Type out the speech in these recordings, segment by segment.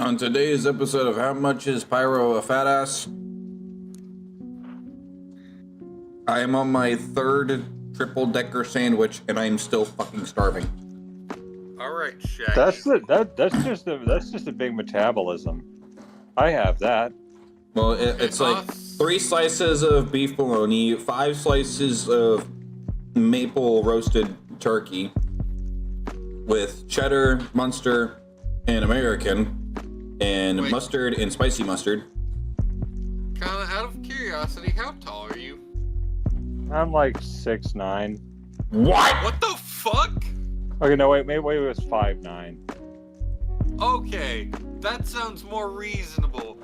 On today's episode of How Much is Pyro a Fat Ass? I am on my third triple-decker sandwich, and I am still fucking starving. All right, Shaq. That's just a big metabolism. I have that. Well, it's like 3 slices of beef bologna, 5 slices of maple roasted turkey with cheddar, Munster, and American, and mustard and spicy mustard. Kinda out of curiosity, how tall are you? I'm like 6'9". What? What the fuck? Okay, no, wait, maybe it was 5'9". Okay, that sounds more reasonable.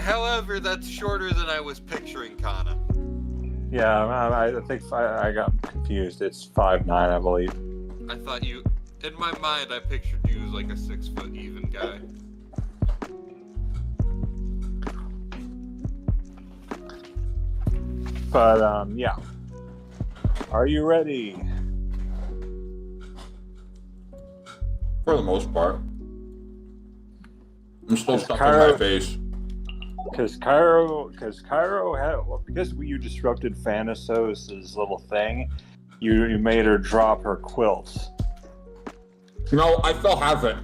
However, that's shorter than I was picturing Kanna. Yeah, I think I got confused. It's 5'9", I believe. I thought you... In my mind, I pictured you as like a 6 foot even guy. But, yeah. Are you ready? For the most part. I'm still stuck in Cairo- my face. Because you disrupted Thanatos' little thing, you made her drop her quilts. No, I still have it.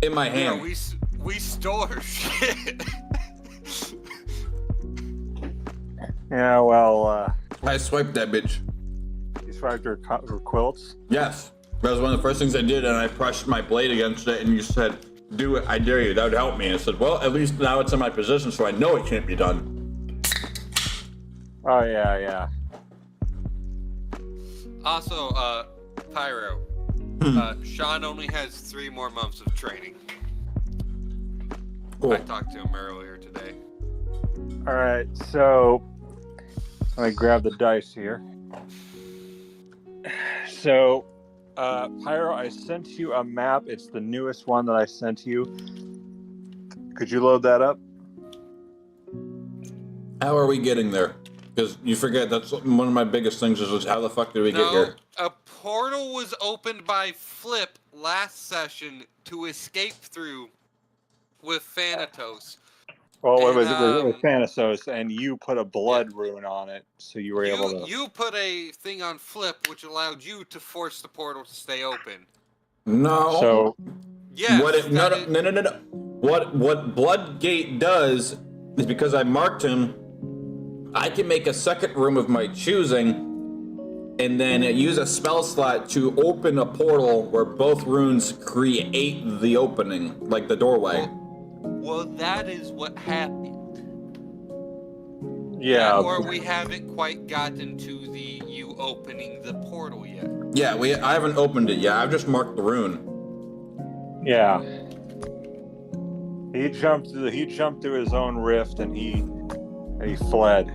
In my hand. Yeah, we stole her shit. Yeah, well, I swiped that bitch. you swiped her quilts? Yes. That was one of the first things I did, and I pressed my blade against it, and you said, do it, I dare you, that would help me. And I said, well, at least now it's in my position, so I know it can't be done. Oh, yeah. Also, Pyro. Sean only has 3 more months of training. Cool. I talked to him earlier today. Alright, so let me grab the dice here. So, Pyro, I sent you a map. It's the newest one that I sent you. Could you load that up? How are we getting there? Because you forget, that's one of my biggest things is how the fuck did we get here? A portal was opened by Flip last session to escape through with Thanatos. Well, it And, was Thanatos, and you put a blood rune on it, so you were able to... You put a thing on Flip, which allowed you to force the portal to stay open. No. So... Yes. No. What Bloodgate does is because I marked him, I can make a second room of my choosing, and then use a spell slot to open a portal where both runes create the opening, like the doorway. Well, that is what happened. Yeah. Or we haven't quite gotten to the you opening the portal yet. Yeah, I haven't opened it yet. I've just marked the rune. Yeah. He jumped through his own rift, and he fled.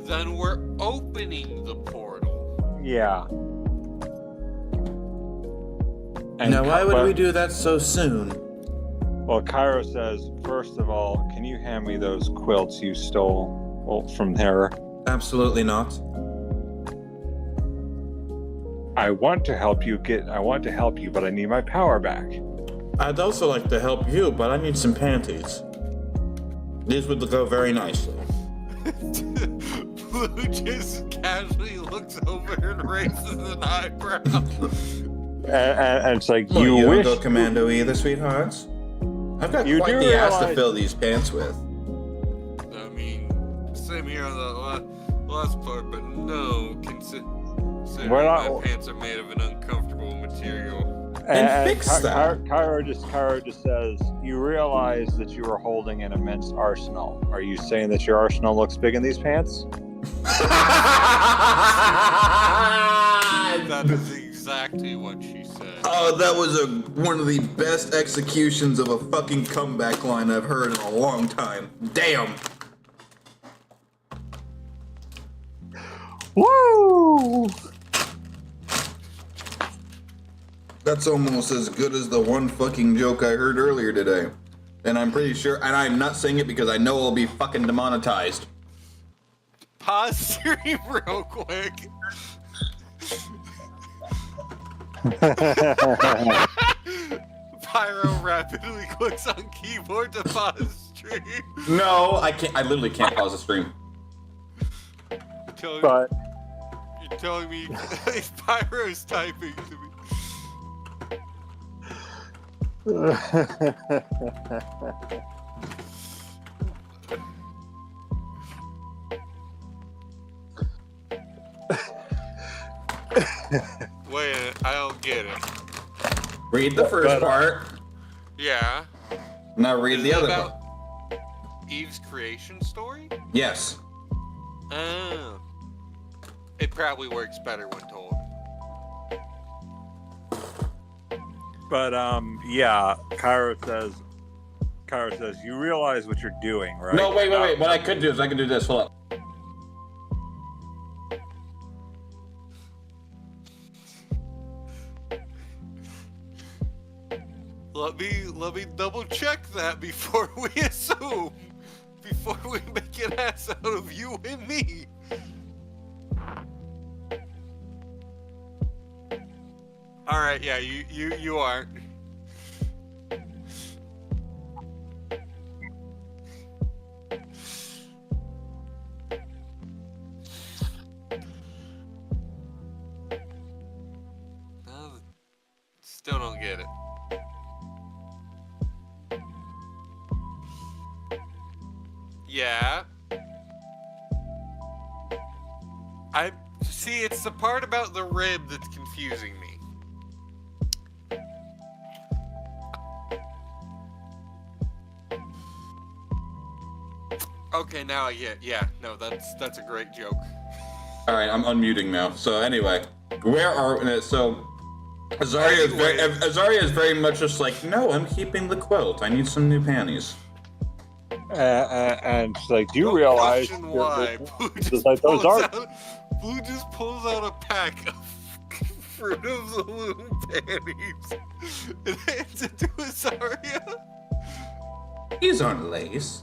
Then we're opening the portal. Yeah. And Now, why would we do that so soon? Well, Cairo says, first of all, can you hand me those quilts you stole from her? Absolutely not. I want to help you, but I need my power back. I'd also like to help you, but I need some panties. These would go very nicely. Blue just casually looks over and raises an eyebrow. And it's like, Well, you don't wish... go commando either, sweethearts. I've got You quite do the ass to realize- fill these pants with. I mean, same here on the last part, but no, considering my pants are made of an uncomfortable material. And fix that. Cairo just says, you realize that you are holding an immense arsenal. Are you saying that your arsenal looks big in these pants? That is exactly what she said. Oh, that was one of the best executions of a fucking comeback line I've heard in a long time. Damn. Woo! That's almost as good as the one fucking joke I heard earlier today. And I'm pretty sure, and I'm not saying it because I know I'll be fucking demonetized. Pause stream real quick. Pyro rapidly clicks on keyboard to pause stream. No, I can't. I literally can't pause the stream. But You're telling me Pyro's typing to me. Wait, I don't get it. Read the first part. Yeah. Now read Is the it other about part. Eve's creation story? Yes. Oh. It probably works better when told. But yeah, Kyra says, you realize what you're doing, right? No, wait. What I could do is I could do this. Hold up. Let me double check that before we assume. Before we make an ass out of you and me. Alright, yeah, you aren't. Still don't get it. Yeah. I see, it's the part about the rib that's confusing me. Okay, now I get. Yeah, no, that's a great joke. All right, I'm unmuting now. So anyway, where are so? Azaria is very much just like, no, I'm keeping the quilt. I need some new panties. And she's like, do you realize why? Blue just pulls out a pack of Fruit of the Loom panties and hands it to Azaria. These aren't lace.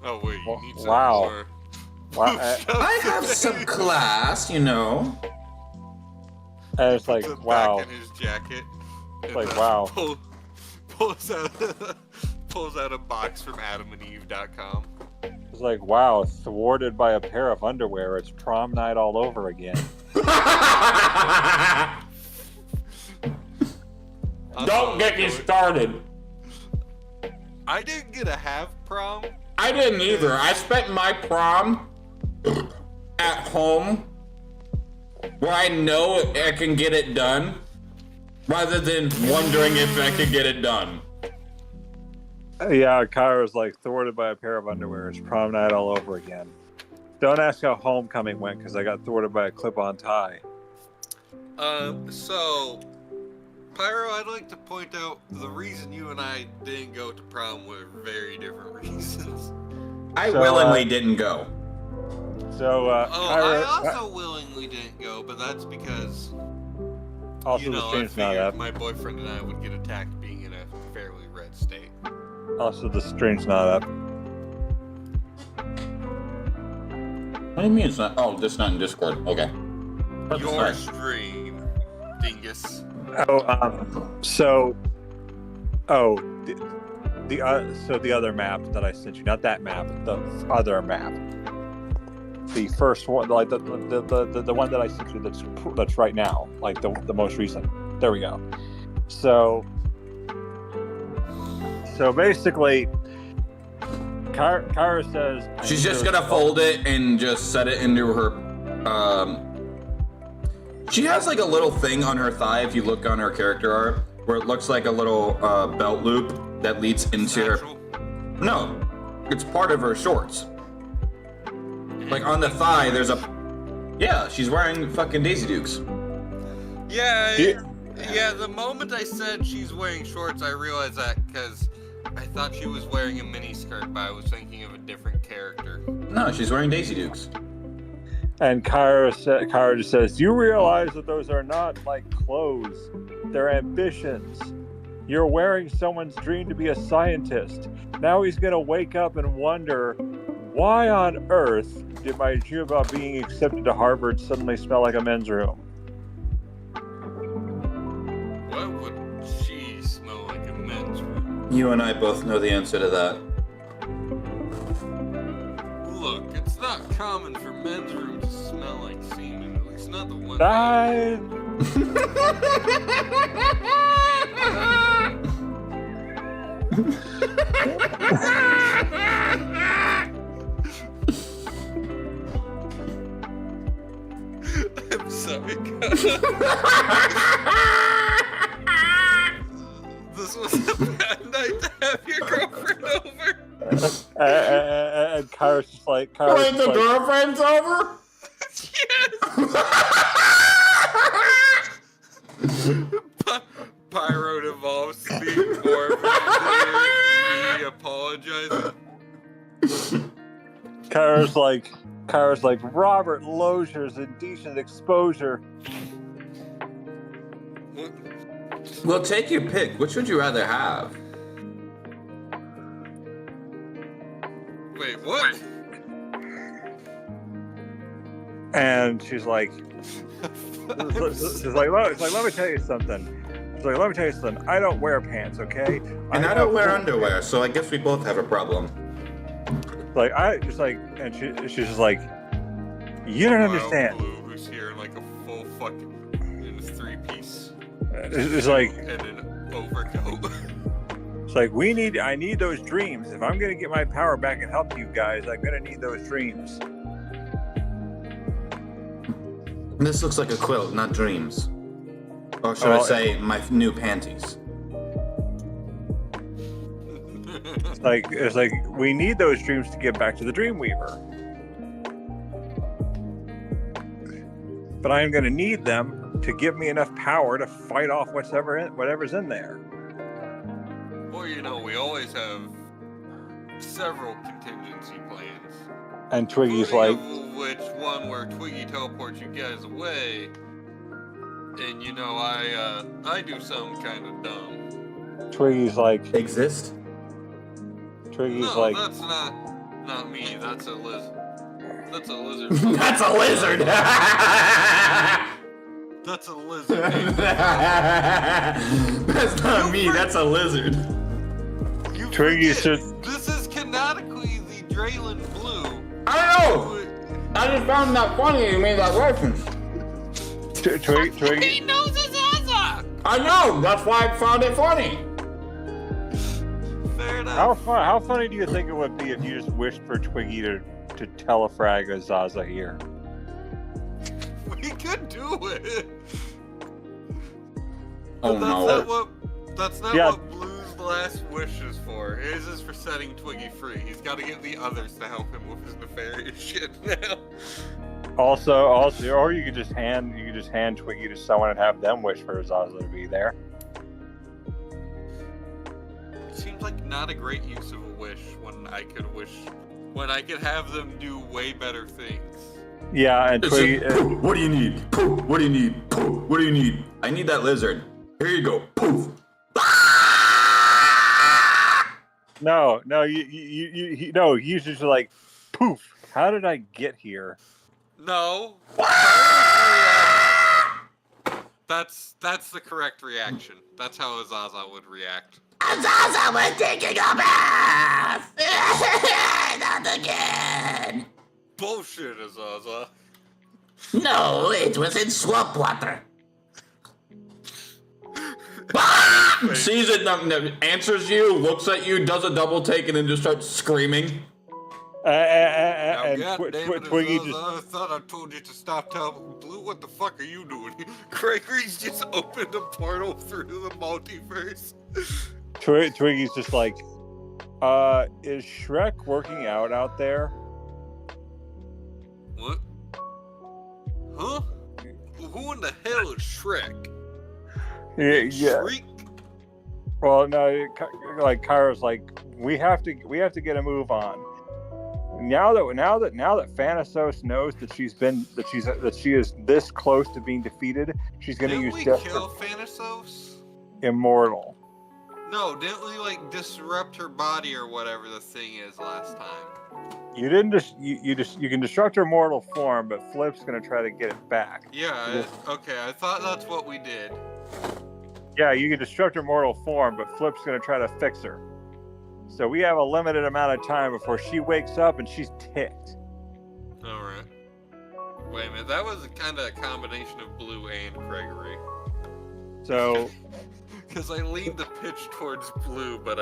Oh wait, you need some wow. more. I have some class, you know. And it's like, wow. Back in his jacket. It's like, wow. Pulls out a box from AdamandEve.com. It's like, wow, thwarted by a pair of underwear. It's prom night all over again. Don't get me started. I didn't get a half prom. I didn't either. I spent my prom at home where I know I can get it done rather than wondering if I could get it done. Yeah, Kyra's like, thwarted by a pair of underwear. It's prom night all over again. Don't ask how homecoming went because I got thwarted by a clip-on tie. So, Pyro, I'd like to point out the reason you and I didn't go to prom were very different reasons. I willingly didn't go. So, Kyra, I also willingly didn't go, but that's because, also you know, the I stream's not figured up. my boyfriend and I would get attacked being in a fairly red state. Also, the stream's not up. What do you mean it's not? Oh, this not in Discord. Okay. Your stream, dingus. So the other map that I sent you, not that map, the other map, the first one, like the one that I sent you that's right now, like the most recent. There we go. So basically, Kyra says she's just gonna fold it and just set it into her. She has like a little thing on her thigh if you look on her character art, where it looks like a little belt loop that leads into her. No, it's part of her shorts. Like on the thigh, there's a. Yeah, she's wearing fucking Daisy Dukes. Yeah. The moment I said she's wearing shorts, I realized that because I thought she was wearing a mini skirt, but I was thinking of a different character. No, she's wearing Daisy Dukes. And Kyra just says, you realize that those are not like clothes, they're ambitions. You're wearing someone's dream to be a scientist. Now he's gonna wake up and wonder, why on earth did my dream about being accepted to Harvard suddenly smell like a men's room? What would she smell like a men's room? You and I both know the answer to that. Look, it's not common for men's rooms to smell like semen. At least not the one. I'm sorry, God. This was a bad night to have your girlfriend over. And Kyra's just like, Wait, the girlfriend's over? Yes. Pyro involves speak more me apologizing. Kara's like Robert Lozier's indecent exposure. Well, take your pick. Which would you rather have? Wait, what? And she's like, let me tell you something. She's like, let me tell you something. I don't wear pants, okay? And I don't wear underwear, so I guess we both have a problem. Like she's just like, you don't understand. Blue, who's here in like a full fucking in a 3-piece. It's like, and an overcoat. It's like I need those dreams. If I'm gonna get my power back and help you guys, I'm gonna need those dreams. This looks like a quilt, not dreams. Or should I say, my new panties? It's like we need those dreams to get back to the Dreamweaver. But I am going to need them to give me enough power to fight off whatever's in there. Well, we always have several contingency plans. And Twiggy's like, which one where Twiggy teleports you guys away, and I do something kind of dumb. Twiggy's like, exist? Twiggy's no, like, that's not me. That's a lizard. That's a lizard. That's a lizard. That's a lizard. That's not me. That's a lizard. Twiggy's just. This is canonically the Draylen Blue. I don't know. I just found that funny you made that reference. Twiggy. He knows his Azza. I know. That's why I found it funny. Fair enough. How funny do you think it would be if you just wished for Twiggy to telefrag a Zaza here? We could do it. Oh no. That's not Yeah. what Blue's last wish is for. His is for setting Twiggy free. He's got to get the others to help him with his nefarious shit now. Also, or you could just hand Twiggy to someone and have them wish for Zaza to be there. Seems like not a great use of a wish when I could have them do way better things. Yeah, and Twiggy. Poof, what do you need? Poof, what do you need? Poof, what do you need? I need that lizard. Here you go. Poof. No, he's just like, poof. How did I get here? No. That's the correct reaction. That's how Azaza would react. Azaza was taking a bath! Not again! Bullshit, Azaza. No, it was in swamp water. Sees it, answers you, looks at you, does a double take, and then just starts screaming. And Twiggy just... I thought I told you to stop telling Blue, what the fuck are you doing? Gregory's just opened a portal through the multiverse. Twiggy's just like, is Shrek working out there? What? Huh? Who in the hell is Shrek? Yeah. Shriek? Well, no, like Kyra's like, we have to get a move on. Now that Thanatos knows that she is this close to being defeated, she's going to use Didn't we kill Thanatos? Immortal. No, didn't we disrupt her body or whatever the thing is last time? You didn't you can destruct her mortal form, but Flip's going to try to get it back. Yeah, okay, I thought that's what we did. Yeah, you can destruct her mortal form, but Flip's going to try to fix her. So we have a limited amount of time before she wakes up and she's ticked. Alright. Wait a minute, that was kind of a combination of Blue and Gregory. So... Because I leaned the pitch towards Blue, but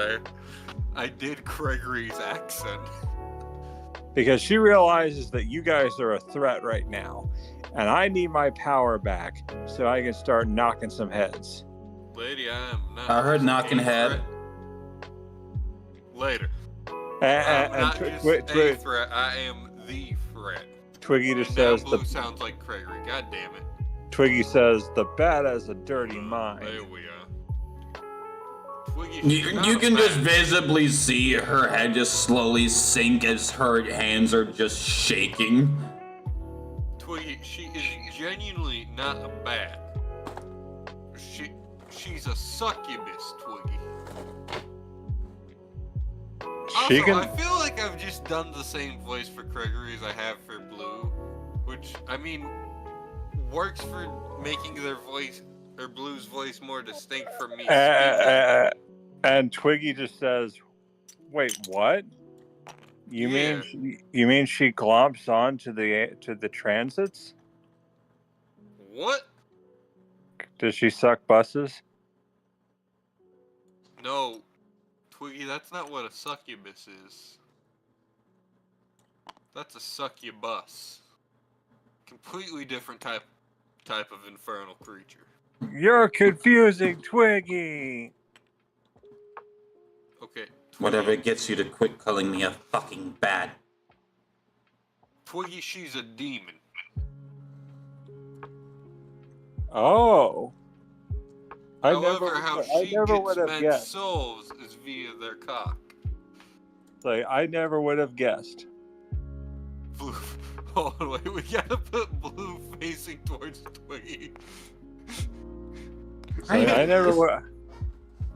I did Gregory's accent. Because she realizes that you guys are a threat right now. And I need my power back so I can start knocking some heads. Lady, I am not. I heard knocking head. Later. Not just a threat, I am the threat. Twiggy just now says... Blue sounds like Gregory, god damn it. Twiggy says, the bat has a dirty mind. There we are. You can just visibly see her head just slowly sink as her hands are just shaking. Twiggy, she is genuinely not a bat. She's a succubus, Twiggy. Also, I feel like I've just done the same voice for Gregory as I have for Blue, which, I mean, works for making their voice, or Blue's voice, more distinct from me. And Twiggy just says, "Wait, what? You mean she glomps on to the transits? What? Does she suck buses?" No, Twiggy, that's not what a succubus is. That's a succubus. Completely different type of infernal creature. You're confusing Twiggy. Okay. Twiggy, Whatever gets you to quit calling me a fucking bat. Twiggy, she's a demon. Oh. However, how she gets men's guessed. souls is via their cock. Like, I never would have guessed. Blue. Hold on, wait, we gotta put Blue facing towards Twiggy. I never would.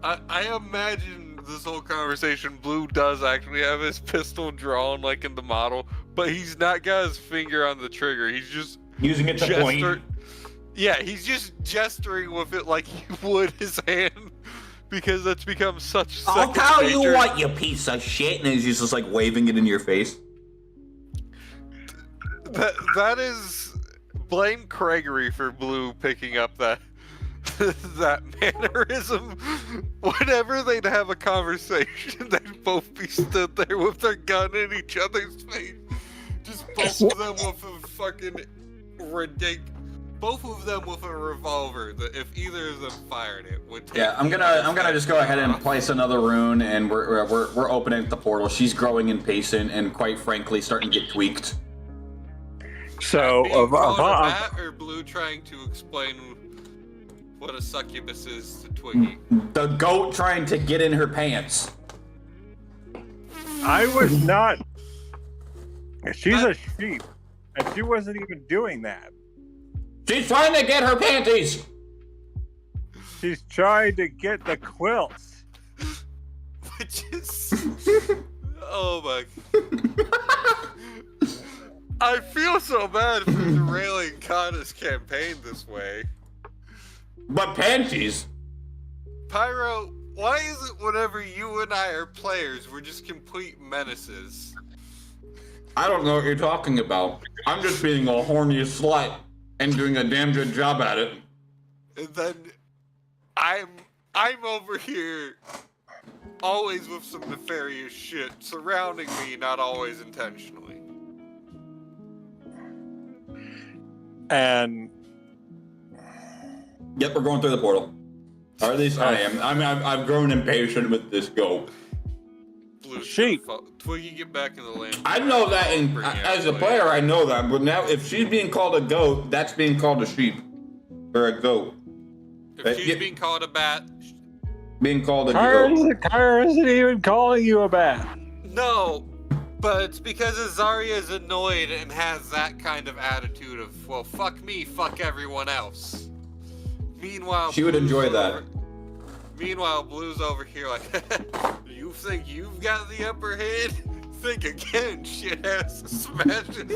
I imagine this whole conversation, Blue does actually have his pistol drawn like in the model, but he's not got his finger on the trigger. He's just using it to point. Yeah, he's just gesturing with it like he would his hand, because that's become such. I'll tell you what, you piece of shit, and he's just like waving it in your face. That is, blame Gregory for Blue picking up that that mannerism. Whenever they'd have a conversation, they'd both be stood there with their gun in each other's face. Just both of them with a fucking ridiculous. Both of them with a revolver that if either of them fired it would take. Yeah, I'm gonna just go ahead and place another rune, and we're opening the portal. She's growing impatient and quite frankly starting to get tweaked. So, or Blue trying to explain what a succubus is to Twiggy. The goat trying to get in her pants. I was not. She's a sheep, and she wasn't even doing that. She's trying to get her panties. She's trying to get the quilts. Which is... Oh my... I feel so bad for derailing Kanna's campaign this way. But panties? Pyro, why is it whenever you and I are players, we're just complete menaces? I don't know what you're talking about. I'm just being a horny slut and doing a damn good job at it. And then I'm over here always with some nefarious shit surrounding me, not always intentionally. And yep, we're going through the portal. Or at least I am. I've grown impatient with this goat. Blue sheep. Twiggy, get back in the land. I know that, as a player, I know that. But now, if she's being called a goat, that's being called a sheep or a goat. If she's being called a bat, being called a goat. Kyra isn't even calling you a bat. No, but it's because Azaria is annoyed and has that kind of attitude of, well, fuck me, fuck everyone else. Meanwhile, she would enjoy that. Meanwhile, Blue's over here like, you think you've got the upper hand? Think again, shit ass smashes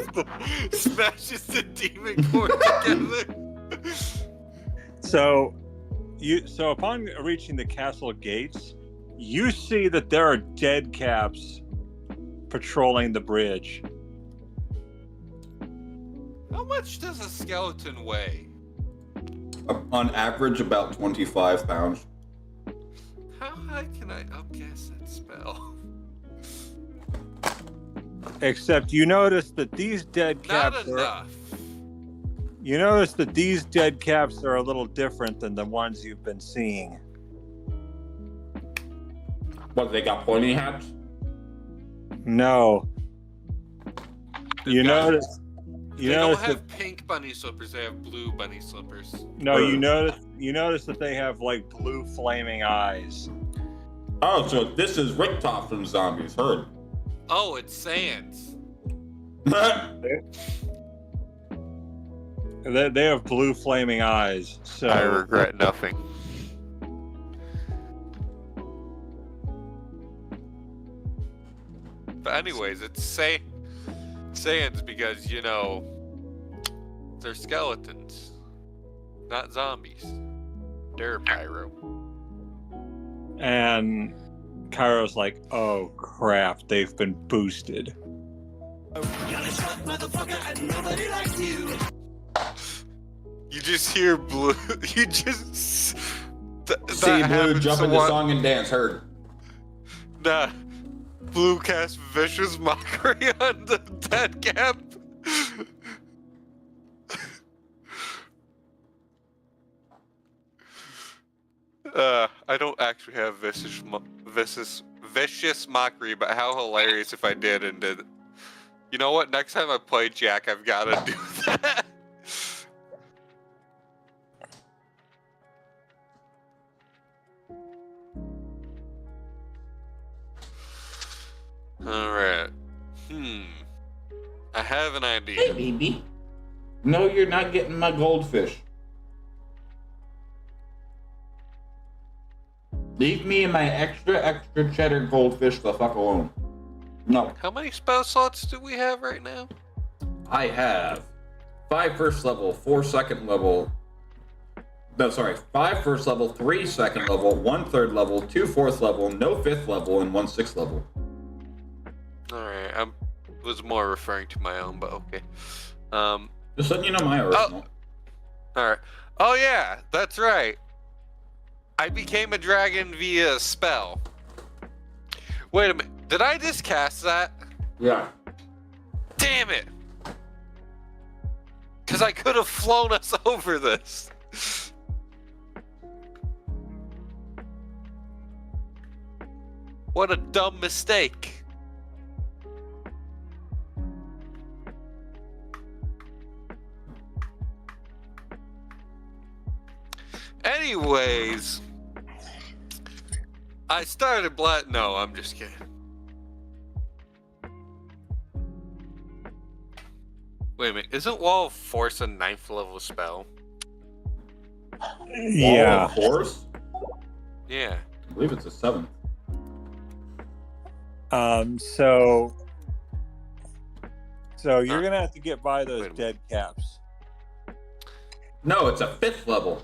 the demon core together. So upon reaching the castle gates, you see that there are dead caps patrolling the bridge. How much does a skeleton weigh? On average, about 25 pounds. How high can I outcast that spell? Except you notice that these dead caps Not enough. You notice that these dead caps are a little different than the ones you've been seeing. What, they got pointy hats? No. You notice They don't have pink bunny slippers, they have blue bunny slippers. No, you notice that they have like blue flaming eyes. Oh, so this is Ricktop from Zombies. Heard. Oh, it's Sans. They have blue flaming eyes. So I regret nothing. But anyways, it's Sans because, you know, they're skeletons, not zombies. They're pyro. And Cairo's like, oh crap, they've been boosted. You just hear Blue. You just See Blue jump into song and dance. Heard. Nah. Blue cast vicious mockery on the dead cap. I don't actually have vicious mockery, but how hilarious if I did and did. You know what? Next time I play Jack, I've got to do that. Alright. I have an idea. Hey, baby. No, you're not getting my goldfish. Leave me and my extra cheddar goldfish the fuck alone. No. How many spell slots do we have right now? I have 5 first level, 4 second level. No, sorry. 5 first level, 3 second level, 1 third level, 2 fourth level, no 5th level, and 1 6th level. Alright, I was more referring to my own, but okay. Just letting you know my arsenal. Alright. Oh yeah, that's right. I became a dragon via spell. Wait a minute. Did I just cast that? Yeah. Damn it! Because I could have flown us over this. What a dumb mistake. Anyways, I started No, I'm just kidding. Wait a minute, isn't Wall of Force a 9th level spell? Yeah. Wall of Force? Yeah. I believe it's a 7th. So you're gonna have to get by those dead caps. No, it's a 5th level.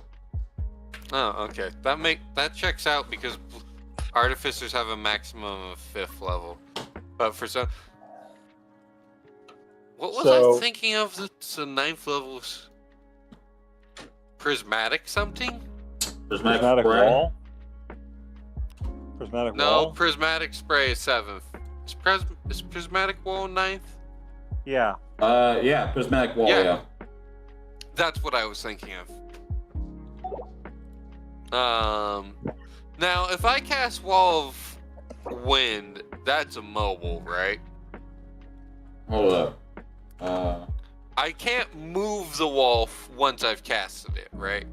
Oh, okay. That checks out because artificers have a maximum of 5th level. But for some, what was I thinking of? That's a 9th level prismatic something? Prismatic wall. Prismatic wall. No, prismatic spray is 7th. Is prismatic wall 9th? Yeah. Yeah, prismatic wall. Yeah. That's what I was thinking of. Now, if I cast Wall of Wind, that's a mobile, right? Hold up. I can't move the wall once I've casted it, right?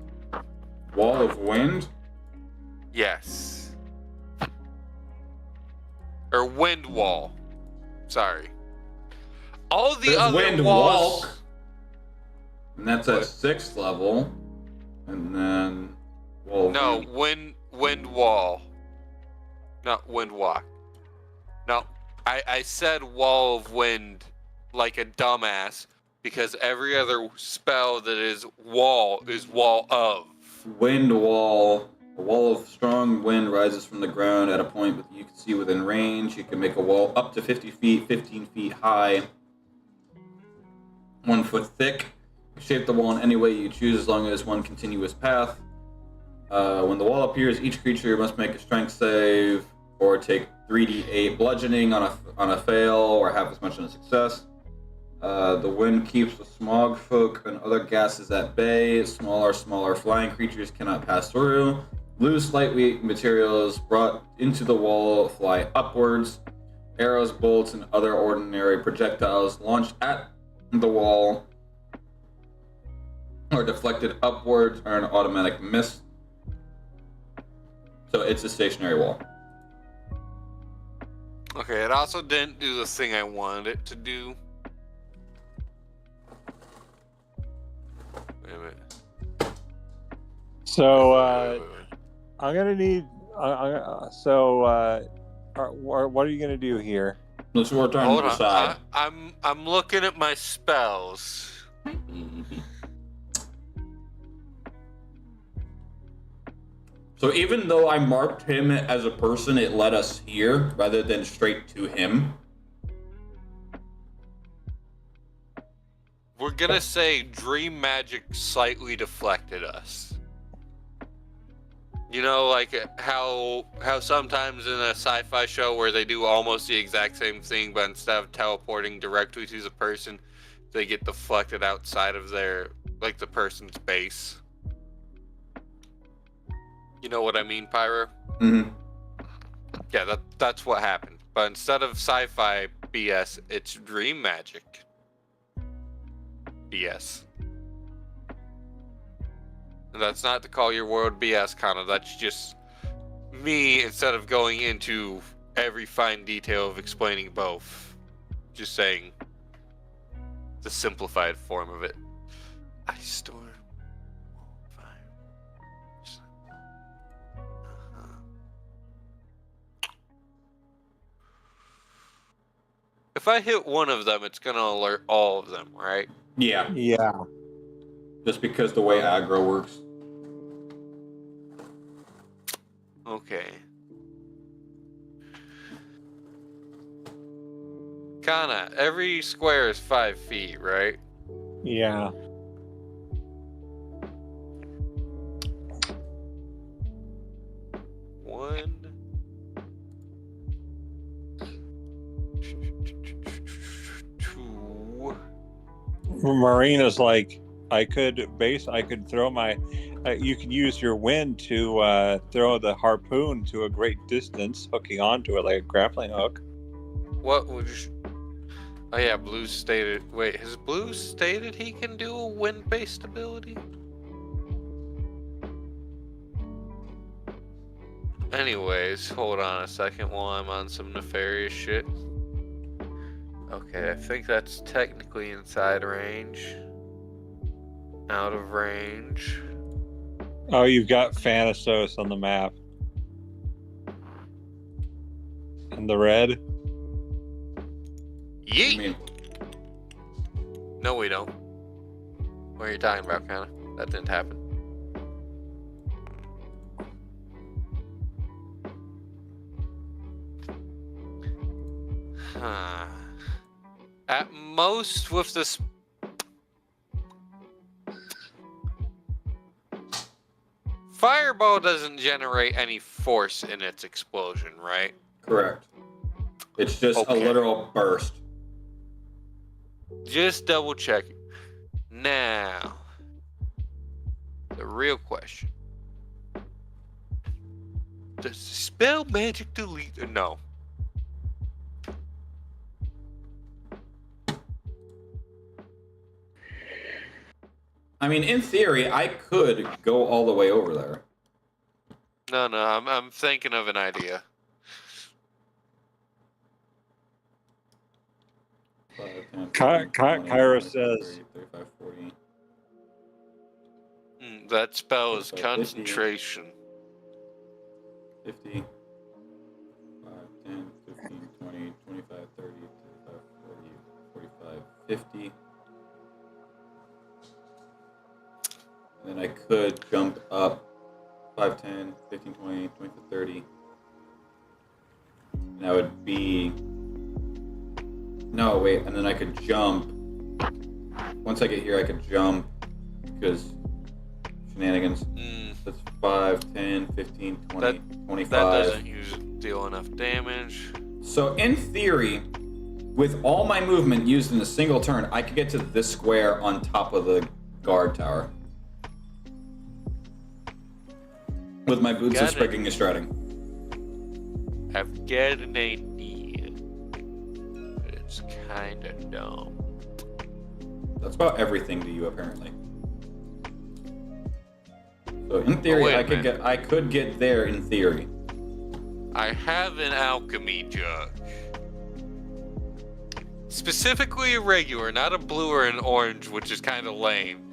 Wall of Wind? Yes. Or Wind Wall. Sorry. All the There's other Wind walls... Walk. And that's at 6th level. And then... Wall of Wind. Wind Wall. Not Wind Walk. No, I said Wall of Wind like a dumbass because every other spell that is Wall of. Wind Wall. A wall of strong wind rises from the ground at a point that you can see within range. You can make a wall up to 50 feet, 15 feet high, 1 foot thick. Shape the wall in any way you choose as long as one continuous path. When the wall appears, each creature must make a strength save or take 3d8 bludgeoning on a fail or have as much on a success. The wind keeps the smog folk and other gases at bay. Smaller flying creatures cannot pass through. Loose, lightweight materials brought into the wall fly upwards. Arrows, bolts, and other ordinary projectiles launched at the wall or deflected upwards are an automatic miss. So it's a stationary wall. Okay, it also didn't do the thing I wanted it to do. Wait a minute. So Wait. I'm gonna need. What are you gonna do here? That's what we're trying Hold to on. decide. I'm looking at my spells. So even though I marked him as a person, it led us here rather than straight to him. We're gonna say dream magic slightly deflected us. You know, like how sometimes in a sci-fi show where they do almost the exact same thing, but instead of teleporting directly to the person, they get deflected outside of their, like, the person's base. You know what I mean, Pyro? Mm-hmm. Yeah, that's what happened. But instead of sci-fi BS, it's dream magic BS. And that's not to call your world BS, Kanna. That's just me, instead of going into every fine detail of explaining both, just saying the simplified form of it. Ice storm. Fire. If I hit one of them, it's gonna alert all of them, right? Yeah, Yeah. just because the way aggro works. Okay. Kanna, every square is 5 feet, right? Yeah. One. Two. Marina's like, I could throw my. You could use your wind to throw the harpoon to a great distance, hooking onto it like a grappling hook. What would you... Oh yeah, Blue stated... Wait, has Blue stated he can do a wind-based ability? Anyways, hold on a second while I'm on some nefarious shit. Okay, I think that's technically inside range. Out of range. Oh, you've got Thanatos on the map. And the red. Yeet! I mean, No, we don't. What are you talking about, Kanna? That didn't happen. Huh. At most, with this... Fireball doesn't generate any force in its explosion, right? correct. It's just a Okay. literal burst. Just double checking. Now, the real question. Does spell magic delete? No. I mean, in theory, I could go all the way over there. No, I'm thinking of an idea. 5, 10, Kyra 20, says- 30, 35, 40. That spell is 50. concentration. 50, 5, 10, 15, 20, 25, 30, 35, 40, 45, 50. And then I could jump up 5, 10, 15, 20, 25, 30. And that would be... No, wait, and then I could jump. Once I get here, I could jump because shenanigans. That's 5, 10, 15, 20, 25. That doesn't usually deal enough damage. So in theory, with all my movement used in a single turn, I could get to this square on top of the guard tower. With my boots of sprigging and striding. I've got an idea. But it's kind of dumb. That's about everything to you, apparently. So in theory, wait a I could get there in theory. I have an alchemy jug. Specifically a regular, not a blue or an orange, which is kind of lame.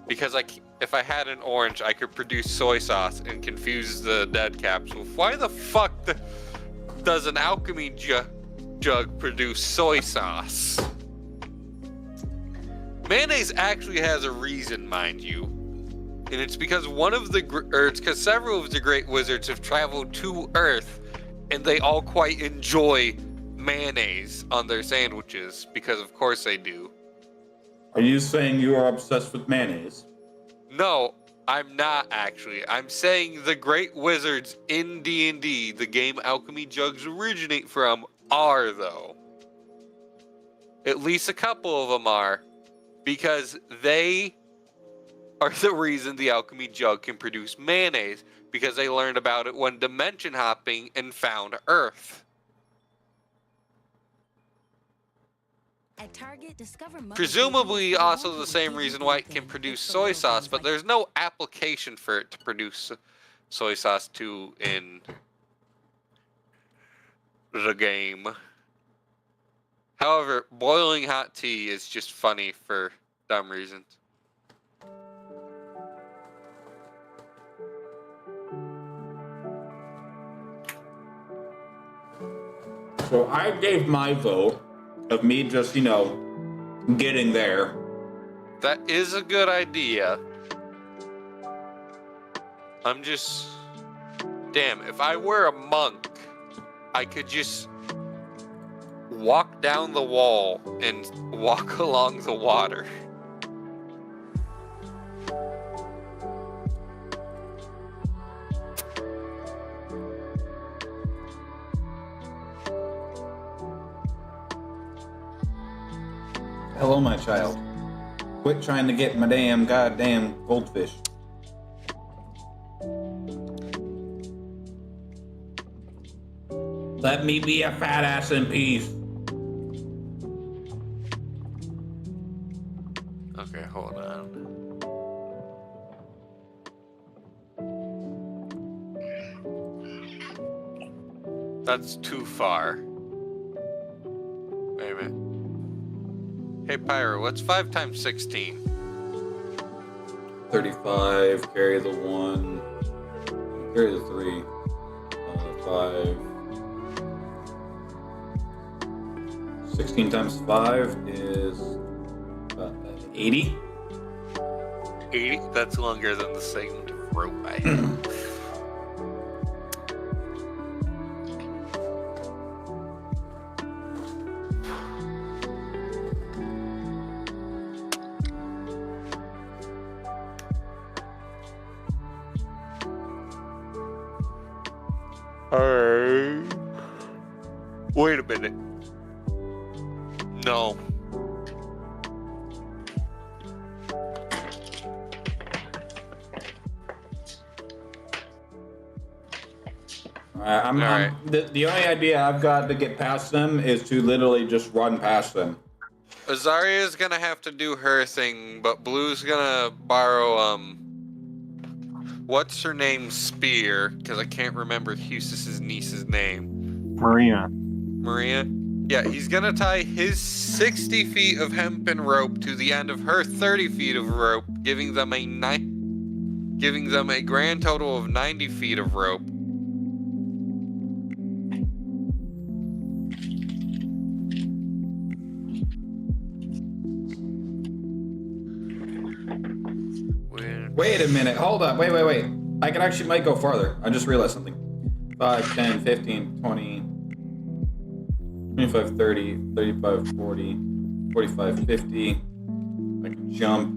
Because if I had an orange, I could produce soy sauce and confuse the dead caps with why the fuck does an alchemy jug produce soy sauce? Mayonnaise actually has a reason, mind you. And it's because several of the great wizards have traveled to Earth, and they all quite enjoy mayonnaise on their sandwiches, because of course they do. Are you saying you are obsessed with mayonnaise? No, I'm not actually. I'm saying the great wizards in D&D, the game alchemy jugs originate from, are though. At least a couple of them are, because they are the reason the alchemy jug can produce mayonnaise, because they learned about it when dimension hopping and found Earth. At Target, discover Presumably also the same reason why it can produce soy sauce, but there's no application for it to produce soy sauce too in the game. However, boiling hot tea is just funny for dumb reasons. So I gave my vote of me just, getting there. That is a good idea. Damn, if I were a monk, I could just walk down the wall and walk along the water. Hello, my child. Quit trying to get my goddamn goldfish. Let me be a fat ass in peace. Okay, hold on. That's too far. Wait a minute. Hey, Pyro, what's 5 times 16? 35, carry the 1, carry the 3, 5. 16 times 5 is 80. 80? That's longer than the segment of rope I have. Wait a minute. No. The only idea I've got to get past them is to literally just run past them. Azaria's gonna have to do her thing, but Blue's gonna borrow, what's her name's spear, because I can't remember Husis's niece's name. Maria. Maria? Yeah, he's gonna tie his 60 feet of hempen rope to the end of her 30 feet of rope, giving them a grand total of 90 feet of rope. Wait a minute, hold up, wait. I might go farther. I just realized something. 5, 10, 15, 20, 25, 30, 35, 40, 45, 50. I can jump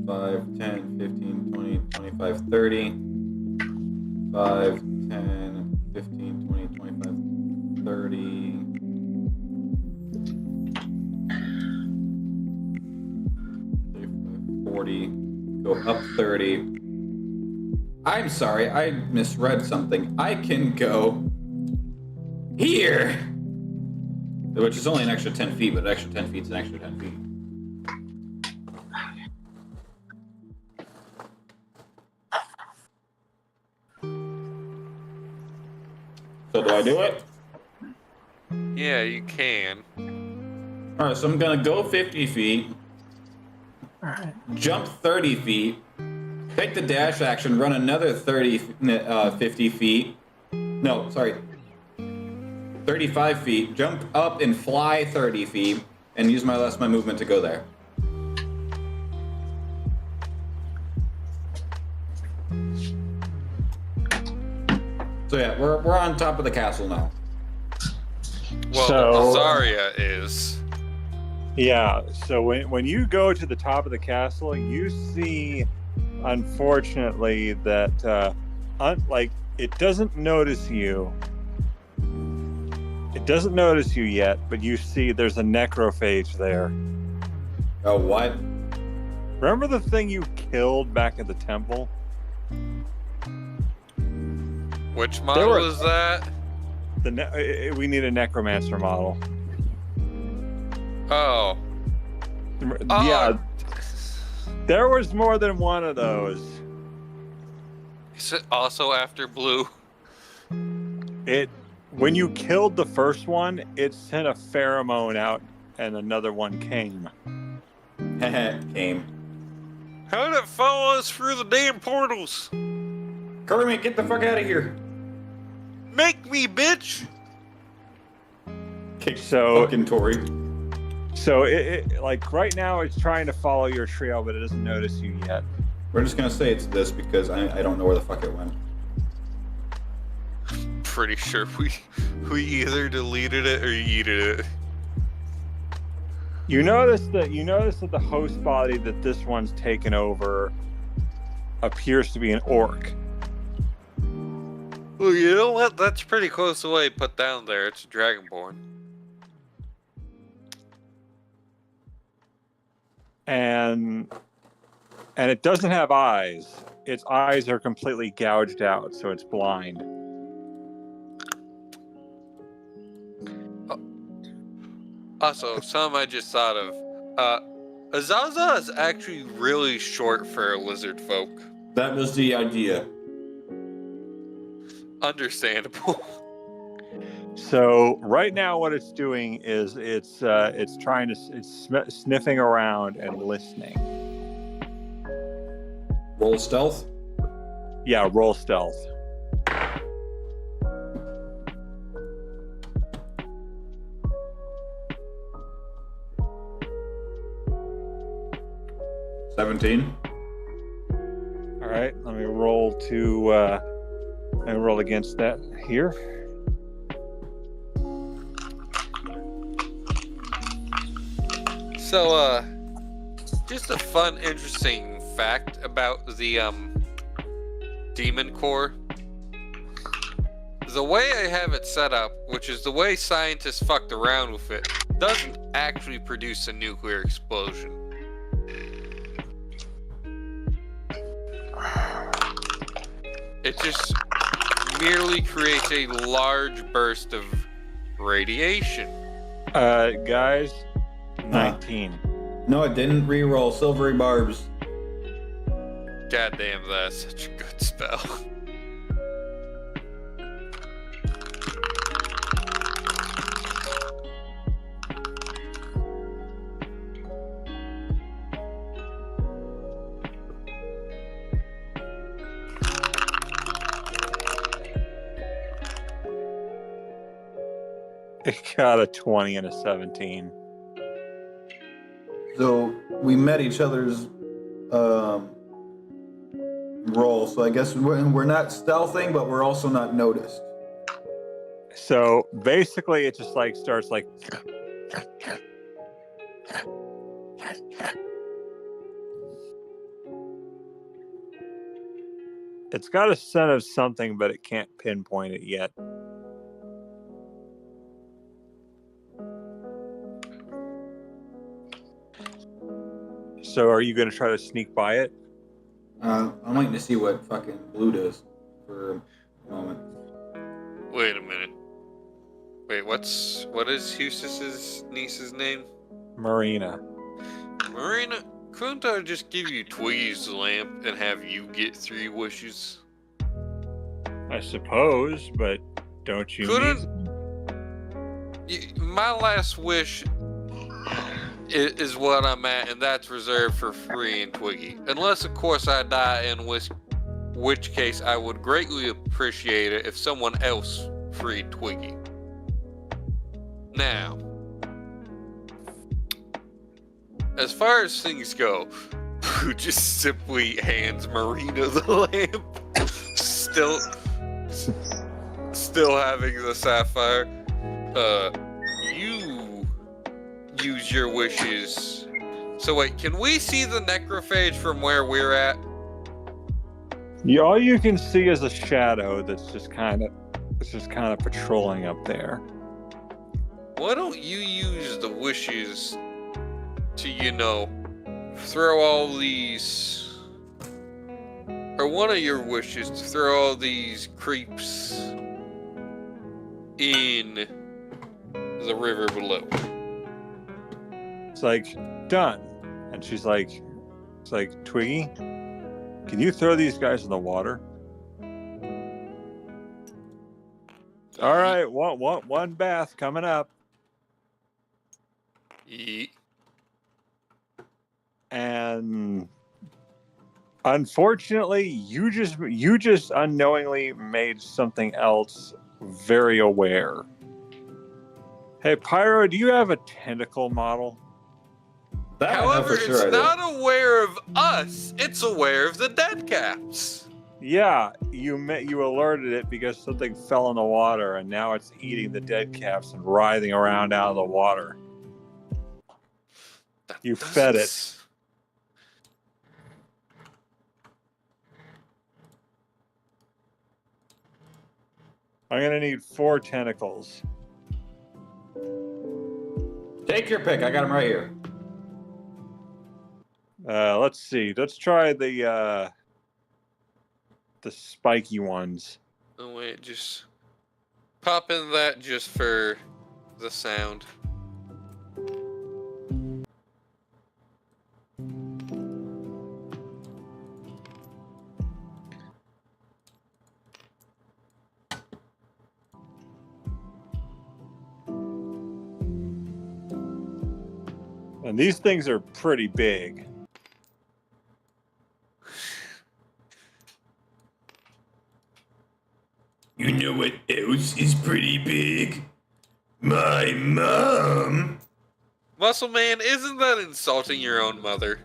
5, 10, 15, 20, 25, 30. 5, 10, 15, 20, 25, 30. 35, 40. Go up 30. I'm sorry, I misread something. I can go here, which is only an extra 10 feet, but an extra 10 feet is an extra 10 feet. So do I do it? Yeah, you can. All right, so I'm gonna go 50 feet, jump 30 feet, take the dash action, run another 50 feet. No, sorry, 35 feet, jump up and fly 30 feet, and use my movement to go there. So yeah, we're on top of the castle now. Well, So- Zarya is. Yeah, so when you go to the top of the castle, you see, unfortunately, that like it doesn't notice you. It doesn't notice you yet, but you see there's a necrophage there. Oh, what? Remember the thing you killed back at the temple? Which model were- is that? We need a necromancer model. Oh. Yeah, there was more than one of those. Is it also after blue? When you killed the first one, it sent a pheromone out, and another one came. Came. How did it follow us through the damn portals? Kermit, get the fuck out of here! Make me, bitch! Kick So- fucking Tori. So it like right now, it's trying to follow your trail, but it doesn't notice you yet. We're just gonna say it's this because I don't know where the fuck it went. Pretty sure we either deleted it or yeeted it. You notice that the host body that this one's taken over appears to be an orc. Well, you know what? That's pretty close to what I put down there. It's a dragonborn. And it doesn't have eyes. Its eyes are completely gouged out, so it's blind. Also, something I just thought of. Azaza is actually really short for a lizard folk. That was the idea. Understandable. So right now, what it's doing is it's sniffing around and listening. Roll stealth. Yeah, roll stealth. – 17. All right, let me roll against that here. So, just a fun, interesting fact about the demon core. The way I have it set up, which is the way scientists fucked around with it, doesn't actually produce a nuclear explosion. It just merely creates a large burst of radiation. Guys, 19. No, it didn't re-roll. Silvery barbs. Goddamn, that's such a good spell. It got a 20 and a 17. So we met each other's roll. So I guess we're not stealthing, but we're also not noticed. So basically, it just like starts like. It's got a scent of something, but it can't pinpoint it yet. So are you going to try to sneak by it? I'm waiting to see what fucking blue does for a moment. Wait a minute. Wait, what is Hustus's niece's name? Marina. Marina, couldn't I just give you Twiggy's lamp and have you get 3 wishes? I suppose, but don't you Couldn't... My last wish is what I'm at, and that's reserved for Free and Twiggy. Unless, of course, I die, in which case I would greatly appreciate it if someone else freed Twiggy. Now, as far as things go, Blue just simply hands Marina the lamp, still having the sapphire. You use your wishes. So wait, can we see the necrophage from where we're at? All you can see is a shadow that's just kind of patrolling up there. Why don't you use the wishes to, throw all these, or one of your wishes to throw all these creeps in the river below. It's like, done. And it's like, Twiggy, can you throw these guys in the water? All right, one bath coming up. Yeet. And unfortunately, you just unknowingly made something else very aware. Hey, Pyro, do you have a tentacle model? However, it's not aware of us. It's aware of the dead caps. Yeah, you alerted it because something fell in the water, and now it's eating the dead caps and writhing around out of the water. You fed it. I'm gonna need 4 tentacles. Take your pick. I got them right here. Let's see. Let's try the spiky ones. Oh wait, just pop in that just for the sound. And these things are pretty big. You know what else is pretty big? My mom. Muscle Man, isn't that insulting your own mother?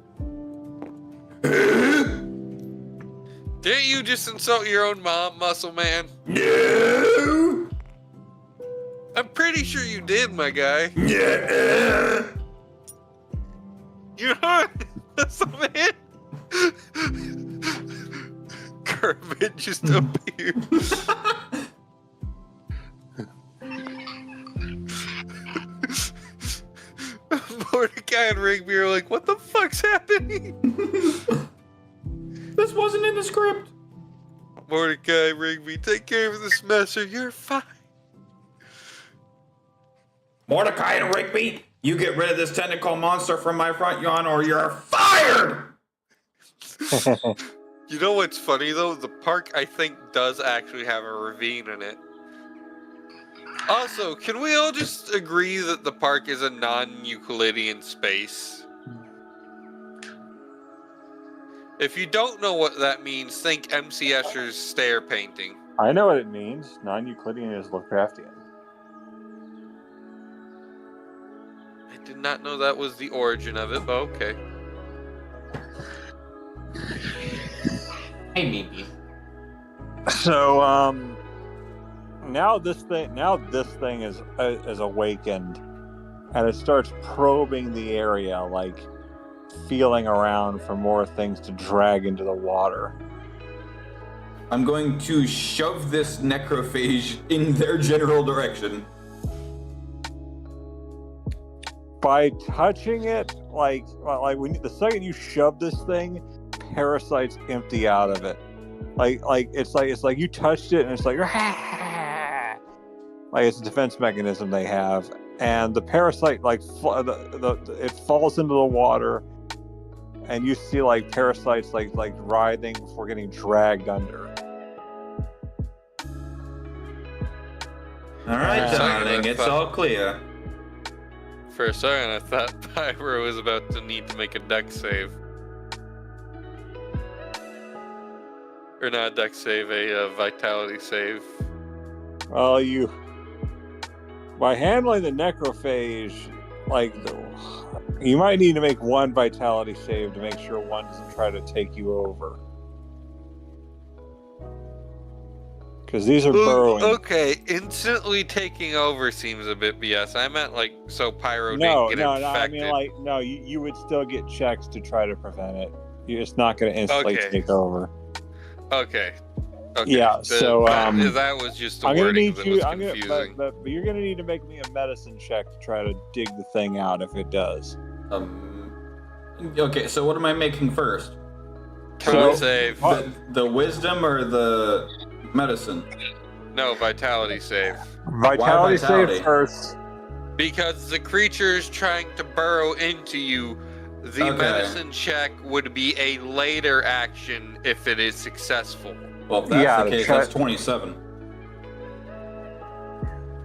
Didn't you just insult your own mom, Muscle Man? No. I'm pretty sure you did, my guy. Yeah. You know what, Muscle Man? Kermit just appeared. Mordecai and Rigby are like, what the fuck's happening? This wasn't in the script. Mordecai, Rigby, take care of this mess or you're fine. Mordecai and Rigby, you get rid of this tentacle monster from my front yawn or you're fired! You know what's funny though? The park, I think, does actually have a ravine in it. Also, can we all just agree that the park is a non-Euclidean space? If you don't know what that means, think MC Escher's stair painting. I know what it means. Non-Euclidean is Lovecraftian. I did not know that was the origin of it, but okay. Hey, Mimi. So, now this thing is awakened, and it starts probing the area, like feeling around for more things to drag into the water. I'm going to shove this necrophage in their general direction. By touching it, like the second you shove this thing, parasites empty out of it. It's like you touched it and it's like it's a defense mechanism they have, and the parasite it falls into the water, and you see like parasites like writhing before getting dragged under. All right, darling, it's all clear. For a second, I thought Pyro was about to need to make a dex save. Or not a dex save, a vitality save. Well, by handling the necrophage, you might need to make one vitality save to make sure one doesn't try to take you over. Because these are burrowing. Okay, instantly taking over seems a bit BS. I meant so Pyro No, didn't get infected. I mean, you would still get checks to try to prevent it. It's not going to instantly take over. Okay. Yeah. That was just the wording that was confusing. But you're going to need to make me a medicine check to try to dig the thing out if it does. Okay, so what am I making first? Con save. The wisdom or the medicine? No, vitality save. Vitality save first. Because the creature is trying to burrow into you. The medicine check would be a later action if it is successful. Well, if that's the case, that's 27.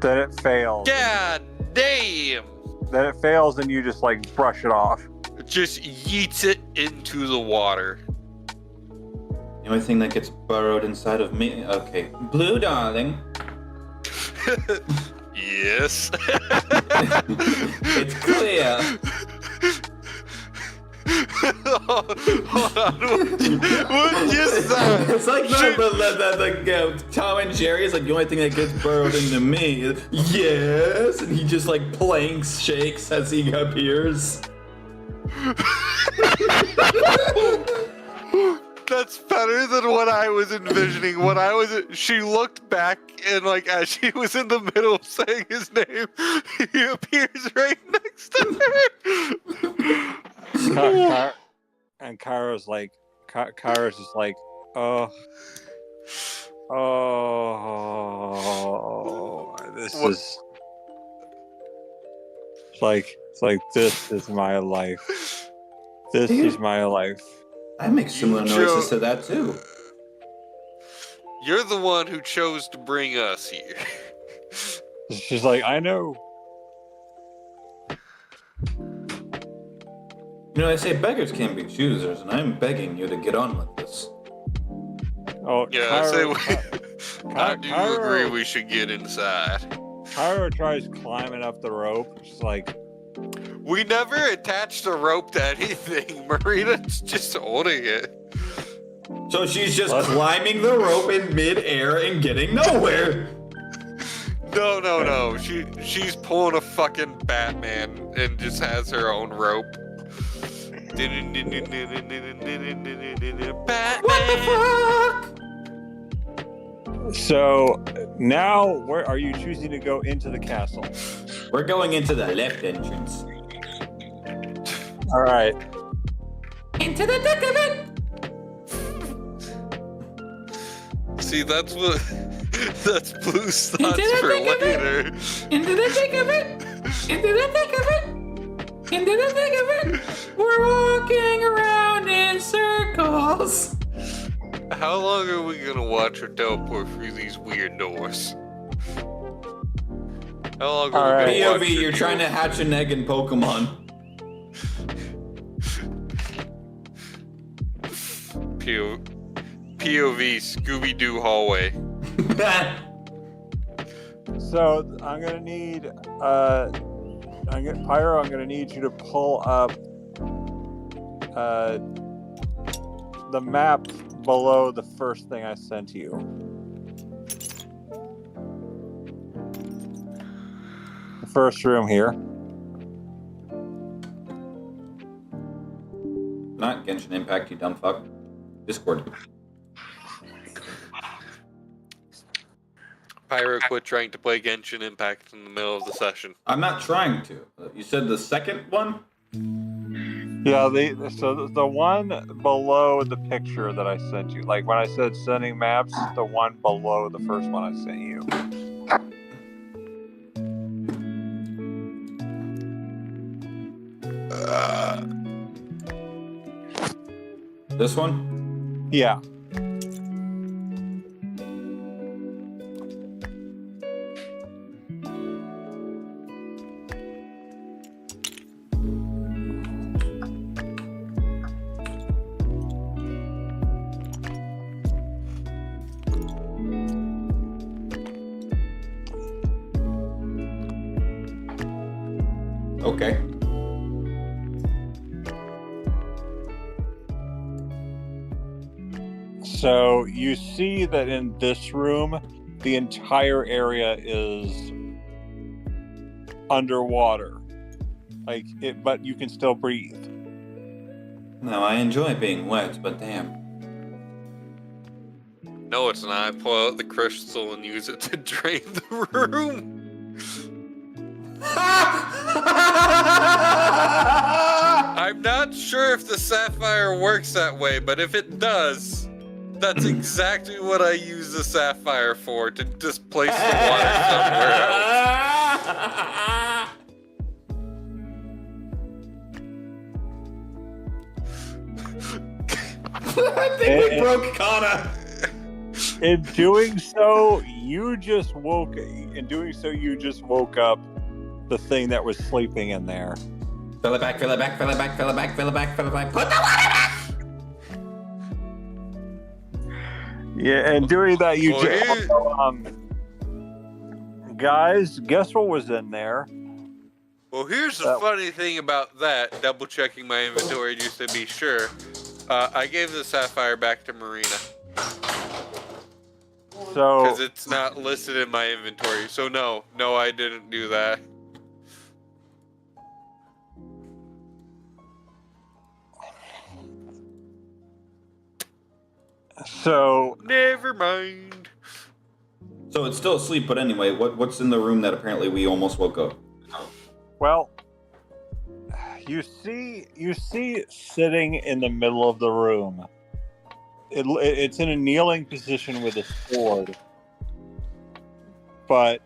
Then it fails. God damn! Then it fails and you just brush it off. It just yeets it into the water. The only thing that gets burrowed inside of me... Okay. Blue, darling. Yes. It's clear. Hold on. What just that? It's like Tom and Jerry is the only thing that gets burrowed into me. Yes, and he just playing shakes as he appears. That's better than what I was envisioning. She looked back and as she was in the middle of saying his name, he appears right next to her. And Kyra's just this is this is my life. This is my life. I make similar noises to that too. You're the one who chose to bring us here. She's I know. They say beggars can't be choosers, and I'm begging you to get on with this. Oh, yeah, I do agree we should get inside. Kyra tries climbing up the rope. She's we never attached a rope to anything. Marina's just holding it. So she's just climbing the rope in midair and getting nowhere. No. She's pulling a fucking Batman and just has her own rope. Batman. What the fuck? So now, where are you choosing to go into the castle? We're going into the left entrance. All right. Into the thick of it. See, that's Blue's thoughts for later. Into the thick of it. Into the thick of it. Into the thick of it. We're walking around in circles. How long are we gonna watch her teleport through these weird doors? How long are we gonna watch POV, you're trying to hatch an egg in Pokemon. POV Scooby-Doo hallway. So I'm gonna need Pyro, I'm gonna need you to pull up the map below the first thing I sent you. The first room here. Not Genshin Impact, you dumb fuck. Discord. Pyro quit trying to play Genshin Impact in the middle of the session. I'm not trying to. You said the second one? Yeah, so the one below the picture that I sent you. When I said sending maps, the one below the first one I sent you. This one? Yeah. Okay. So you see that in this room, the entire area is underwater. Like it, but you can still breathe. No, I enjoy being wet, but damn. No, it's not. I pull out the crystal and use it to drain the room. I'm not sure if the sapphire works that way, but if it does, that's exactly what I use the sapphire for, to displace the water somewhere else. I think we broke Kanna. In doing so, you just woke. In doing so, you just woke up the thing that was sleeping in there. Fill it back, fill it back, fill it back, fill it back, fill it back, fill it back. Put the water back! Yeah, and doing that, you just. Guys, guess what was in there? Well, here's the funny thing about that, double checking my inventory just to be sure. I gave the sapphire back to Marina. So. Because it's not listed in my inventory. So no, I didn't do that. So. Never mind. So it's still asleep, but anyway, what's in the room that apparently we almost woke up? Well, you see sitting in the middle of the room. It's in a kneeling position with a sword. But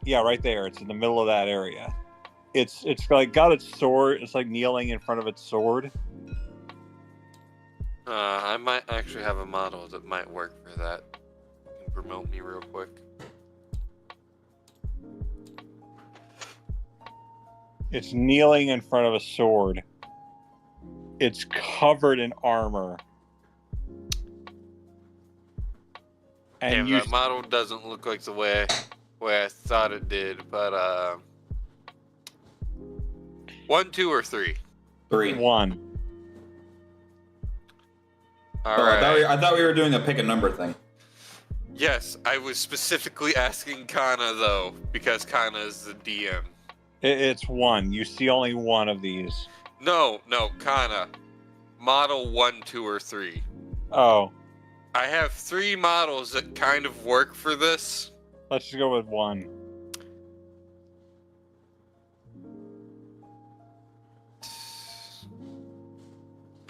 yeah, right there. It's in the middle of that area. It's like got its sword. It's like kneeling in front of its sword. I might actually have a model that might work for that. You can promote me real quick. It's kneeling in front of a sword. It's covered in armor. And Damn, that model doesn't look like the way I thought it did, but 1, 2, or 3? 3. 1. All right. I thought we were doing a pick a number thing. Yes, I was specifically asking Kanna though, because Kanna is the DM. It's 1. You see only 1 of these. No, Kanna. Model 1, 2, or 3. Oh. I have 3 models that kind of work for this. Let's just go with 1.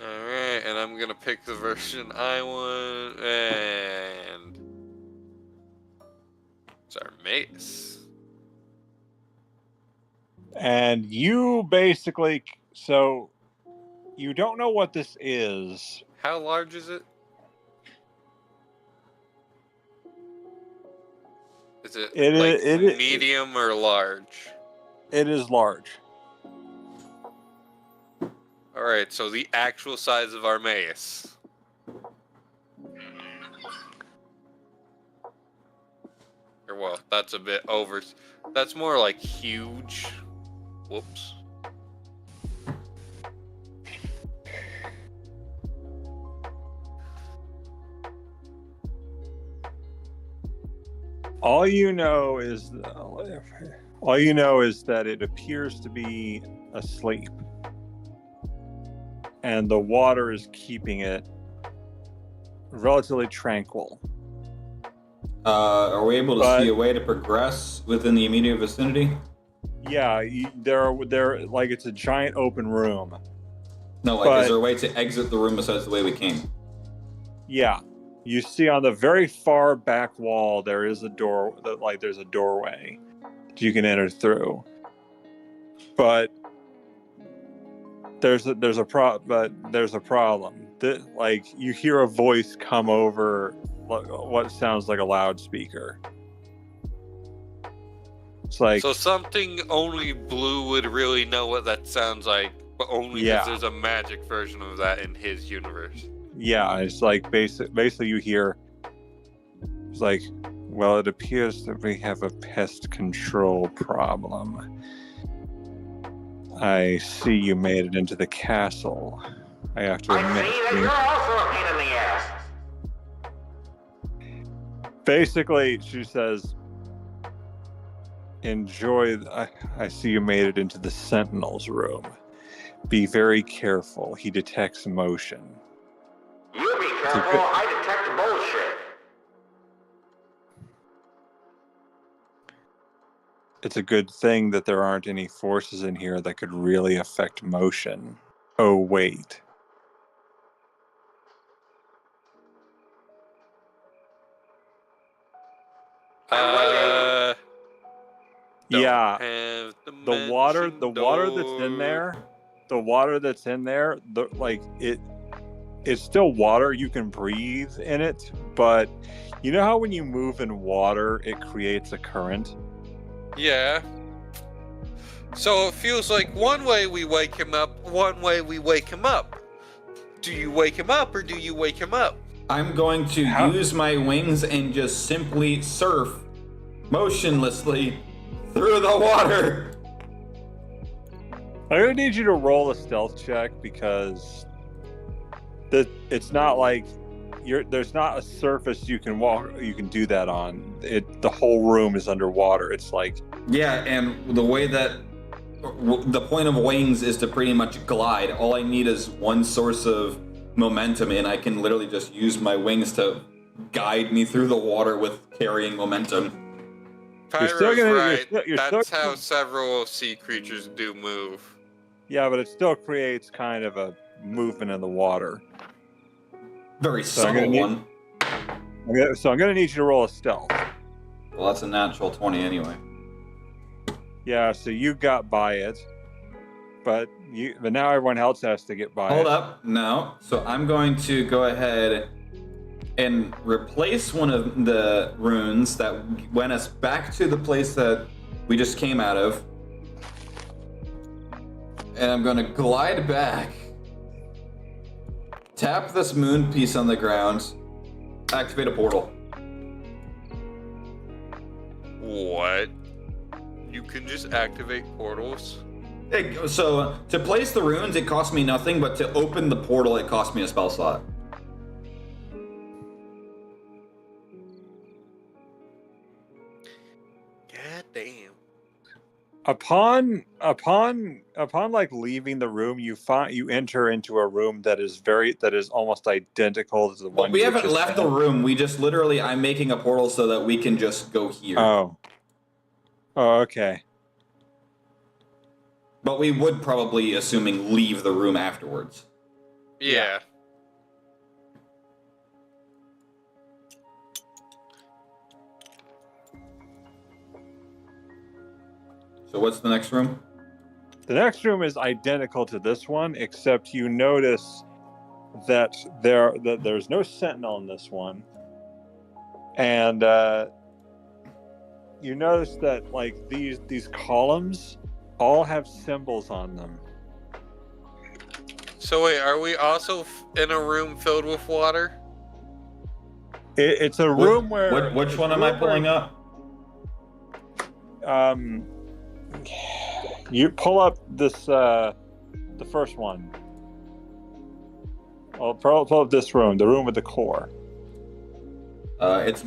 Alright, and I'm gonna pick the version I want, and it's our mace. And you basically, so you don't know what this is. How large is it? Is it medium or large? It is large. Alright, so the actual size of our mace. Or well, that's a bit over. That's more like huge. Whoops. All you know is that it appears to be asleep, and the water is keeping it relatively tranquil. Are we able to see a way to progress within the immediate vicinity? Yeah, there like it's a giant open room. No, is there a way to exit the room besides the way we came? Yeah. You see on the very far back wall there is a door, there's a doorway that you can enter through. But there's a problem. Like you hear a voice come over what sounds like a loudspeaker. It's like, so something only Blue would really know what that sounds like, but only because there's a magic version of that in his universe. Yeah, it's like basically you hear, it's like, well, it appears that we have a pest control problem. I see you made it into the castle. I have to I admit. see that you're also a pain in the ass. Basically, she says, enjoy. I see you made it into the Sentinel's room. Be very careful. He detects motion. You be careful, I detect bullshit. It's a good thing that there aren't any forces in here that could really affect motion. Oh, wait. Yeah, have the water that's in dimension there, it's still water. You can breathe in it, but you know how when you move in water, it creates a current? Yeah. So it feels like one way we wake him up, one way we wake him up. Do you wake him up or do you wake him up? I'm going to use my wings and just simply surf motionlessly through the water. I'm gonna need you to roll a stealth check because it's not like there's not a surface you can do that on. The whole room is underwater. It's like, yeah, and the way that the point of wings is to pretty much glide. All I need is one source of momentum, and I can literally just use my wings to guide me through the water with carrying momentum. Pyro's right. That's how several sea creatures do move. Yeah, but it still creates kind of a movement in the water. Very subtle one. So I'm going to need you to roll a stealth. Well, that's a natural 20 anyway. Yeah, so you got by it, but now everyone else has to get by it. Hold up, no. So I'm going to go ahead and replace one of the runes that went us back to the place that we just came out of. And I'm going to glide back, tap this moon piece on the ground, activate a portal. What? You can just activate portals? So to place the runes, it cost me nothing, but to open the portal, it cost me a spell slot. God damn. Upon like leaving the room, you enter into a room that is almost identical to the one. We haven't left the room. We just literally, I'm making a portal so that we can just go here. Oh, okay. But we would probably, assuming, leave the room afterwards. Yeah. So what's the next room? The next room is identical to this one, except you notice that there's no sentinel in this one, and you notice that like these columns all have symbols on them. So wait, are we also in a room filled with water? It's a room where... Which one am I pulling up? You pull up this, the first one. I'll pull up this room, the room with the core. It's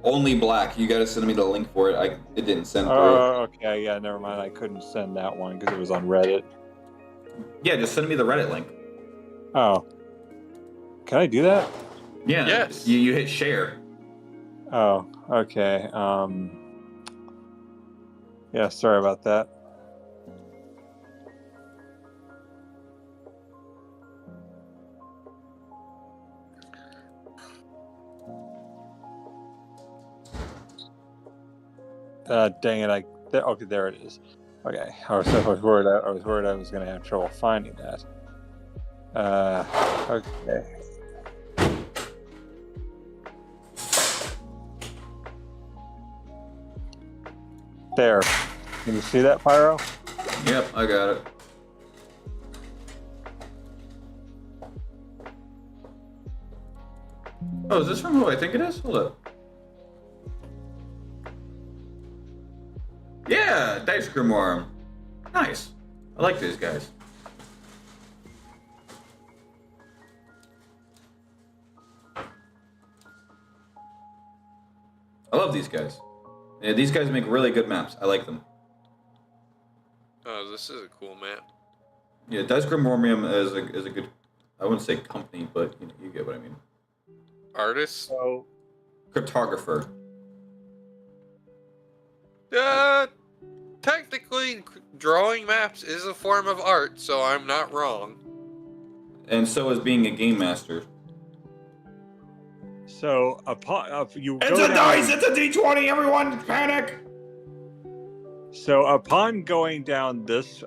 only black. You gotta send me the link for it. It didn't send through. Oh, okay, yeah, never mind. I couldn't send that one because it was on Reddit. Yeah, just send me the Reddit link. Oh. Can I do that? Yeah. Yes. You hit share. Oh, okay. Yeah, sorry about that. Dang it! Okay, there it is. Okay, I was worried I was going to have trouble finding that. Okay. There. Can you see that, Pyro? Yep, I got it. Oh, is this from who I think it is? Hold up. Yeah, Dice Grimoire. Nice. I I like these guys. I love these guys. Yeah, these guys make really good maps. I like them. Oh, this is a cool map. Yeah, Dice Grimorium is a good. I wouldn't say company, but you get what I mean. Artist? So Cryptographer. Technically, drawing maps is a form of art, so I'm not wrong. And so is being a game master. upon you It's go a down, dice. It's a D20. Everyone, panic. So upon going down this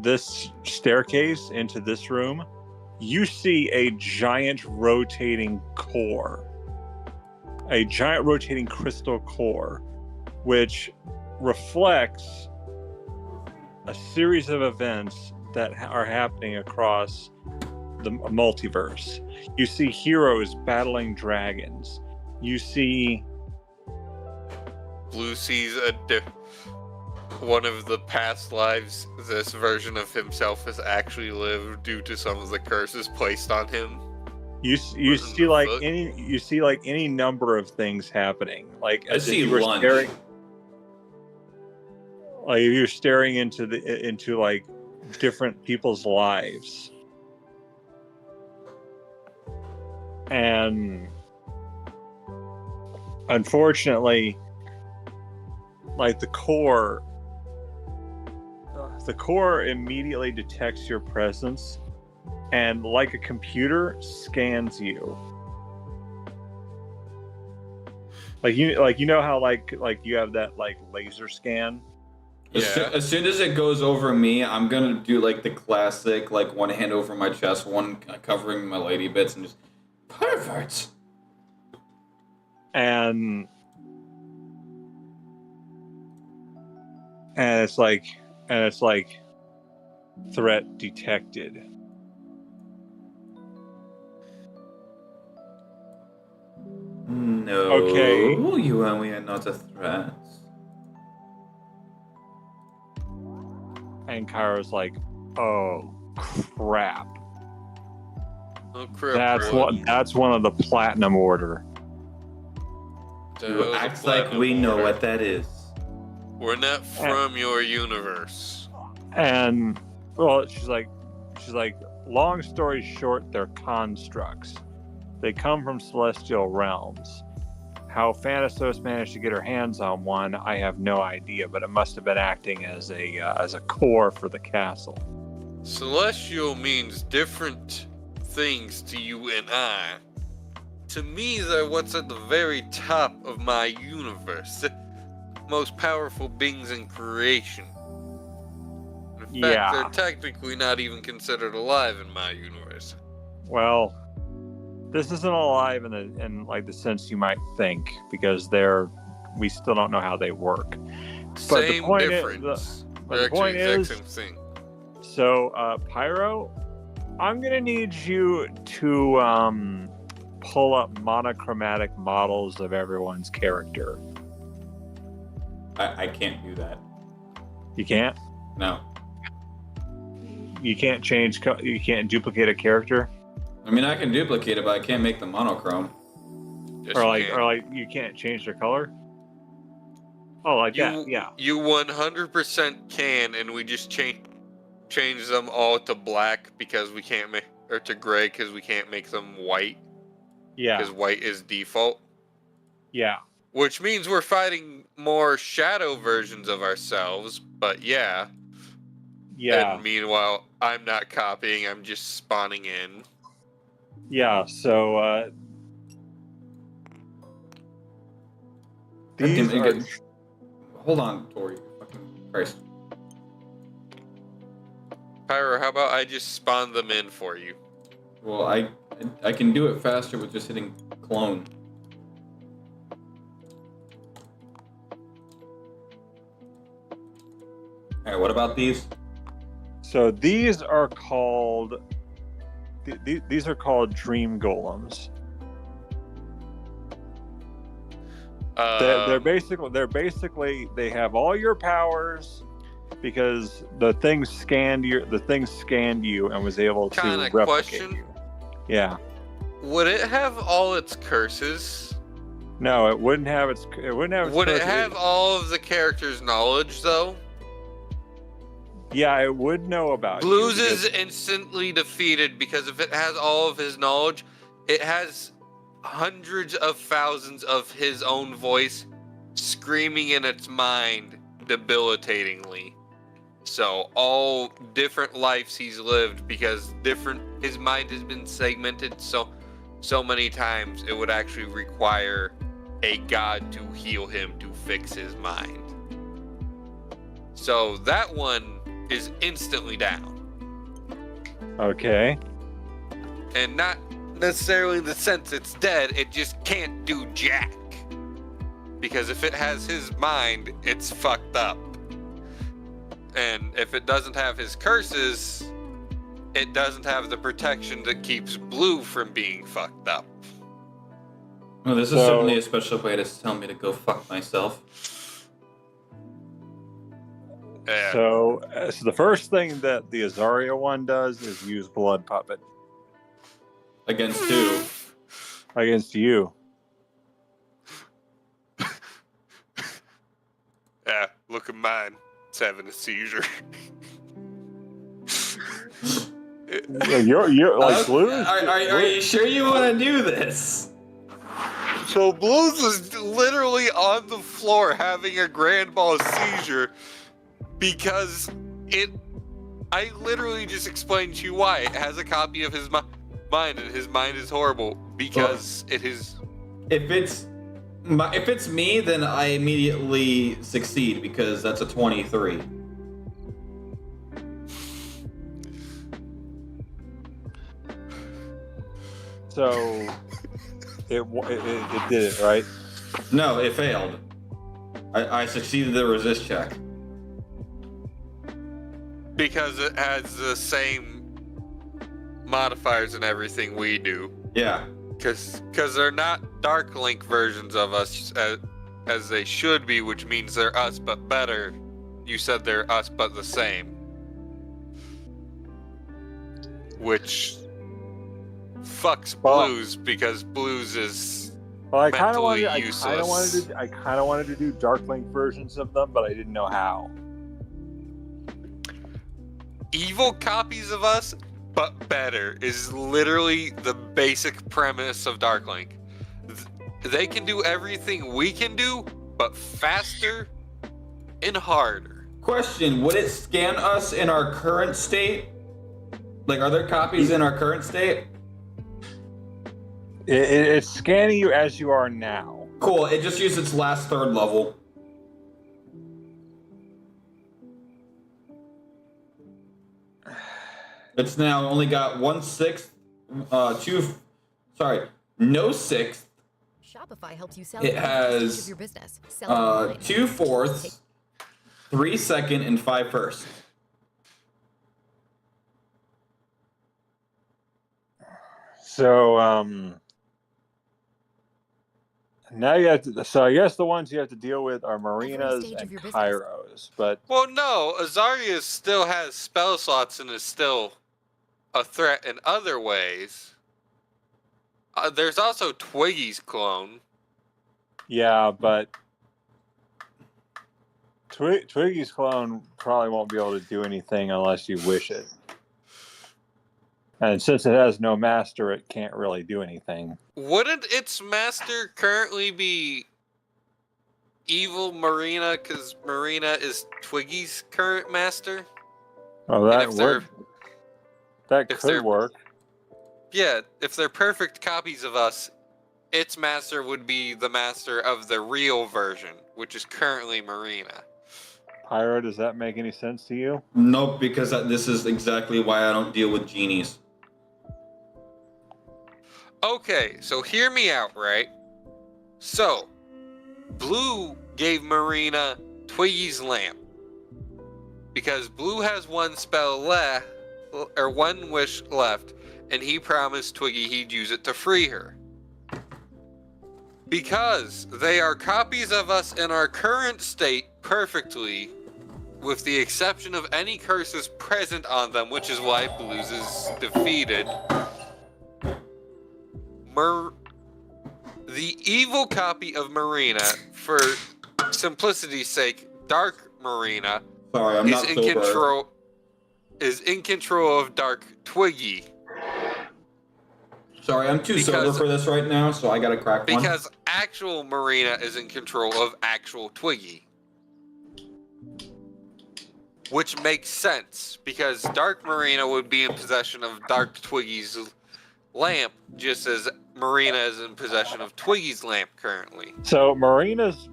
this staircase into this room, you see a giant rotating core, a giant rotating crystal core, which reflects a series of events that are happening across the multiverse. You see heroes battling dragons. You see Blue sees one of the past lives this version of himself has actually lived due to some of the curses placed on him. you see like any number of things happening. Like I as if see you were lunch. staring, like you're staring into like different people's lives. And unfortunately, like the core immediately detects your presence and like a computer scans you. Like you know how like you have that like laser scan? As soon as it goes over me, I'm gonna do like the classic, like one hand over my chest, one covering my lady bits, and just perverts. And it's like threat detected. No. Okay. You and we are not a threat. And Kyra's like, oh crap. Oh crap! That's one of the platinum order. You act like we know what that is. We're not from your universe. And well, she's like, long story short, they're constructs. They come from celestial realms. How Thanatos managed to get her hands on one, I have no idea, but it must have been acting as a core for the castle. Celestial means different things to you and I. To me, they're what's at the very top of my universe. The most powerful beings in creation. In fact, they're technically not even considered alive in my universe. Well, this isn't alive in like the sense you might think, because we still don't know how they work. But Same the point difference. the point is, same thing. so Pyro, I'm gonna need you to pull up monochromatic models of everyone's character. I can't do that. You can't? No. You can't you can't duplicate a character? I mean, I can duplicate it, but I can't make the monochrome. Yes, Or you can. like you can't change their color? Oh, like that, yeah. You 100% can, and we just change them all to black because we can't make, or to gray because we can't make them white. Yeah. Because white is default. Yeah. Which means we're fighting more shadow versions of ourselves, but yeah. Yeah. And meanwhile, I'm not copying, I'm just spawning in. Yeah, so these are... Hold on, Tori. Fucking Christ. Pyro, how about I just spawn them in for you? Well, I can do it faster with just hitting clone. Alright, what about these? So these are called these are called dream golems. They're basically they have all your powers because the thing scanned you and was able to Kinda replicate question. you. Yeah. Would it have all its curses? No, it wouldn't have its. Would it have all of the character's knowledge though? Yeah, it would know about Blues you. is instantly defeated because if it has all of his knowledge, it has hundreds of thousands of his own voice screaming in its mind debilitatingly. So all different lives he's lived because his mind has been segmented so many times it would actually require a god to heal him to fix his mind. So that one is instantly down. Okay. And not necessarily in the sense it's dead, it just can't do jack. Because if it has his mind, it's fucked up. And if it doesn't have his curses, it doesn't have the protection that keeps Blue from being fucked up. Well, this is certainly a special way to tell me to go fuck myself. Yeah. So the first thing that the Azaria one does is use Blood Puppet Against who? against you. Yeah, look at mine. It's having a seizure. You're like Blues. Are you sure you want to do this? So Blues is literally on the floor having a grand mal seizure because I literally just explained to you why. It has a copy of his mind and his mind is horrible because it is... If it's me, then I immediately succeed because that's a 23. So it did it, right? No, it failed. I succeeded the resist check. Because it has the same modifiers and everything we do. Yeah. Because they're not Dark Link versions of us as they should be, which means they're us but better. You said they're us but the same. Which fucks Blues because Blues is Well, I mentally kind of useless. wanted to do Dark Link versions of them, but I didn't know how. Evil copies of us, but better, is literally the basic premise of Darklink. They can do everything we can do, but faster and harder. Question, would it scan us in our current state? Like, are there copies in our current state? It's scanning you as you are now. Cool, it just used its last third level. It's now only got 1/6, no sixth. Shopify helps you sell It has of your business. Sell online. 2/4, 3 second, and 5 first. So now you have to. So I guess the ones you have to deal with are Marinas stage of and your business. Kairos, but Well, no, Azaria still has spell slots and is still a threat in other ways. There's also Twiggy's clone. yeah, but Twiggy's clone probably won't be able to do anything unless you wish it. And since it has no master, it can't really do anything. Wouldn't its master currently be Evil Marina? Because Marina is Twiggy's current master? Oh, And that if they're- would. That if could they're- work. Yeah, if they're perfect copies of us, its master would be the master of the real version, which is currently Marina. Pyro, does that make any sense to you? Nope, because this is exactly why I don't deal with genies. Okay, so hear me out, right? So, Blue gave Marina Twiggy's lamp. Because Blue has one spell left, or one wish left, and he promised Twiggy he'd use it to free her. Because they are copies of us in our current state perfectly, with the exception of any curses present on them, which is why Blues is defeated. The evil copy of Marina, for simplicity's sake, Dark Marina, Sorry, I'm not sober. Is in control of Dark Twiggy. Sorry, I'm too sober for this right now, so I gotta crack one. Because actual Marina is in control of actual Twiggy. Which makes sense, because Dark Marina would be in possession of Dark Twiggy's lamp, just as Marina is in possession of Twiggy's lamp currently. So Marina's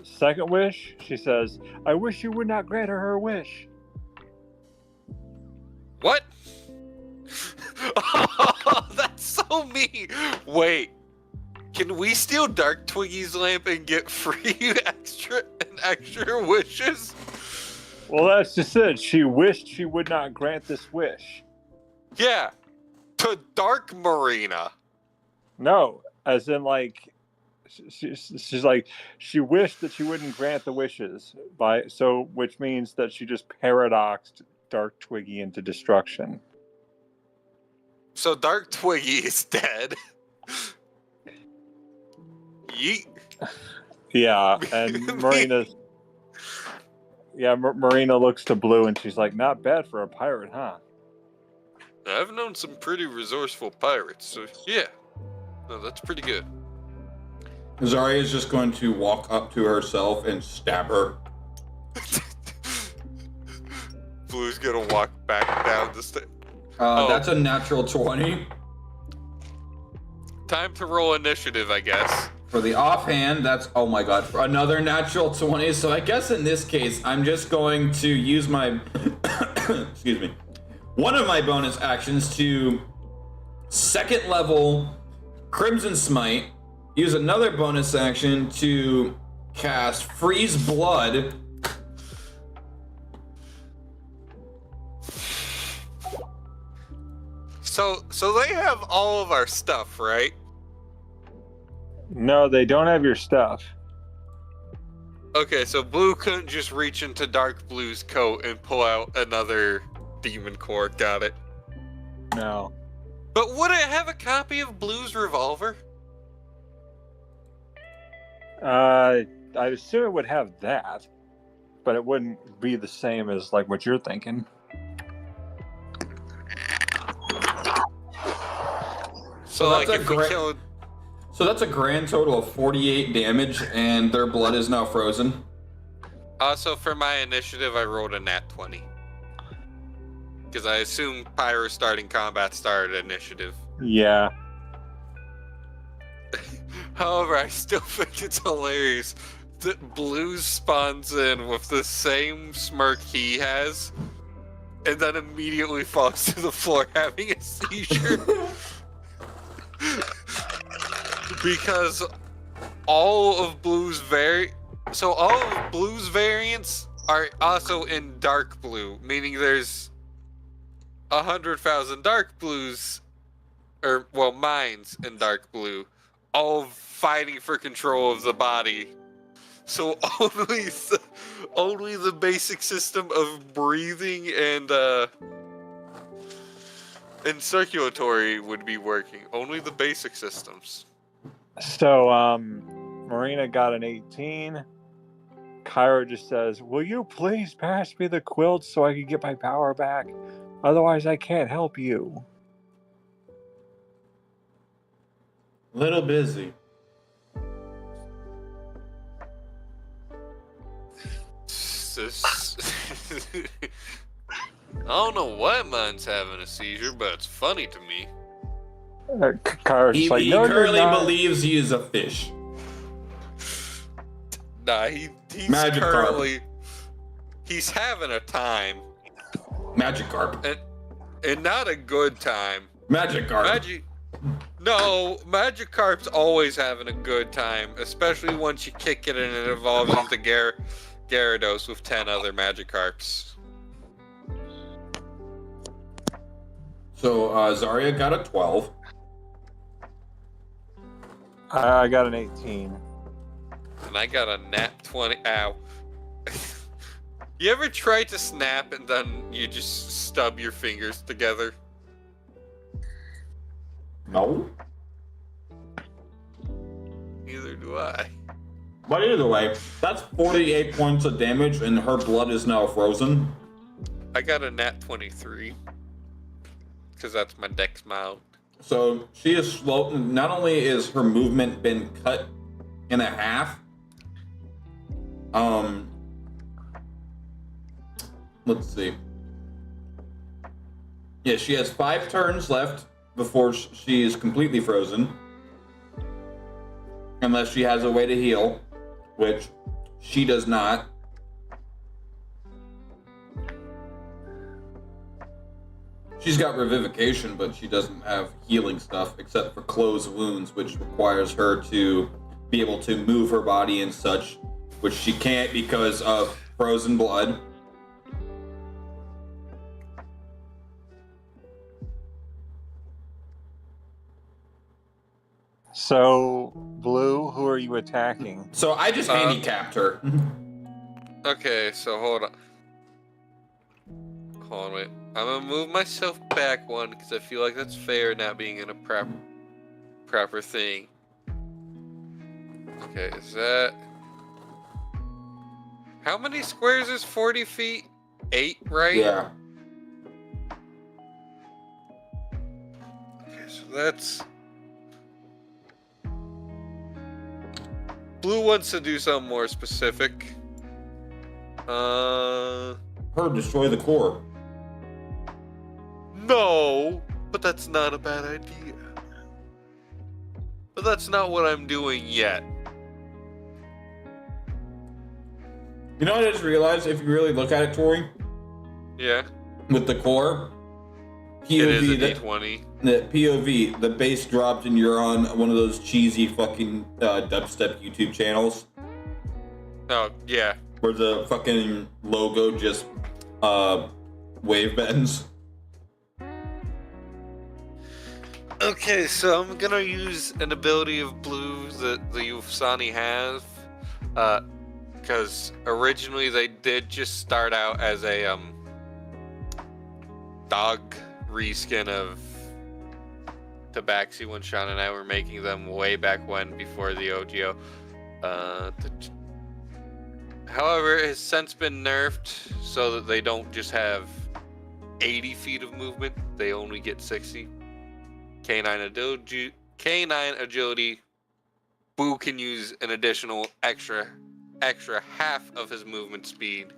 second wish, she says, "I wish you would not grant her wish." What? Oh, that's so mean. Wait, can we steal Dark Twiggy's lamp and get free extra wishes? Well, that's just it. She wished she would not grant this wish. Yeah, to Dark Marina. No, as in like, she's like, she wished that she wouldn't grant the wishes which means that she just paradoxed Dark Twiggy into destruction. So Dark Twiggy is dead. Yeet. Yeah, and Marina looks to Blue and she's like, "Not bad for a pirate, huh?" I've known some pretty resourceful pirates, so yeah. No, that's pretty good. Zarya is just going to walk up to herself and stab her. Blue's gonna walk back down the stairs. That's a natural 20. Time to roll initiative, I guess. For the offhand, that's, oh my god, for another natural 20. So I guess in this case, I'm just going to use my, excuse me, one of my bonus actions to second level Crimson Smite, use another bonus action to cast Freeze Blood. So they have all of our stuff, right? No, they don't have your stuff. Okay, so Blue couldn't just reach into Dark Blue's coat and pull out another demon core. Got it. No. But would it have a copy of Blue's revolver? I'd assume it would have that, but it wouldn't be the same as like what you're thinking. So like if we killed... So that's a grand total of 48 damage, and their blood is now frozen. Also, for my initiative, I rolled a nat 20. Because I assume Pyro starting combat started initiative. Yeah. However, I still think it's hilarious that Blue spawns in with the same smirk he has, and then immediately falls to the floor having a seizure. Because all of Blue's variants are also in Dark Blue, meaning there's 100,000 Dark Blues, minds in Dark Blue, all fighting for control of the body. So only the basic system of breathing and circulatory would be working. Only the basic systems. So, Marina got an 18. Kyra just says, "Will you please pass me the quilt so I can get my power back? Otherwise, I can't help you." Little busy. I don't know why mine's having a seizure, but it's funny to me. Kyra's He, like, he "No, currently you're not." believes he is a fish. Nah, he's Magic currently... He's having a time. Magikarp. And not a good time. Magikarp. Magikarp's always having a good time, especially once you kick it and it evolves into Gyarados with 10 other Magikarps. So Zarya got a 12. I got an 18. And I got a nat 20. Ow. You ever try to snap and then you just stub your fingers together? No. Neither do I. But either way, that's 48 points of damage, and her blood is now frozen. I got a nat 23. Because that's my dex mount. So she is slow. Not only is her movement been cut in half, let's see. Yeah, she has 5 turns left before she is completely frozen. Unless she has a way to heal, which she does not. She's got revivication, but she doesn't have healing stuff except for closed wounds, which requires her to be able to move her body and such, which she can't because of frozen blood. So, Blue, who are you attacking? So I just handicapped her. Okay, so hold on. Hold on, wait. I'm gonna move myself back one because I feel like that's fair, not being in a proper thing. Okay, is that... How many squares is 40 feet? 8, right? Yeah. Okay, so that's... Blue wants to do something more specific. Her destroy the core. No, but that's not a bad idea. But that's not what I'm doing yet. You know what I just realized? If you really look at it, Tori, Yeah. with the core, It is a POV, D20. the POV, the bass dropped and you're on one of those cheesy fucking dubstep YouTube channels Oh, yeah. where the fucking logo just wave bends. Okay, so I'm gonna use an ability of blue that the Ufsani have. Because originally they did just start out as a dog reskin of Tabaxi when Sean and I were making them way back when, before the OGO. However, it has since been nerfed so that they don't just have 80 feet of movement, they only get 60. K9 agility. Boo can use an additional extra half of his movement speed.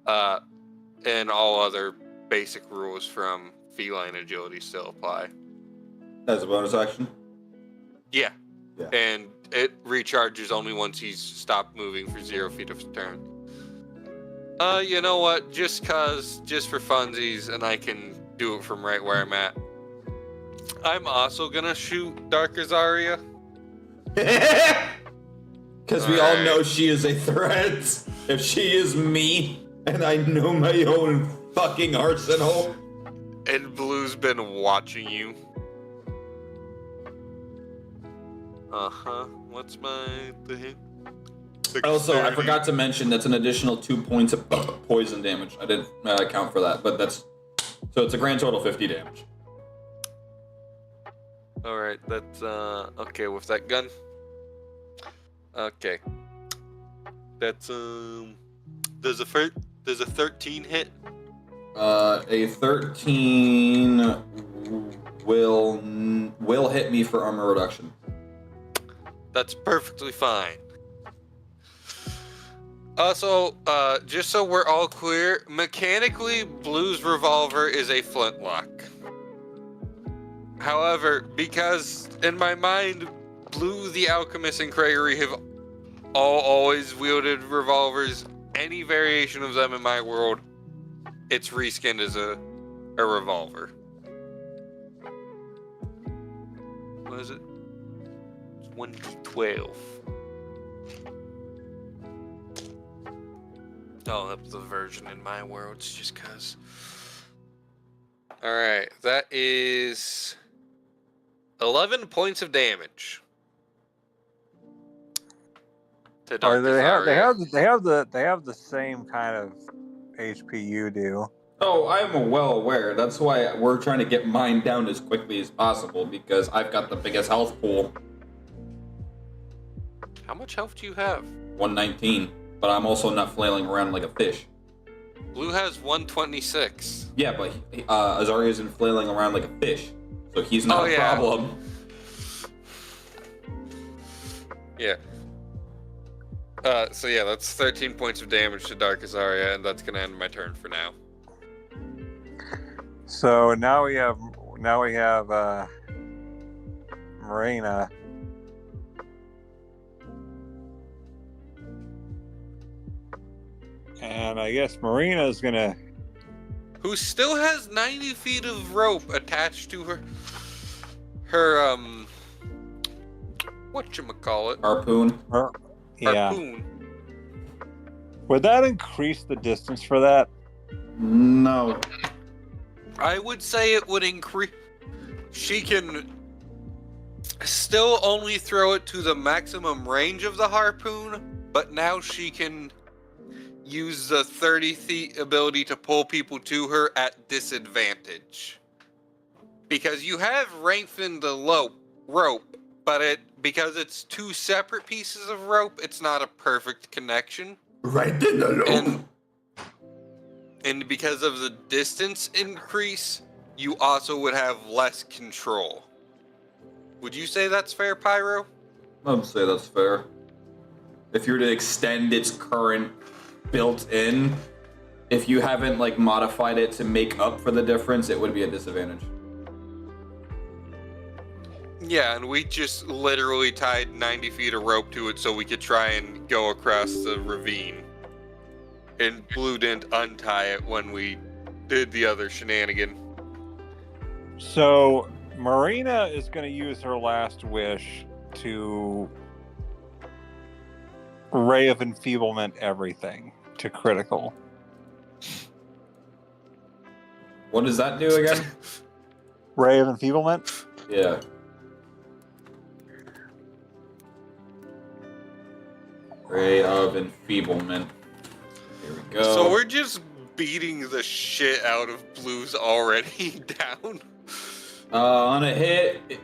And all other basic rules from feline agility still apply. As a bonus action? Yeah. Yeah. And it recharges only once he's stopped moving for 0 feet of turn. You know what? Just for funsies, and I can do it from right where I'm at. I'm also gonna shoot Dark Azaria. Because we all know she is a threat. If she is me, and I know my own fucking arsenal. And Blue's been watching you. What's my thing? Also, I forgot to mention that's an additional 2 points of poison damage. I didn't account for that, but that's... So it's a grand total 50 damage. Alright, that's, okay, with that gun. Okay. That's, does a 13 hit? A 13 will hit me for armor reduction. That's perfectly fine. Also, just so we're all clear, mechanically, Blue's revolver is a flintlock. However, because in my mind, Blue, the Alchemist, and Gregory have always wielded revolvers, any variation of them in my world, it's reskinned as a revolver. What is it? It's 1d12. Oh, that's the version in my world. It's just cause. Alright, that is 11 points of damage. to Dark They Azaria. have the same kind of HP you do. Oh, I'm well aware. That's why we're trying to get mine down as quickly as possible, because I've got the biggest health pool. How much health do you have? 119. But I'm also not flailing around like a fish. Blue has 126. Yeah, but Azaria isn't flailing around like a fish, so he's not a problem. Yeah. So yeah, that's 13 points of damage to Dark Azaria, and that's gonna end my turn for now. So now we have Marina. And I guess Marina's gonna. Who still has 90 feet of rope attached to her whatchamacallit? Harpoon. Yeah. Harpoon. Would that increase the distance for that? No. I would say it would increase. She can still only throw it to the maximum range of the harpoon, but now she can use the 30 feet ability to pull people to her at disadvantage. Because you have lengthened the rope, but because it's two separate pieces of rope, it's not a perfect connection. Right in the loop. And because of the distance increase, you also would have less control. Would you say that's fair, Pyro? I'd say that's fair. If you were to extend its current built-in, if you haven't like modified it to make up for the difference, it would be a disadvantage. Yeah, and we just literally tied 90 feet of rope to it so we could try and go across the ravine. And Blue didn't untie it when we did the other shenanigan. So Marina is going to use her last wish to Ray of Enfeeblement everything to critical. What does that do again? Ray of Enfeeblement? Yeah. Ray of Enfeeblement. Here we go. So we're just beating the shit out of Blue's already down. On a hit,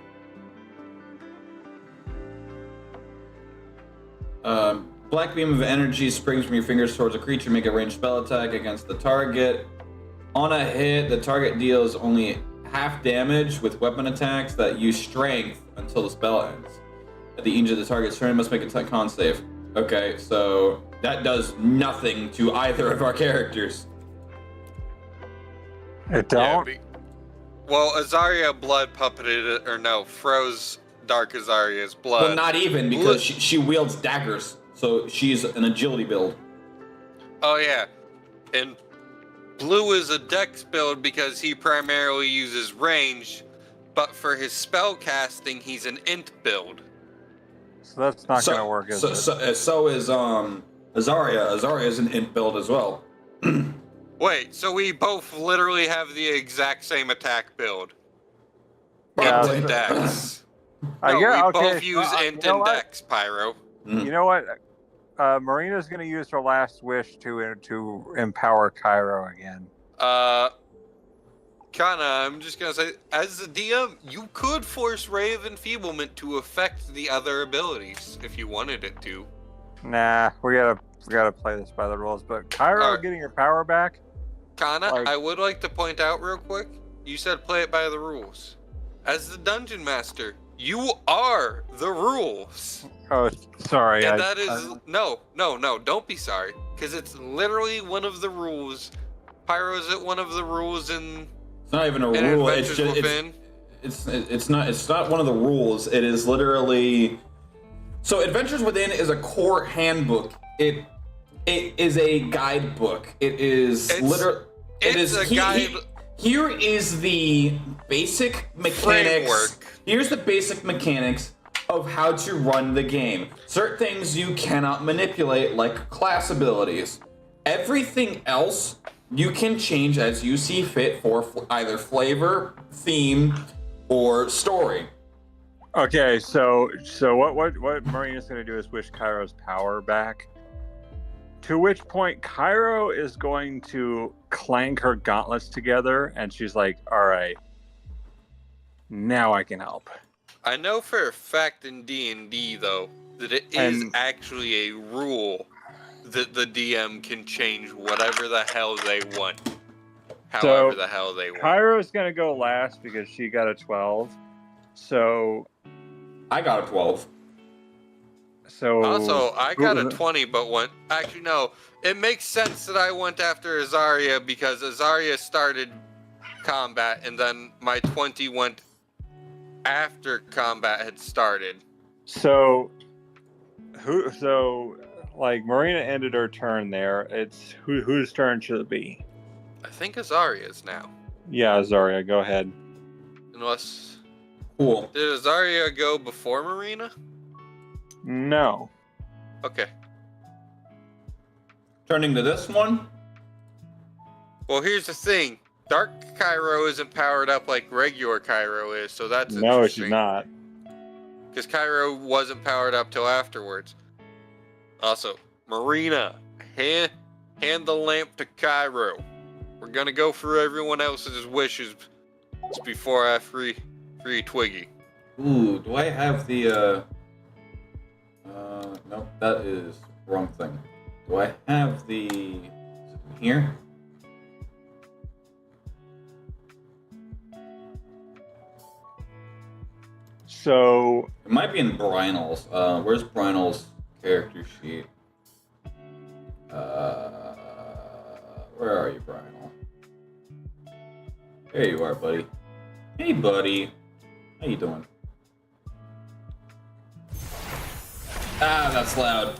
black beam of energy springs from your fingers towards a creature. Make a ranged spell attack against the target. On a hit, the target deals only half damage with weapon attacks that use strength until the spell ends. At the end of the target's turn, must make a con save. Okay, so that does nothing to either of our characters. It don't? Yeah, well, Azaria blood puppeted it, or no, froze Dark Azaria's blood. Well, not even, because she wields daggers, so she's an agility build. Oh yeah, and Blue is a dex build because he primarily uses range, but for his spell casting, he's an int build. So that's not going to work, is it? So is Azaria. Azaria is an int build as well. Wait, so we both literally have the exact same attack build. Yeah. Int and dex. I No, guess, we okay, both use int you know and what? dex, Pyro. You know what? Marina's going to use her last wish to empower Cairo again. Kanna, I'm just gonna say, as the DM, you could force Ray of Enfeeblement to affect the other abilities if you wanted it to. Nah, we gotta play this by the rules. But Cairo getting her power back. Kanna, I would like to point out real quick, you said play it by the rules. As the dungeon master, you are the rules. Oh, sorry. And that is no, don't be sorry, because it's literally one of the rules. Pyro, is it one of the rules in? It's not even a rule. It's just it's not one of the rules. It is literally. So Adventures Within is a core handbook. It is a guidebook. It is literally. Here is the basic mechanics. Framework. Here's the basic mechanics of how to run the game. Certain things you cannot manipulate, like class abilities. Everything else you can change as you see fit for either flavor, theme, or story. Okay, so what Marina's gonna do is wish Cairo's power back. To which point Cairo is going to clank her gauntlets together, and she's like, "All right, now I can help." I know for a fact in D&D though that it is And- actually a rule that the DM can change whatever the hell they want, however the hell they want. Cairo's gonna go last because she got a 12. So I got a 12. Also, I got a 20, but actually no, it makes sense that I went after Azaria because Azaria started combat, and then my 20 went after combat had started. So like Marina ended her turn there. It's whose turn should it be? I think Azaria's now. Yeah, Zarya, go ahead. Unless... Cool. Did Azaria go before Marina? No. Okay. Turning to this one. Well, here's the thing. Dark Cairo isn't powered up like regular Cairo is, so that's No, interesting. she's not. Because Cairo wasn't powered up till afterwards. Also, Marina, hand the lamp to Cairo. We're gonna go through everyone else's wishes before I free Twiggy. Ooh, do I have the nope, that is wrong thing. Do I have the... Is it in here? So It might be in Brynol's. Where's Brynol's character sheet? Where are you, Brynol? There you are, buddy. Hey, buddy. How you doing? Ah, that's loud.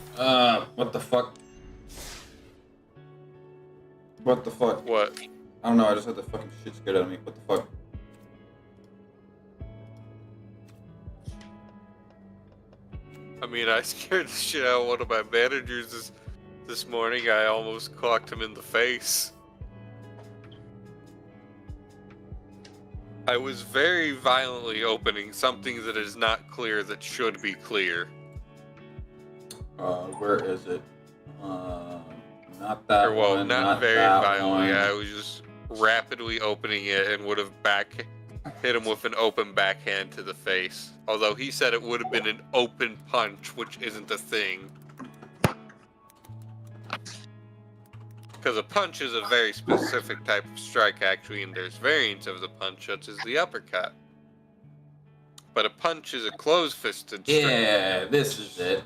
What the fuck? What the fuck? What? I don't know, I just had the fucking shit scared out of me. What the fuck? I mean, I scared the shit out of one of my managers this morning. I almost clocked him in the face. I was very violently opening something that is not clear that should be clear. Where is it? Not that Or, well, one. not very that violently. one. I was just rapidly opening it and would have hit him with an open backhand to the face. Although he said it would have been an open punch, which isn't a thing. Because a punch is a very specific type of strike, actually, and there's variants of the punch, such as the uppercut. But a punch is a closed-fisted strike. Yeah, this is it.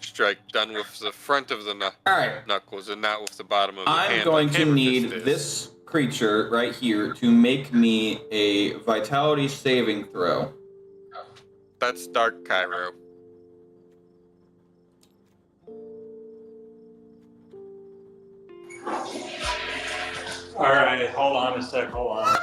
Strike done with the front of the Alright. knuckles and not with the bottom of the hand. I'm going like to hammer need fist is. this creature right here to make me a vitality saving throw. That's Dark Cairo. all right, hold on a sec, hold on.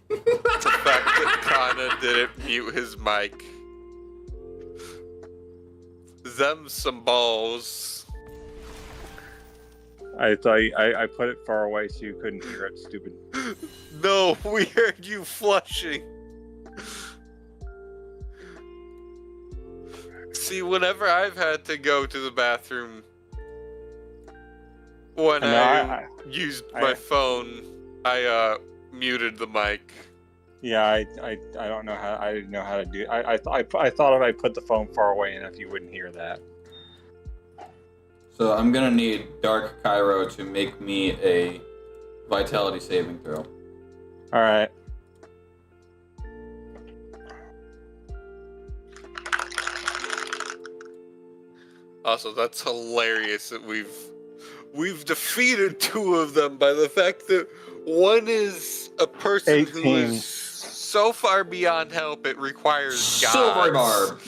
The fact that Kanna didn't mute his mic. Them some balls. I thought I put it far away so you couldn't hear it, stupid. No, we heard you flushing. See, whenever I've had to go to the bathroom when I used my phone, I muted the mic. Yeah, I don't know how, I didn't know how to do. I thought if I put the phone far away enough, you wouldn't hear that. So I'm gonna need Dark Cairo to make me a vitality saving throw. All right. Also, that's hilarious that we've defeated two of them by the fact that one is a person 18. who is so far beyond help it requires Silver gods. Barb.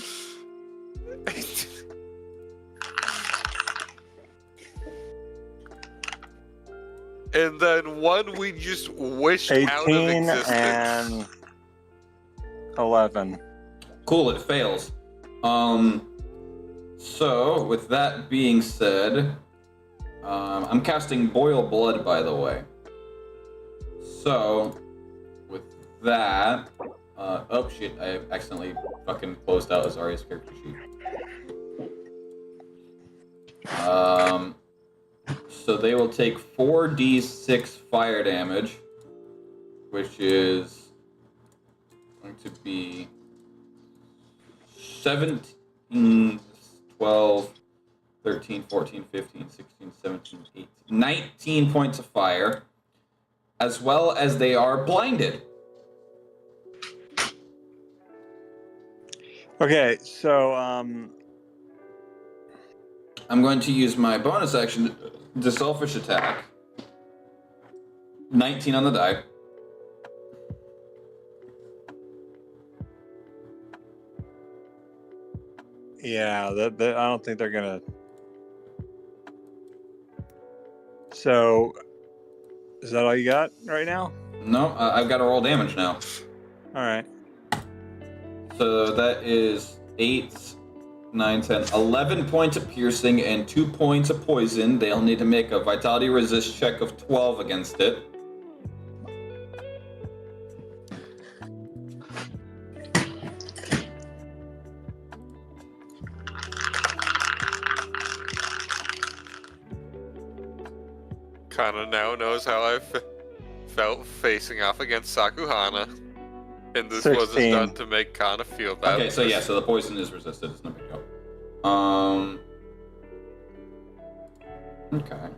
And then one we just wished out of 18 existence. and 11. Cool, it fails. So with that being said, I'm casting Boil Blood, by the way. So, with that... oh shit, I accidentally fucking closed out Azaria's character sheet. So they will take 4d6 fire damage, which is going to be 17, 12, 13, 14, 15, 16, 17, 18, 19 points of fire, as well as they are blinded. Okay, so I'm going to use my bonus action to selfish attack. 19 on the die. yeah, I don't think they're gonna. So, is that all you got right now? No, I've got to roll damage now. All right. So that is 8, 9, 10, 11 points of piercing and 2 points of poison. They'll need to make a vitality resist check of 12 against it. Kanna now knows how I felt facing off against Sakuhana. And this 16. wasn't done to make Kanna feel bad. Okay, so yeah, so the poison is resisted. It's no big deal. Okay.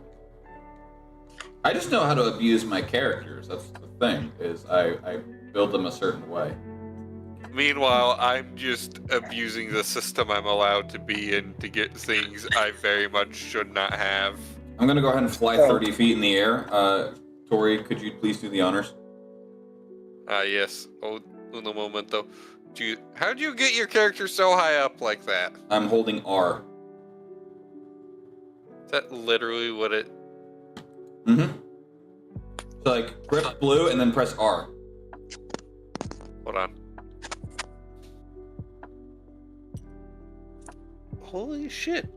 I just know how to abuse my characters. That's the thing, is I build them a certain way. Meanwhile, I'm just abusing the system I'm allowed to be in to get things I very much should not have. I'm gonna go ahead and fly 30 feet in the air. Tori, could you please do the honors? Yes. Oh, uno momento. How'd you get your character so high up like that? I'm holding R. Is that literally what it... Mm-hmm. So like, grip blue and then press R. Hold on. Holy shit.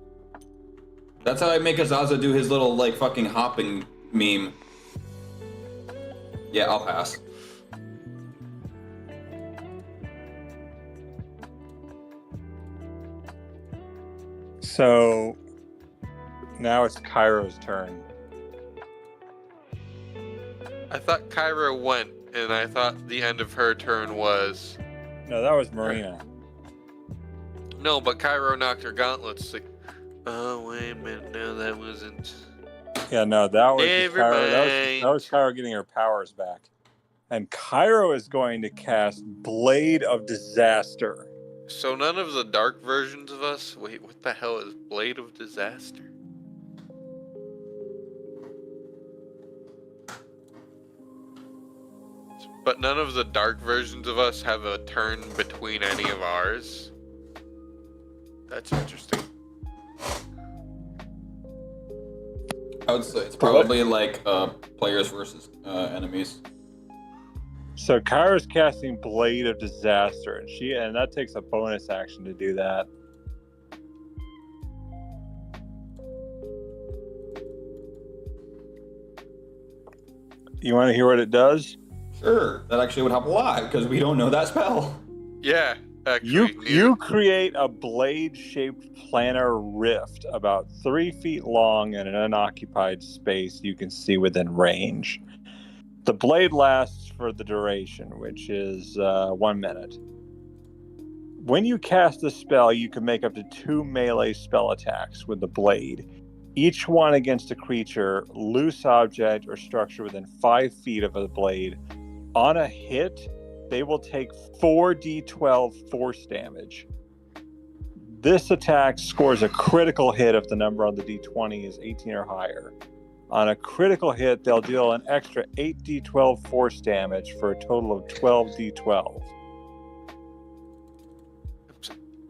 That's how I make Azaza do his little, like, fucking hopping meme. Yeah, I'll pass. So now it's Cairo's turn. I thought Kyra went, and I thought the end of her turn was... No, that was Marina. No, but Kyra knocked her gauntlets. Like, oh, wait a minute. No, that wasn't... Yeah, no, that was just Never Cairo. mind. That was Cairo getting her powers back. And Cairo is going to cast Blade of Disaster. So none of the dark versions of us... Wait, what the hell is Blade of Disaster? But none of the dark versions of us have a turn between any of ours. That's interesting. I would say it's probably like players versus enemies. So Cairo's casting Blade of Disaster, and that takes a bonus action to do that. You want to hear what it does? Sure, that actually would help a lot because we don't know that spell. Yeah, actually. You create a blade-shaped planar rift about 3 feet long in an unoccupied space you can see within range. The blade lasts for the duration, which is 1 minute. When you cast the spell, you can make up to 2 melee spell attacks with the blade, each one against a creature, loose object, or structure within 5 feet of the blade. On a hit, they will take 4d12 force damage. This attack scores a critical hit if the number on the d20 is 18 or higher. On a critical hit, they'll deal an extra 8d12 force damage for a total of 12d12.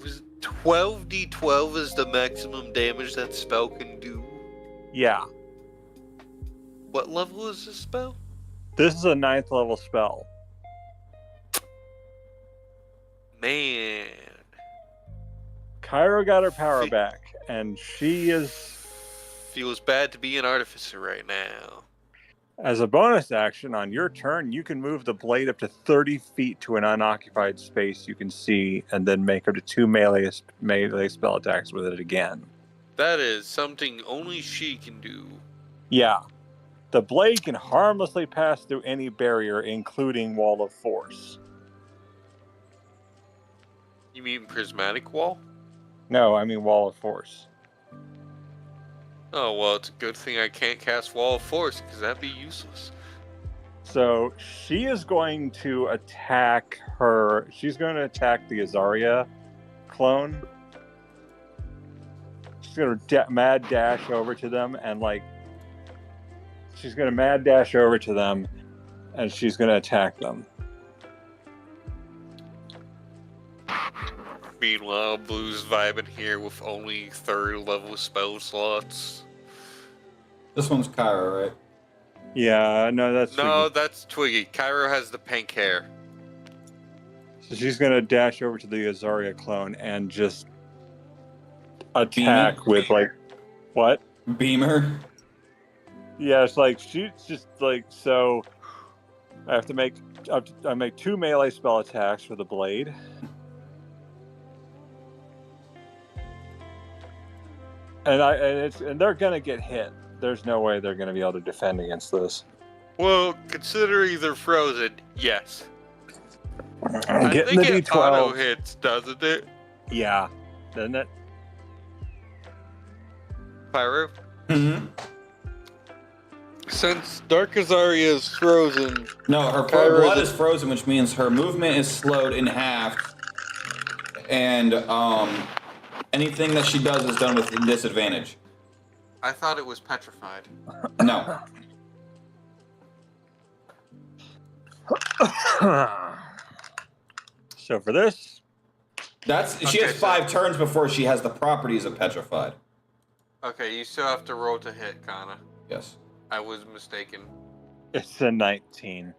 Was 12d12 is the maximum damage that spell can do? Yeah. What level is this spell? This is a 9th level spell. Man. Cairo got her power back, and she is feels bad to be an artificer right now. As a bonus action, on your turn, you can move the blade up to 30 feet to an unoccupied space you can see, and then make up to 2 melee spell attacks with it again. That is something only she can do. Yeah. The blade can harmlessly pass through any barrier, including Wall of Force. You mean prismatic wall? No, I mean Wall of Force. Oh, well, it's a good thing I can't cast Wall of Force, because that'd be useless. So she is going to attack her. She's going to attack the Azaria clone. She's going to mad dash over to them and she's going to mad dash over to them and she's going to attack them. Meanwhile, Blue's vibing here with only 3rd level spell slots. This one's Kyra, right? Yeah, no, that's No, that's Twiggy. Cairo has the pink hair. So she's going to dash over to the Azaria clone and just attack with what? Beamer. Yeah, it's she's just so. I have to make I make 2 melee spell attacks for the blade. And they're gonna get hit. There's no way they're gonna be able to defend against this. Well, considering they're frozen, yes. I Getting think the it D12. auto hits, doesn't it? Yeah, doesn't it? Pyro? Mm-hmm. Since Dark Azaria is frozen... No, her blood is frozen, which means her movement is slowed in half. And anything that she does is done with disadvantage. I thought it was petrified. No. So for this, She has 5 turns before she has the properties of petrified. Okay, you still have to roll to hit, Kanna. Yes. I was mistaken. it's a 19.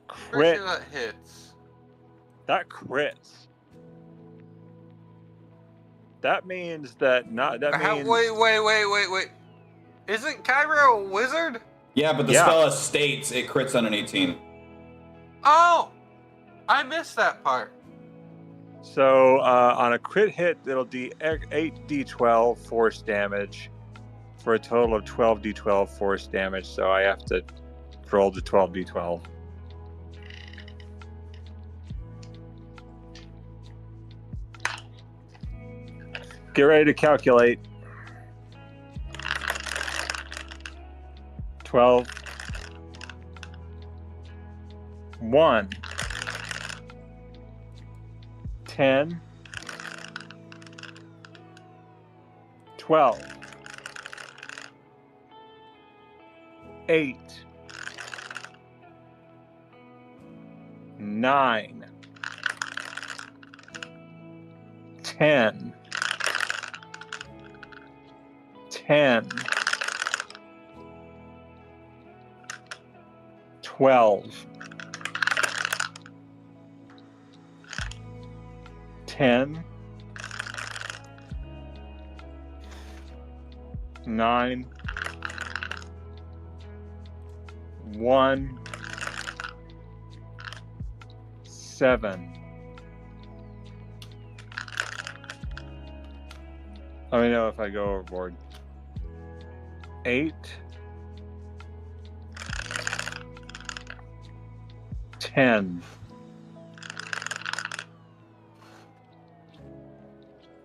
Pretty Crit. sure that hits. That crits. That means that Wait. Isn't Cairo a wizard? Yeah, but the spell states it crits on an 18. Oh! I missed that part. So on a crit hit, it'll do 8d12 force damage for a total of 12d12 force damage. So I have to roll the 12d12. Get ready to calculate. 12. 1. 10. 12. 8. 9. 10. 10. 12. 10. 9. 1. 7. Let me know if I go overboard. 8. 10.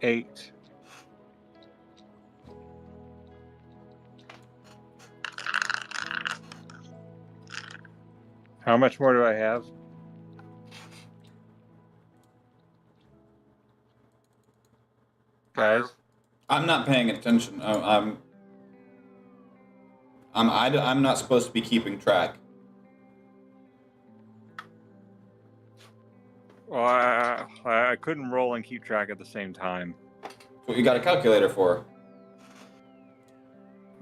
8. How much more do I have? Guys? I'm not paying attention. I'm not supposed to be keeping track. Well, I couldn't roll and keep track at the same time. That's what you got a calculator for.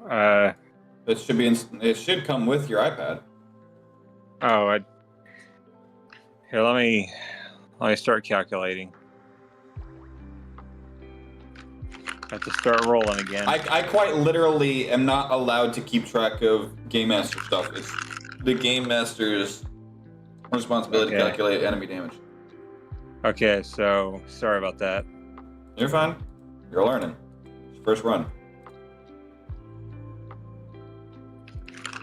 It should be. It should come with your iPad. Oh, here. Let me start calculating. Have to start rolling again. I quite literally am not allowed to keep track of Game Master stuff. It's the Game Master's responsibility to calculate enemy damage. Okay, so sorry about that. You're fine. You're learning. It's your first run.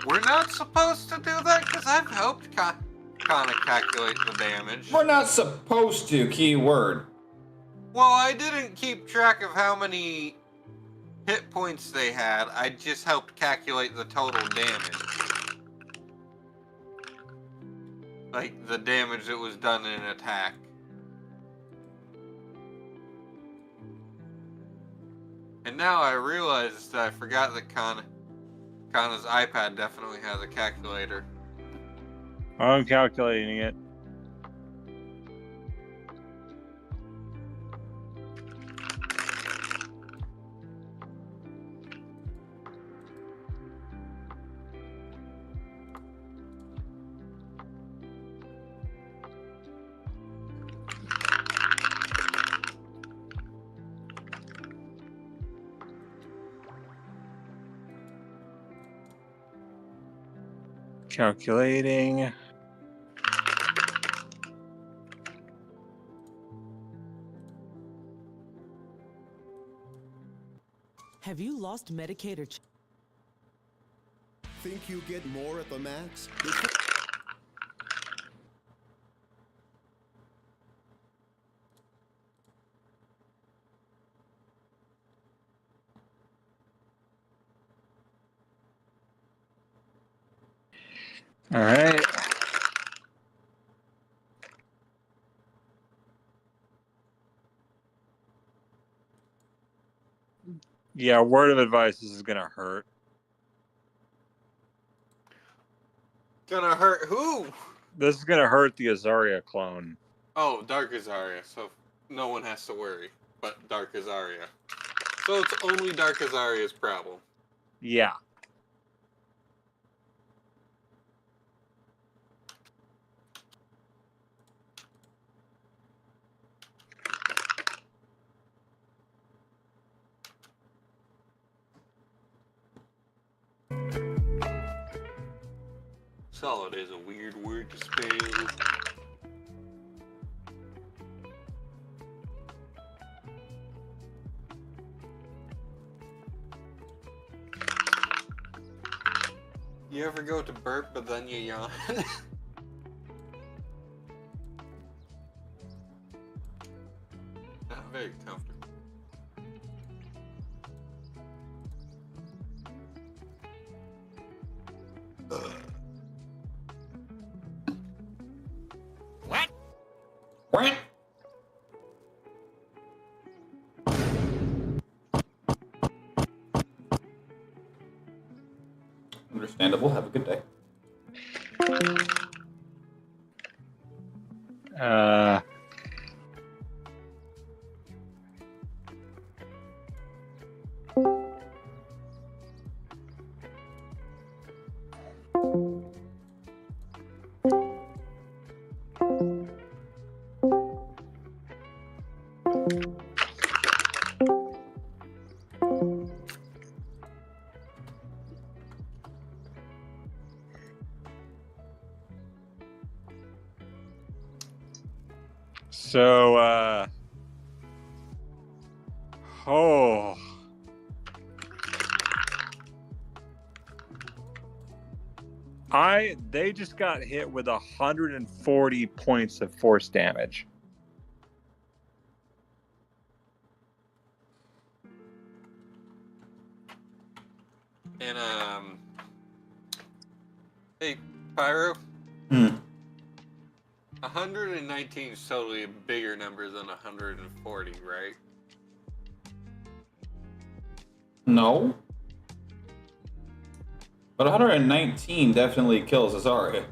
We're not supposed to do that because I've helped Kanna calculate the damage. We're not supposed to, keyword. Well, I didn't keep track of how many hit points they had. I just helped calculate the total damage. Like, the damage that was done in an attack. And now I realize that I forgot that Kanna's iPad definitely has a calculator. I'm calculating it. Calculating. Have you lost Medicaid or... Think you get more at the max? All right. Yeah, word of advice, this is gonna hurt. Gonna hurt who? This is gonna hurt the Azaria clone. Oh, Dark Azaria, so no one has to worry. But Dark Azaria. So it's only Dark Azaria's problem. Yeah. Solid is a weird word to spell. You ever go to burp but then you yawn? Not very comfortable. What? Understandable. Have a good day. So, they just got hit with 140 points of force damage. And, hey, Pyro? 119 is totally a bigger number than 140, right? No. But 119 definitely kills Azaria.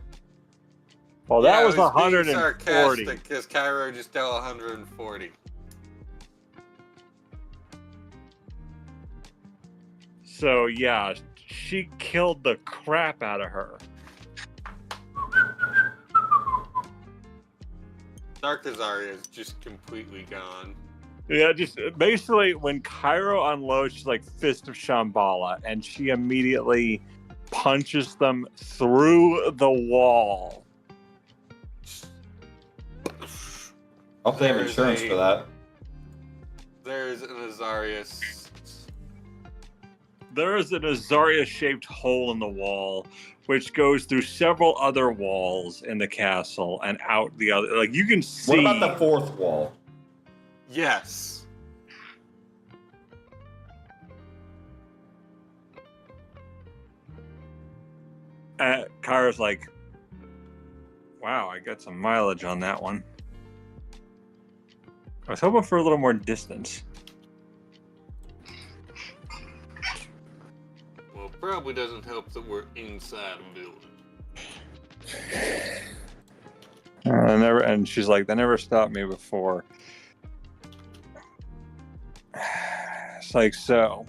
Well, that was being 140. sarcastic because Cairo just dealt 140. So, yeah, she killed the crap out of her. Dark Azaria is just completely gone. Yeah, just basically when Cairo unloads, she's like Fist of Shambhala, and she immediately punches them through the wall. I hope they have insurance for that. There's an Azarius. There is an Azaria-shaped hole in the wall, which goes through several other walls in the castle and out the other. Like you can see. What about the fourth wall? Yes. Kara's like, wow, I got some mileage on that one. I was hoping for a little more distance. Well, it probably doesn't help that we're inside a building. And she's like, that never stopped me before. It's like, so.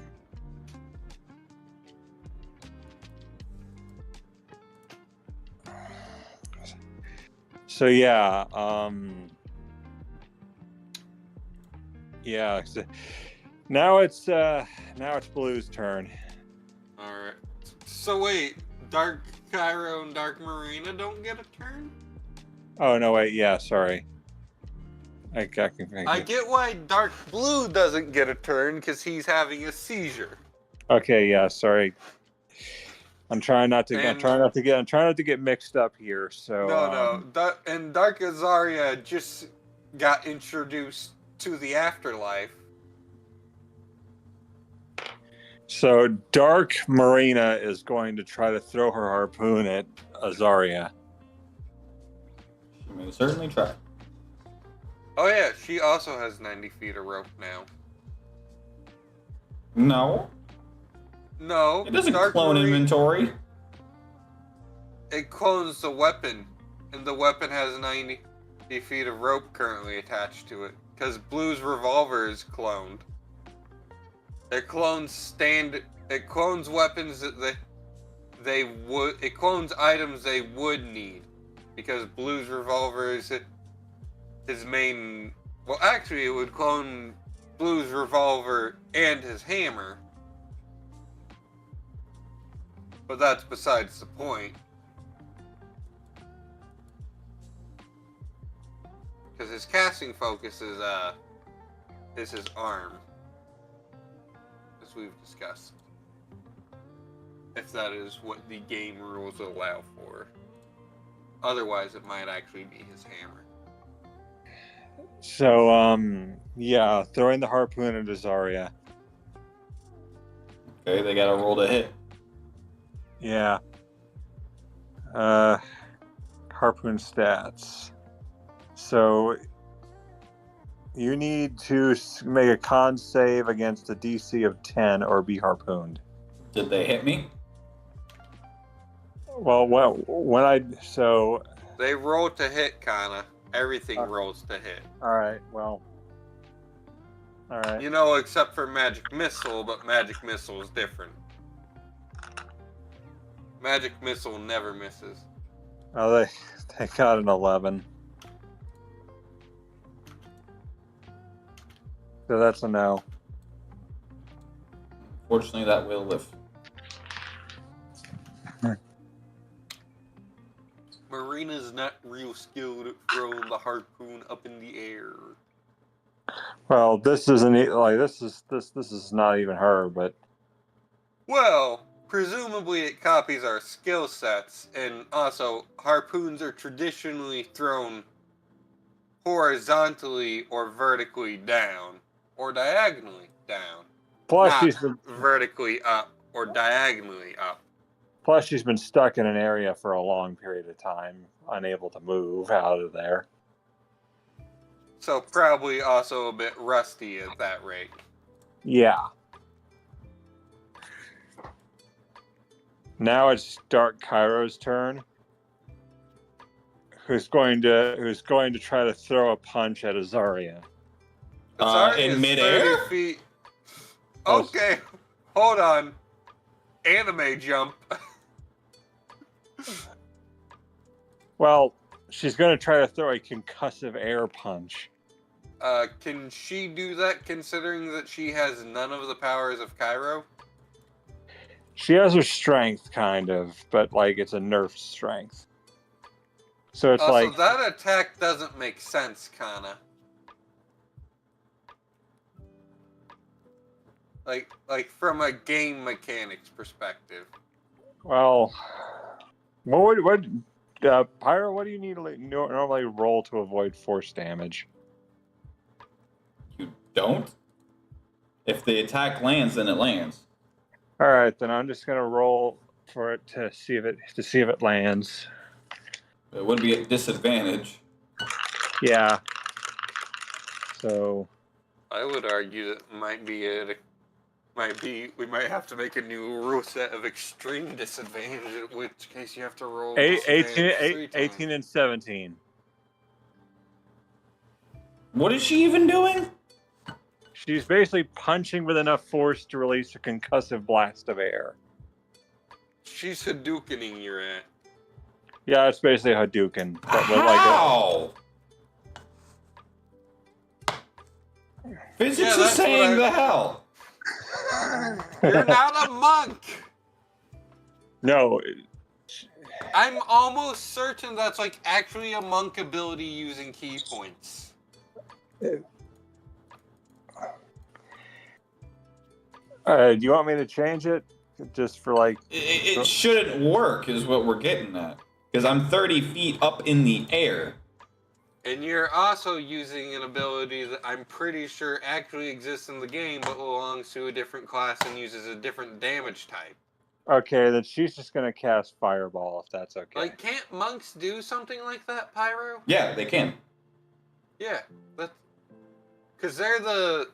So yeah, yeah. Now it's Blue's turn. All right. So wait, Dark Cairo and Dark Marina don't get a turn? Oh no, wait, yeah, sorry. I get why Dark Blue doesn't get a turn because he's having a seizure. Okay, yeah, sorry. I'm trying not to get mixed up here. So no. And Dark Azaria just got introduced to the afterlife. So Dark Marina is going to try to throw her harpoon at Azaria. She may certainly try. Oh yeah, she also has 90 feet of rope now. No. No. It doesn't clone inventory. It clones the weapon, and the weapon has 90 feet of rope currently attached to it. Because Blue's revolver is cloned. It clones weapons that it clones items they would need. Because Blue's revolver is his main. Well, actually, it would clone Blue's revolver and his hammer. But that's besides the point. Because his casting focus is his arm. As we've discussed. If that is what the game rules allow for. Otherwise, it might actually be his hammer. So, yeah, throwing the harpoon at Azaria. Okay, they gotta roll to hit. Yeah. Harpoon stats. So, you need to make a con save against a DC of 10 or be harpooned. Did they hit me? Well, they roll to hit, Kanna. Everything rolls to hit. All right. Well. All right. You know, except for Magic Missile, but Magic Missile is different. Magic Missile never misses. Oh, they got an 11. So that's a no. Fortunately, that will live. Marina's not real skilled at throwing the harpoon up in the air. Well, this isn't like this is not even her, but well, presumably it copies our skill sets, and also harpoons are traditionally thrown horizontally or vertically down, or diagonally down. Plus, not she's been vertically up or diagonally up. Plus, she's been stuck in an area for a long period of time, unable to move out of there. So probably also a bit rusty at that rate. Yeah. Now it's Dark Cairo's turn. Who's going to try to throw a punch at Azaria? In midair? Okay, hold on. Anime jump. Well, she's going to try to throw a concussive air punch. Can she do that considering that she has none of the powers of Cairo? She has her strength, kind of, but like it's a nerfed strength. So it's Also, like that attack doesn't make sense, Kanna. Like from a game mechanics perspective. well, Pyro? What do you need to normally roll to avoid force damage? You don't? If the attack lands, then it lands. All right, then I'm just gonna roll for it to see if it lands. It would be a disadvantage. Yeah. So I would argue that we might have to make a new rule set of extreme disadvantage, in which case you have to roll 18 and 17. What is she even doing? She's basically punching with enough force to release a concussive blast of air. She's Hadoukening your ass. Yeah, it's basically Hadouken. But with How? Physics is saying the hell. You're not a monk! No. I'm almost certain that's like actually a monk ability using key points. Do you want me to change it? Just for like... It shouldn't work, is what we're getting at. Because I'm 30 feet up in the air. And you're also using an ability that I'm pretty sure actually exists in the game, but belongs to a different class and uses a different damage type. Okay, then she's just going to cast Fireball, if that's okay. Like, can't monks do something like that, Pyro? Yeah, they can. Yeah, that's... Because they're the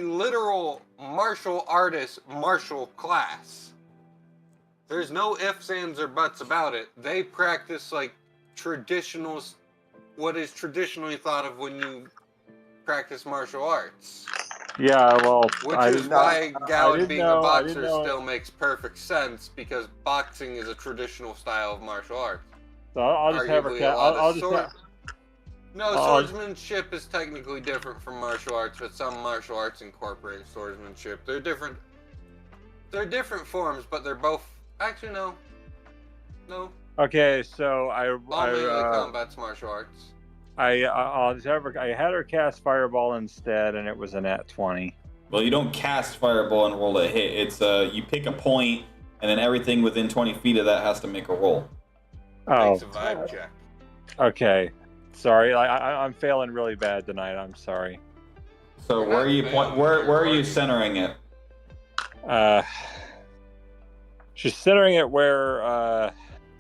literal martial artist martial class. There's no ifs, ands, or buts about it. They practice, like, what is traditionally thought of when you practice martial arts. Yeah, well... Which is why Gallad being a boxer still makes perfect sense, because boxing is a traditional style of martial arts. So I'll just have her... No, swordsmanship is technically different from martial arts, but some martial arts incorporate swordsmanship. They're different forms, but they're both... Actually, no. No. Okay, so All melee combat's martial arts. I'll just have her... I had her cast Fireball instead, and it was a nat 20. Well, you don't cast Fireball and roll a hit. It's you pick a point, and then everything within 20 feet of that has to make a roll. Oh. Makes a vibe check. Okay. Sorry, I'm failing really bad tonight. I'm sorry. So where are you where are you centering it? She's centering it where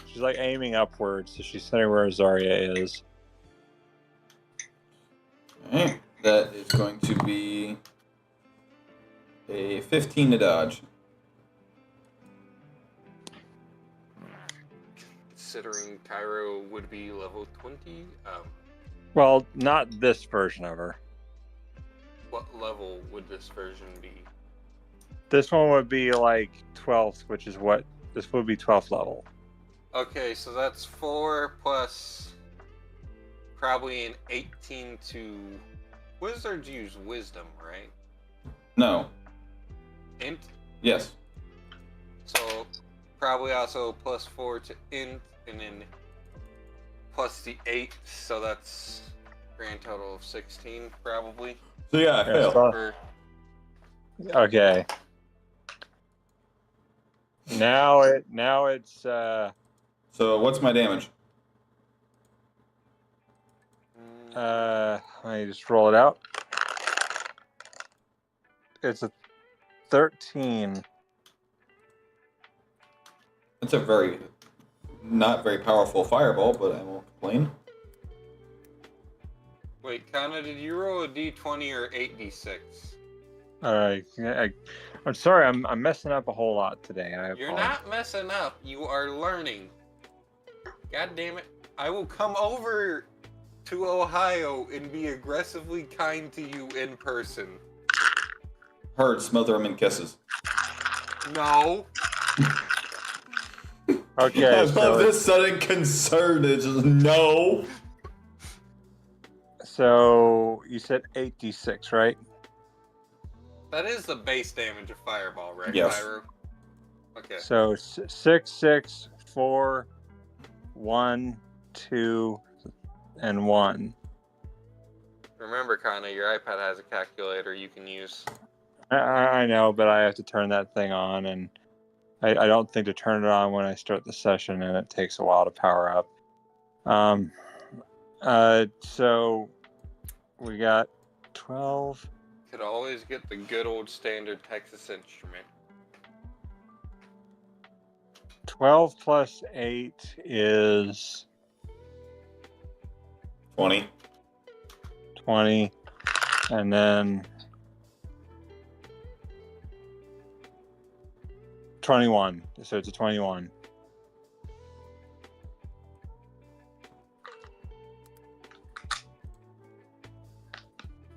she's like aiming upwards, so she's centering where Zarya is. Okay. That is going to be a 15 to dodge. Considering Cairo would be level 20, Well, not this version of her. what level would this version be? This one would be like 12th, which is what this would be 12th level. Okay, so that's 4 plus probably an 18 to... Wizards use wisdom, right? No. Int? Yes. So probably also plus 4 to int, and then plus the 8, so that's grand total of 16 probably. So yeah, I failed. Okay. Now it's So what's my damage? let me just roll it out. It's a 13. It's a not very powerful fireball, but I won't complain. Wait, Kanna, did you roll a d20 or 8d6? I'm sorry, I'm messing up a whole lot today. You're not messing up. You are learning. God damn it. I will come over to Ohio and be aggressively kind to you in person. Heard, smother him in kisses. No. Okay. I love this sudden concern. It's just no. So you said 8d6, right? That is the base damage of Fireball, right, Yes. Pyro? Okay. So 6, 6, 4, 1, 2, and 1. Remember, Kanna, your iPad has a calculator you can use. I know, but I have to turn that thing on, and I don't think to turn it on when I start the session, and it takes a while to power up. So we got 12. Could always get the good old standard Texas Instrument. 12 plus 8 is 20. 20, and then 21. So it's a 21.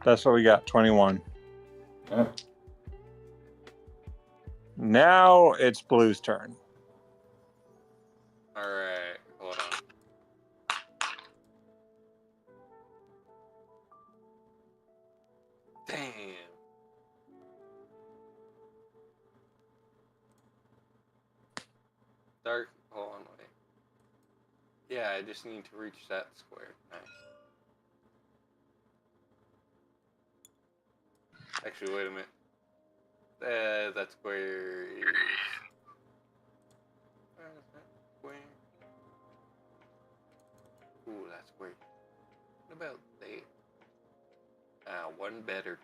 That's what we got, 21. Yeah. Now it's Blue's turn. Alright, hold on. Damn. Dark, hold on, wait. Yeah, I just need to reach that square. Nice. Actually, wait a minute. That square is... Where is that square? Ooh, that square. What about there? One better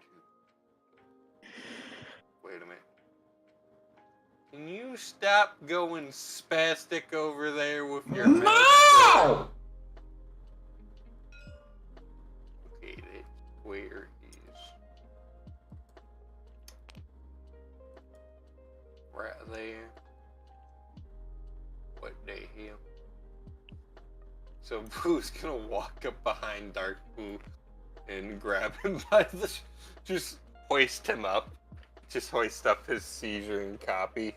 two. Wait a minute. Can you stop going spastic over there with your mouse? No! Okay, that square is right there. What the hell? So Boo's gonna walk up behind Dark Boo and grab him by the... just hoist him up. Just hoist up his seizure and copy.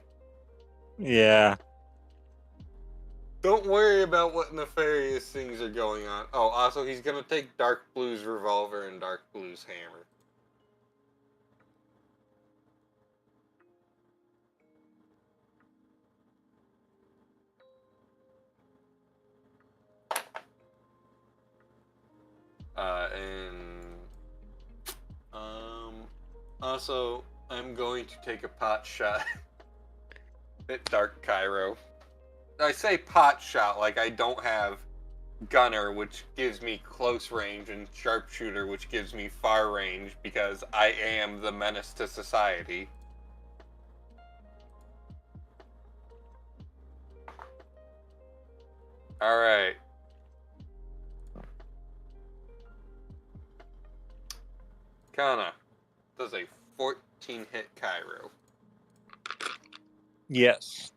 Yeah. Don't worry about what nefarious things are going on. Oh, also, he's gonna take Dark Blue's revolver and Dark Blue's hammer. Also, I'm going to take a pot shot at Dark Cairo. I say pot shot like I don't have Gunner, which gives me close range, and Sharpshooter, which gives me far range, because I am the menace to society. Alright. Kanna does a 14 hit Cairo. Yes.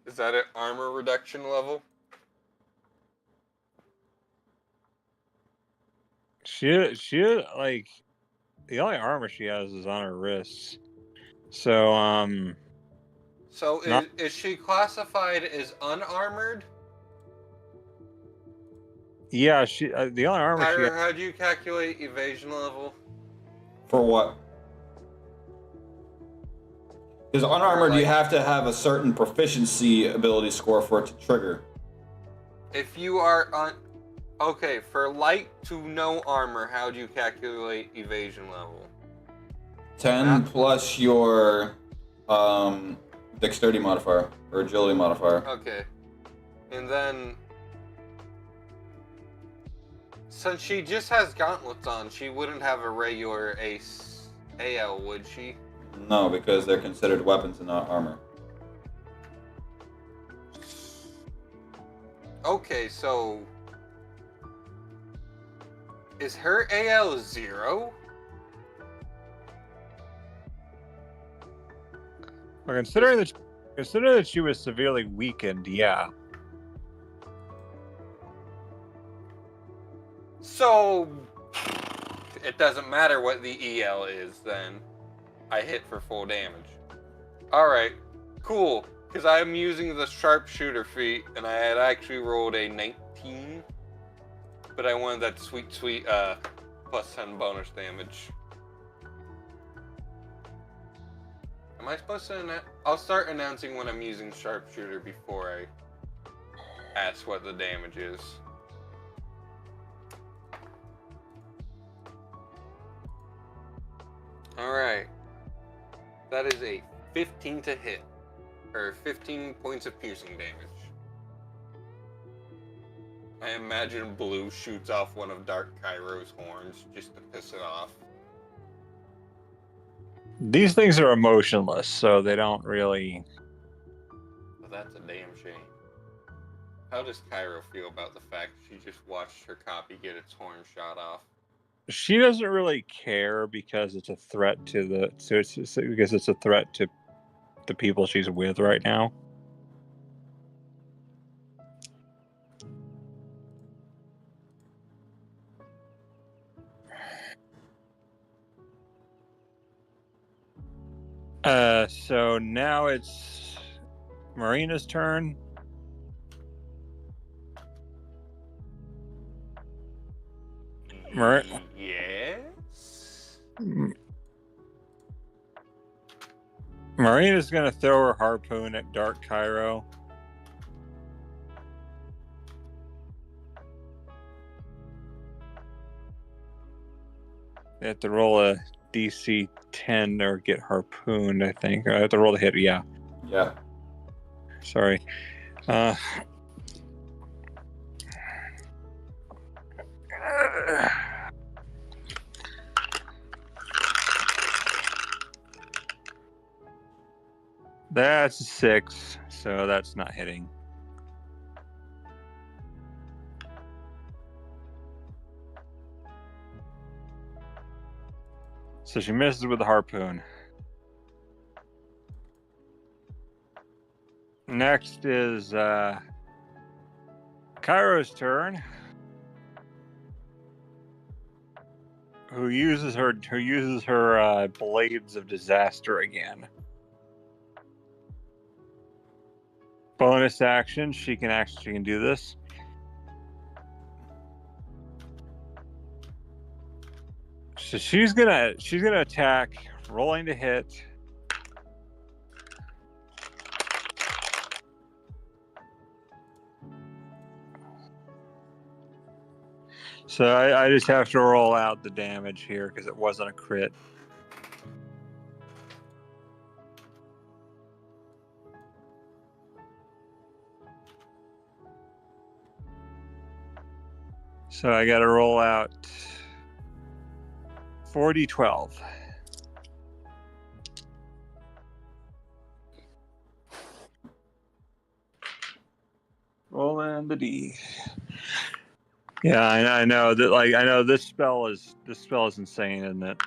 Is that at armor reduction level? She like, the only armor she has is on her wrists. So So Not- is she classified as unarmored? yeah, she the only armor she Pyro, has, how do you calculate evasion level? For what? Because unarmored, you Like- have to have a certain proficiency ability score for it to trigger. If you are okay, for light to no armor, how do you calculate evasion level? 10 plus your dexterity modifier or agility modifier. Okay. And then since she just has gauntlets on, she wouldn't have a regular ace AL, would she? No, because they're considered weapons and not armor. Okay, so is her AL 0? well, considering that she was severely weakened, yeah. So it doesn't matter what the EL is then. I hit for full damage. Alright, cool. Because I'm using the sharpshooter feat and I had actually rolled a 19. but I wanted that sweet plus 10 bonus damage. Am I supposed to I'll start announcing when I'm using sharpshooter before I ask what the damage is. Alright. That is a 15 to hit. Or 15 points of piercing damage. I imagine Blue shoots off one of Dark Cairo's horns just to piss it off. These things are emotionless, so they don't really... Well, that's a damn shame. How does Cairo feel about the fact she just watched her copy get its horn shot off? She doesn't really care because it's a threat to because it's a threat to the people she's with right now. So now it's Marina's turn. Yes? Marina's gonna throw her harpoon at Dark Cairo. They have to roll a DC 10 or get harpooned, I think. I have to roll the hit, yeah. Yeah. Sorry. That's a 6, so that's not hitting. So she misses with the harpoon. Next is Cairo's turn. Who uses her blades of disaster again. Bonus action, she can do this. So she's gonna attack, rolling to hit. So I just have to roll out the damage here because it wasn't a crit. So I got to roll out 4d12. Roll in the D. Yeah, I know that. Like, I know this spell is insane, isn't it?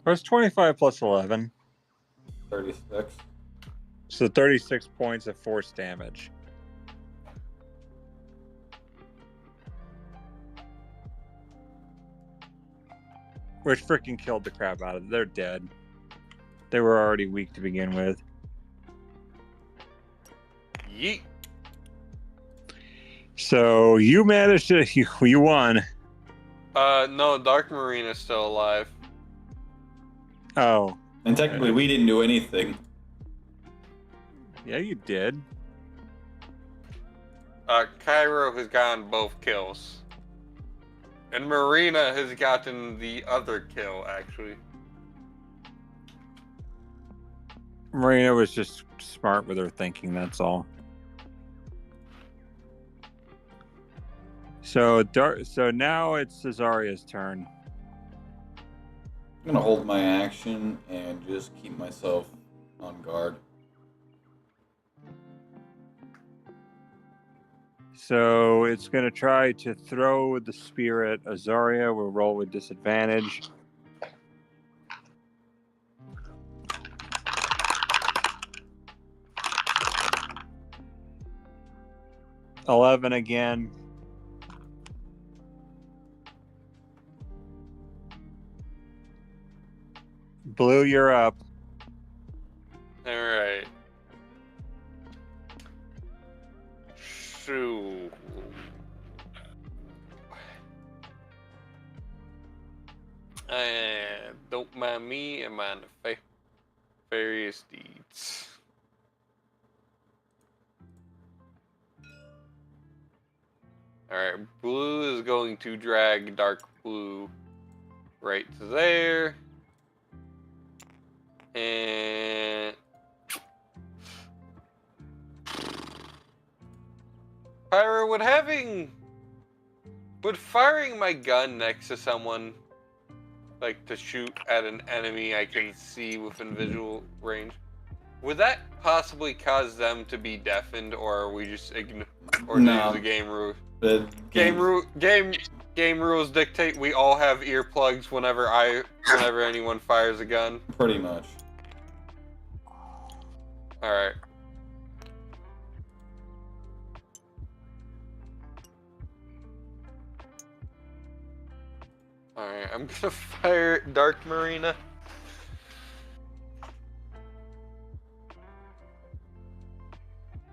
What's 25 plus 11? 36. So 36 points of force damage. Which freaking killed the crap out of them. They're dead. They were already weak to begin with. Yeet. So you managed to... You won. No, Dark Marina's still alive. Oh. And technically, we didn't do anything. Yeah, you did. Cairo has gotten both kills. And Marina has gotten the other kill, actually. Marina was just smart with her thinking, that's all. So now it's Cesaria's turn. I'm gonna hold my action and just keep myself on guard. So it's going to try to throw the spirit. Azaria will roll with disadvantage. 11 again. Blue, you're up. All right. So, don't mind me and mind the various deeds. All right, blue is going to drag dark blue right to there, and Pyro, would firing my gun next to someone, like to shoot at an enemy I can see within visual range, would that possibly cause them to be deafened, or are we just or No. does the game rule? The Game rules dictate we all have earplugs whenever anyone fires a gun. Pretty much. All right. All right, I'm gonna fire Dark Marina.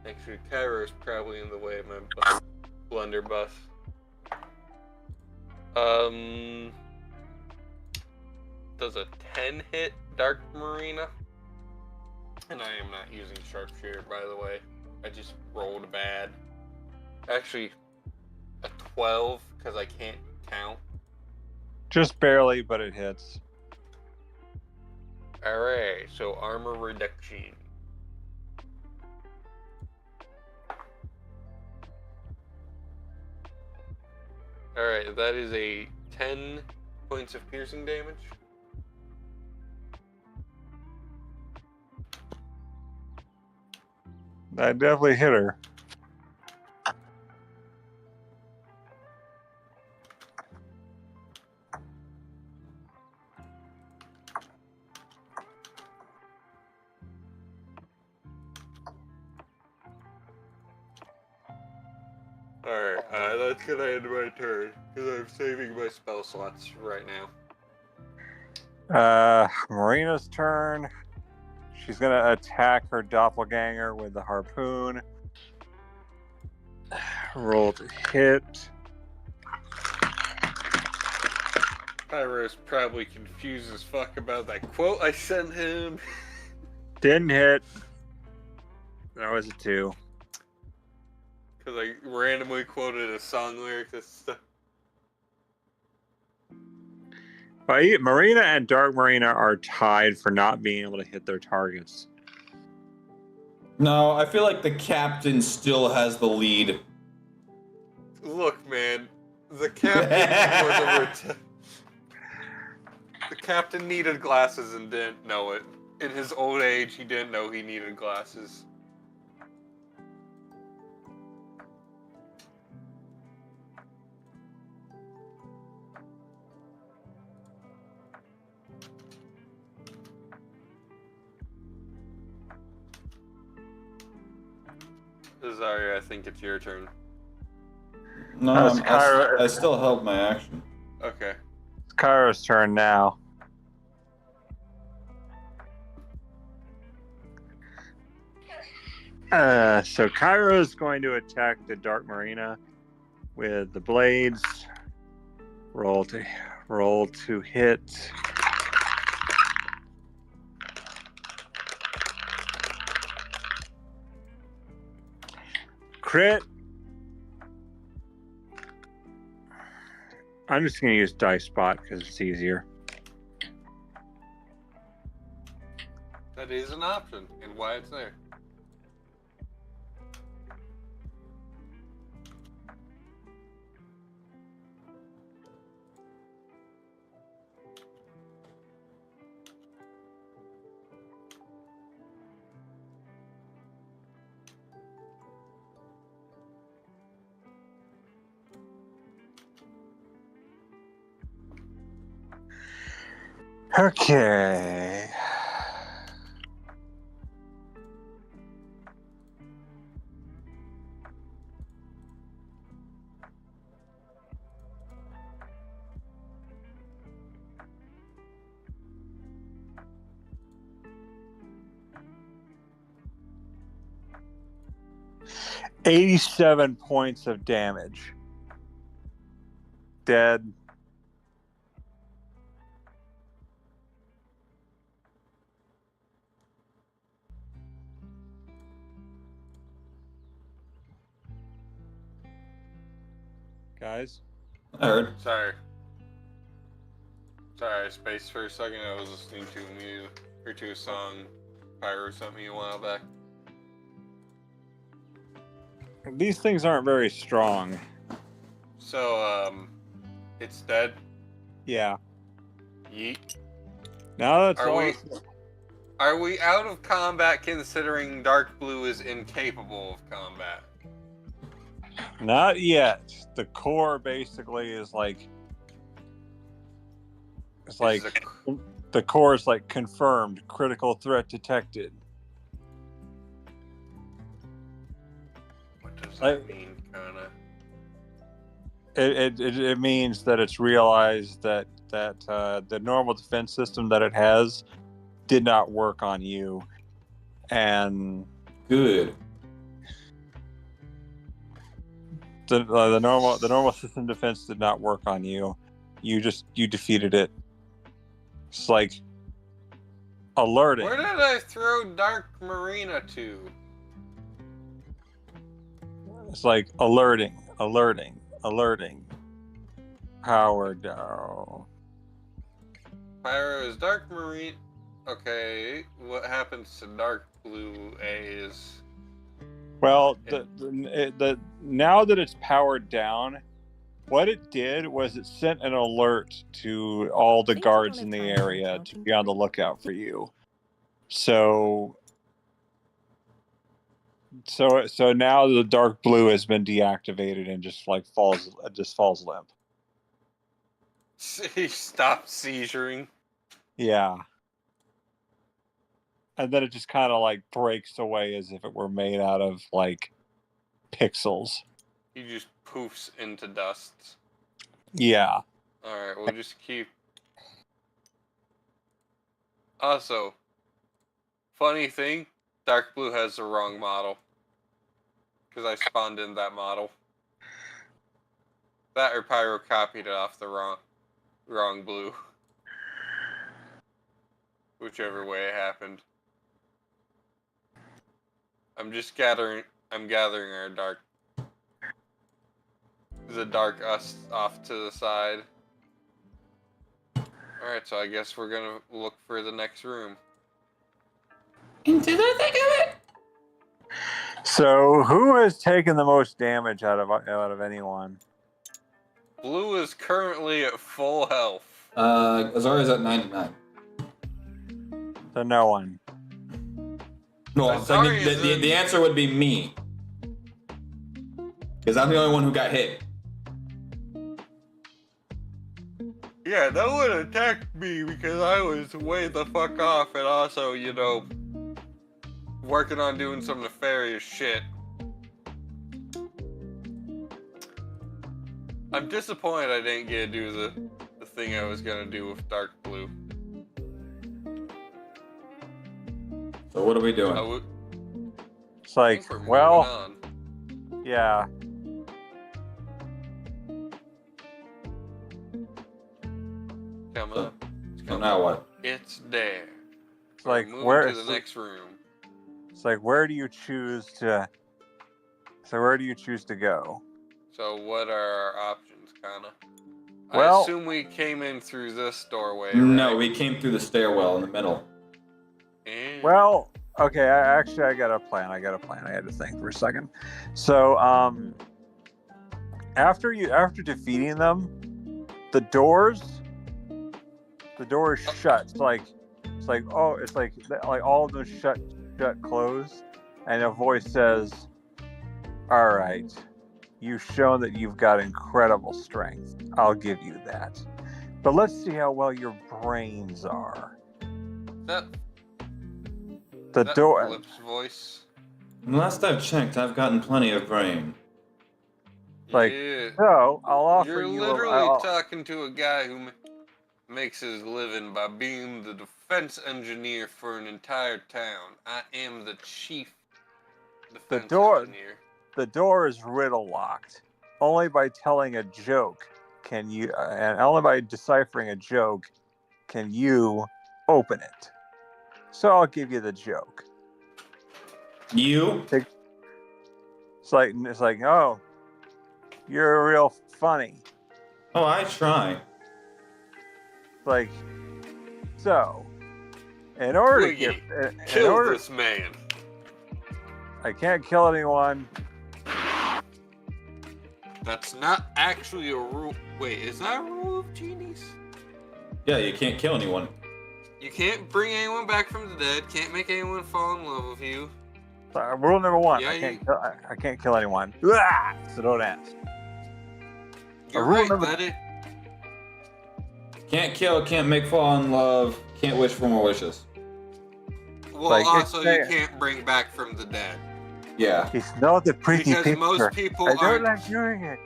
Actually, Kairo's probably in the way of my blunderbuss. Does a 10 hit Dark Marina? And I am not using Sharpshooter, by the way. I just rolled bad. Actually, a 12, because I can't count. Just barely, but it hits. Alright, so armor reduction. Alright, that is a 10 points of piercing damage. That definitely hit her. Alright, that's gonna end my turn, because I'm saving my spell slots right now. Marina's turn. She's gonna attack her doppelganger with the harpoon. Roll to hit. Pyro's probably confused as fuck about that quote I sent him. Didn't hit. That was a 2. Because I randomly quoted a song lyric and stuff. Marina and Dark Marina are tied for not being able to hit their targets. No, I feel like the captain still has the lead. Look, man, the captain the captain needed glasses and didn't know it. In his old age, he didn't know he needed glasses. Sorry, I think it's your turn. No, I still held my action. Okay. It's Kairo's turn now. So Kairo's going to attack the Dark Marina with the blades. Roll to hit. Crit. I'm just going to use Dice Spot because it's easier. That is an option, and why it's there. Okay. 87 points of damage. Dead. Guys? I heard. Sorry. Sorry, I spaced for a second. I was listening to music or to a song, Pyro sent me a while back. These things aren't very strong. So, it's dead. Yeah. Yeet. Now that's Are all. we? Are we out of combat considering Dark Blue is incapable of combat? Not yet. The core basically is like. It's like. The core is like confirmed. Critical threat detected. What does that mean, Kanna? It means that it's realized that the normal defense system that it has did not work on you, and Good. the normal system defense did not work on you. You defeated it. It's like alerting. Where did I throw Dark Marina to? It's like alerting. Power down. Pyro is Dark Marine. Okay, what happens to Dark Blue is. Well, the now that it's powered down, what it did was it sent an alert to all the guards in the area to be on the lookout for you. So now the Dark Blue has been deactivated and just falls limp. He stopped seizuring. Yeah. And then it just kind of like breaks away as if it were made out of like pixels. He just poofs into dust. Yeah. Alright, we'll just keep. Also, funny thing, Dark Blue has the wrong model. Because I spawned in that model. That or Pyro copied it off the wrong blue. Whichever way it happened. I'm gathering our dark us off to the side. Alright, so I guess we're gonna look for the next room. Into the thick of it. So who has taken the most damage out of anyone? Blue is currently at full health. Azari's at 99. So no one. No, the answer would be me. Because I'm the only one who got hit. Yeah, no one attacked me because I was way the fuck off and also, working on doing some nefarious shit. I'm disappointed I didn't get to do the thing I was gonna do with Dark Blue. So what are we doing? It's like, well, yeah. Come on. So now what? It's there. It's like where to the next room. It's like where do you choose to go? So what are our options, Kanna? Well, I assume we came in through this doorway. No, right? we came through the stairwell in the middle. And well, okay, I got a plan. I had to think for a second. So, after defeating them, the doors shut. It's like all of them shut close, and a voice says, "All right, you've shown that you've got incredible strength. I'll give you that. But let's see how well your brains are." The door. Flip's voice. Last I've checked, I've gotten plenty of brain. Like, yeah. so I'll offer You're you. literally talking to a guy who makes his living by being the defense engineer for an entire town. I am the chief defense engineer. the door is riddle locked. Only by telling a joke can you, and only by deciphering a joke can you open it. So I'll give you the joke. You? It's like, oh, you're real funny. Oh, I try. Like, so, in order to Twiggy, get, kill this man. I can't kill anyone. That's not actually a rule. Wait, is that a rule of genies? Yeah, you can't kill anyone. You can't bring anyone back from the dead. Can't make anyone fall in love with you. Rule number one: Yeah, I can't kill anyone. Ah! So don't ask. You're rule right. number- That it. Can't kill, can't make fall in love, can't wish for more wishes. Well, Like, also it's- you can't bring back from the dead Yeah. It's not the pretty because picture. most people I don't aren't. like doing it.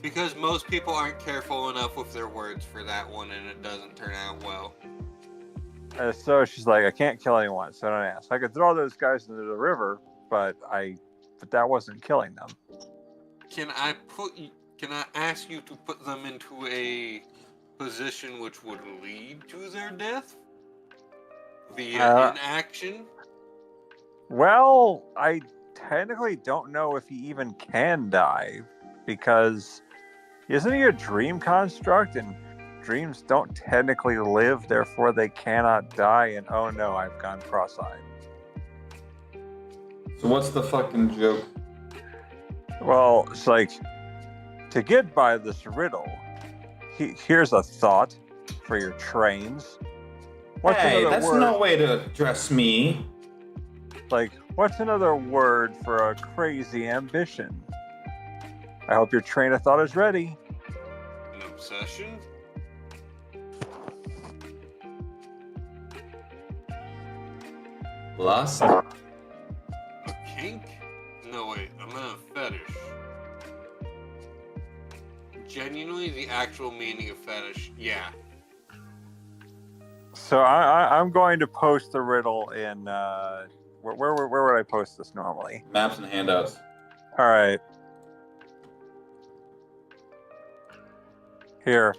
Because most people aren't careful enough with their words for that one, and it doesn't turn out well. So she's like, I can't kill anyone, so don't ask. I could throw those guys into the river, but that wasn't killing them. Can I ask you to put them into a position which would lead to their death via inaction? Well, I technically don't know if he even can die, because isn't he a dream construct, and dreams don't technically live, therefore they cannot die, and oh no, I've gone cross-eyed. So what's the fucking joke? Well, it's like, to get by this riddle, here's a thought for your trains. What's Hey, another that's word? no way to address me. Like, what's another word for a crazy ambition? I hope your train of thought is ready. An obsession? Lust? A kink? No, wait, I meant a fetish. Genuinely, the actual meaning of fetish, yeah. So I'm going to post the riddle in where would I post this normally? Maps and handouts. All right. Here.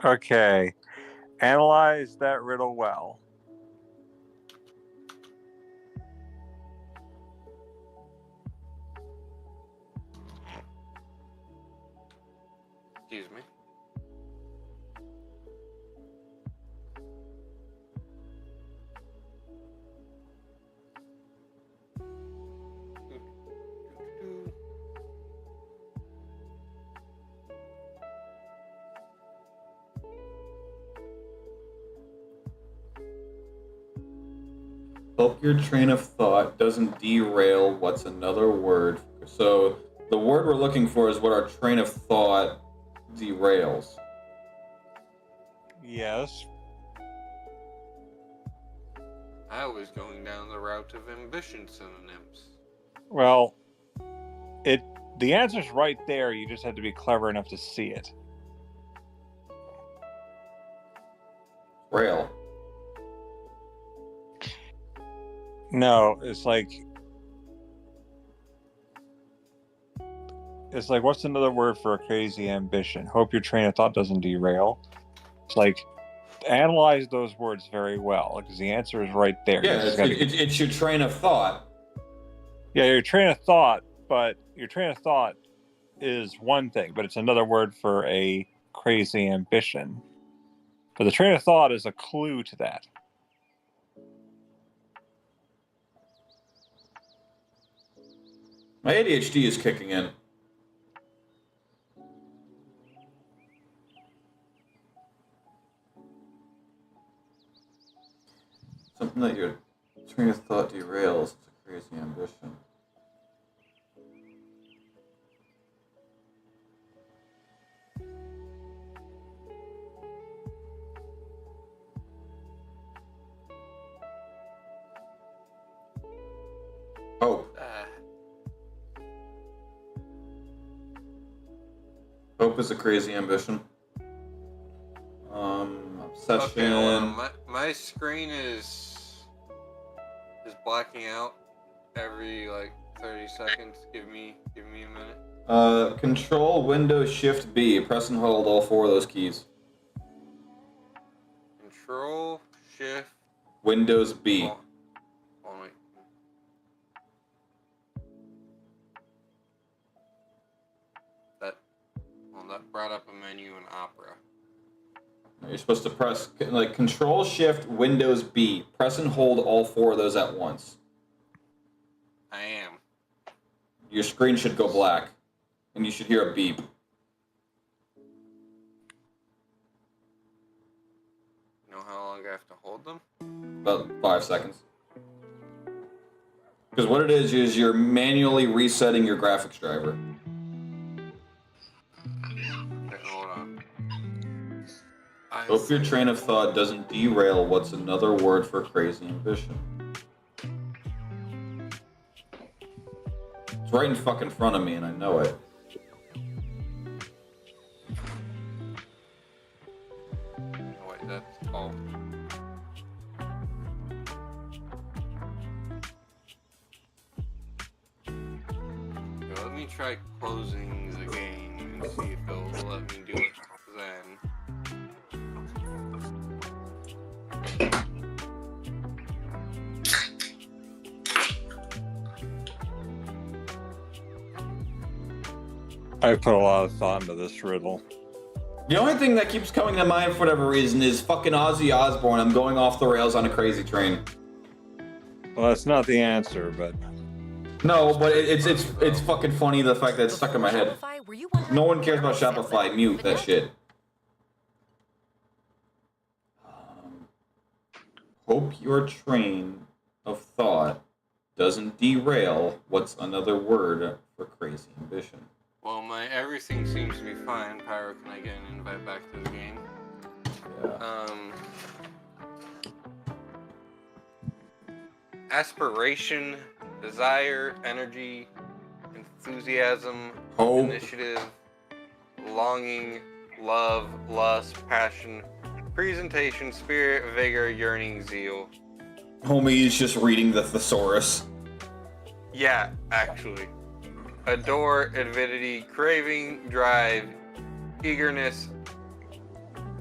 Okay. Analyze that riddle well. Excuse me. Hope your train of thought doesn't derail. What's another word? So the word we're looking for is what our train of thought derails. Yes. I was going down the route of ambition synonyms. Well, the answer's right there. You just have to be clever enough to see it. Rail. No, it's like what's another word for a crazy ambition? Hope your train of thought doesn't derail. It's like, analyze those words very well, because the answer is right there. Yeah, it's your train of thought. Yeah, your train of thought, but your train of thought is one thing, but it's another word for a crazy ambition. But the train of thought is a clue to that. My ADHD is kicking in. Something that your train of thought derails. It's a crazy ambition. Hope is a crazy ambition. Obsession. Okay, hold on. My screen is blacking out every like 30 seconds. Give me a minute. Control Windows Shift B. Press and hold all 4 of those keys. Control Shift. Windows B. Oh, wait. That brought up a menu in Opera. You're supposed to press like Control Shift Windows B. Press and hold all 4 of those at once. I am. Your screen should go black, and you should hear a beep. You know how long I have to hold them? About 5 seconds. Because what it is you're manually resetting your graphics driver. Okay, hold on. Hope your train of thought doesn't derail what's another word for crazy ambition. It's right in fucking front of me, and I know it. Oh, wait, that's all. Okay, let me try closing the game and see if it'll let me do it then. I put a lot of thought into this riddle. The only thing that keeps coming to mind for whatever reason is fucking Ozzy Osbourne. I'm going off the rails on a crazy train. Well, that's not the answer, but No, but it's fucking funny the fact that it's stuck in my head. Shopify, were you No one cares about Shopify. Mute that shit. Hope your train of thought doesn't derail what's another word for crazy ambition. Well, my everything seems to be fine. Pyro, can I get an invite back to the game? Yeah. Aspiration, desire, energy, enthusiasm, Hope. initiative, longing, love, lust, passion, presentation, spirit, vigor, yearning, zeal. Homie is just reading the thesaurus. Yeah, actually. Adore, avidity, craving, drive, eagerness,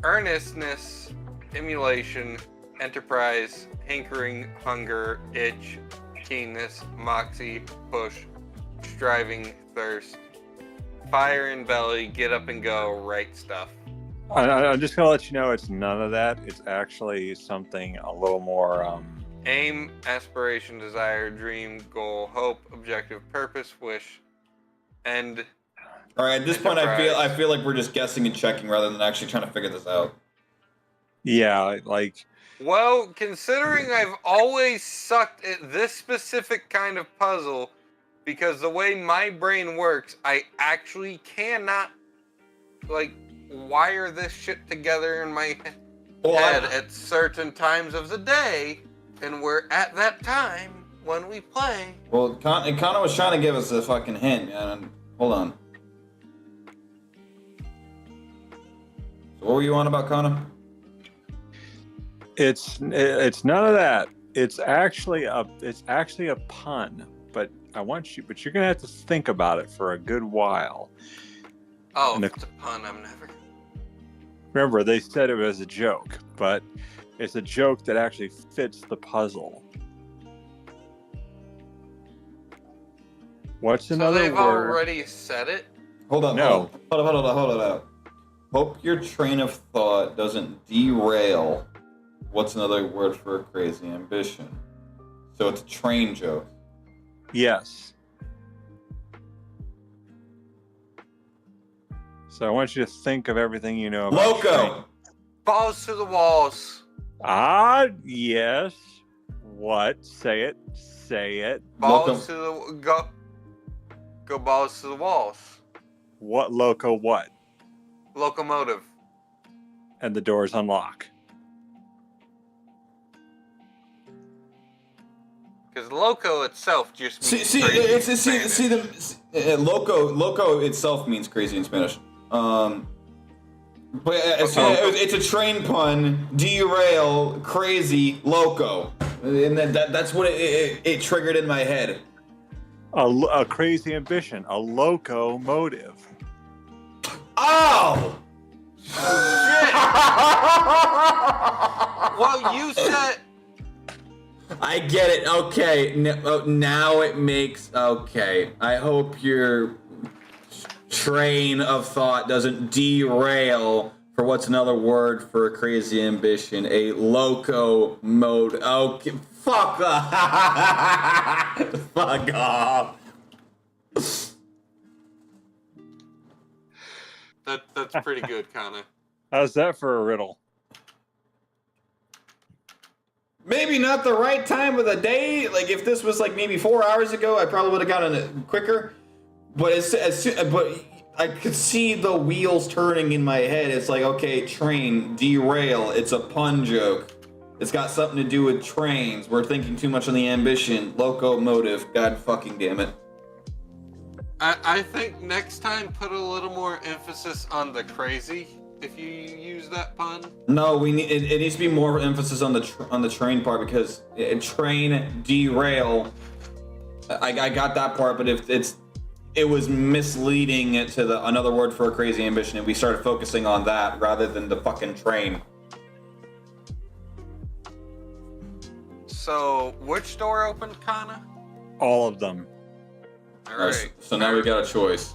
earnestness, emulation, enterprise, hankering, hunger, itch, keenness, moxie, push, striving, thirst, fire in belly, get up and go, right stuff. I'm just gonna let you know it's none of that. It's actually something a little more. Aim, aspiration, desire, dream, goal, hope, objective, purpose, wish, end. All right, at this point, I feel like we're just guessing and checking rather than actually trying to figure this out. Yeah, like. Well, considering I've always sucked at this specific kind of puzzle, because the way my brain works, I actually cannot, like, wire this shit together in my head at certain times of the day, and we're at that time when we play. Well, Kanna was trying to give us a fucking hint, man. Hold on. So what were you on about, Kanna? It's none of that. It's actually a pun, but you're gonna have to think about it for a good while. Oh, if it's a pun, I'm never. Remember, they said it was a joke, but it's a joke that actually fits the puzzle. What's another they've word? already said it? Hold on. No. Hold on. Hope your train of thought doesn't derail. What's another word for crazy ambition? So it's a train joke. Yes. So I want you to think of everything you know about train. Loco! Balls to the walls. Yes. What? Say it. Balls to the go balls to the walls. What loco what? Locomotive. And the doors unlock. Because loco itself just means See, crazy in it's Spanish. loco itself means crazy in Spanish. But it's a train pun. Derail, crazy, loco, and that's what it triggered in my head. A crazy ambition, a locomotive. Oh! Well, you said. I get it. Okay, now it makes okay. I hope your train of thought doesn't derail for what's another word for a crazy ambition, a loco mode. Okay, fuck off. Fuck off. That's pretty good, Kanna. How's that for a riddle? Maybe not the right time of the day. Like if this was like maybe 4 hours ago, I probably would have gotten it quicker. But but I could see the wheels turning in my head. It's like, okay, train, derail. It's a pun joke. It's got something to do with trains. We're thinking too much on the ambition. Locomotive. God fucking damn it. I think next time put a little more emphasis on the crazy if you use that pun. No, we need it needs to be more emphasis on the train part because train derail. I got that part, but if it was misleading it to another word for a crazy ambition, and we started focusing on that rather than the fucking train. So which door opened, Kanna? All of them. All right. So now we got a choice.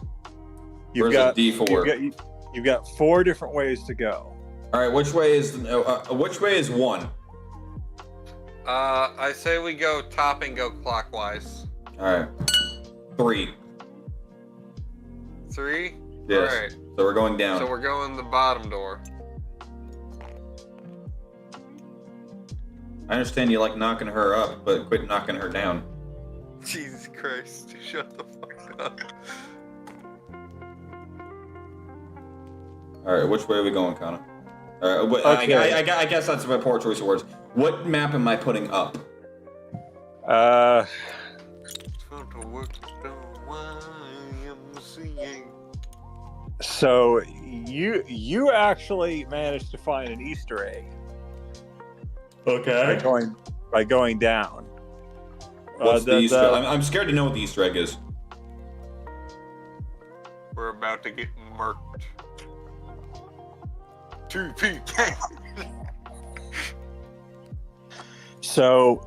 You've Where's got the D4? You've got 4 different ways to go. All right, which way is one? I say we go top and go clockwise. All right, 3. 3? Yes. All right. So we're going down. So we're going the bottom door. I understand you like knocking her up, but quit knocking her down. Jesus Christ, shut the fuck up. All right, which way are we going, Kanna? All right, Okay. I guess that's my poor choice of words. What map am I putting up? So you actually managed to find an Easter egg Okay. by going down. What's the Easter egg? I'm scared to know what the Easter egg is. We're about to get murked. 2PK. So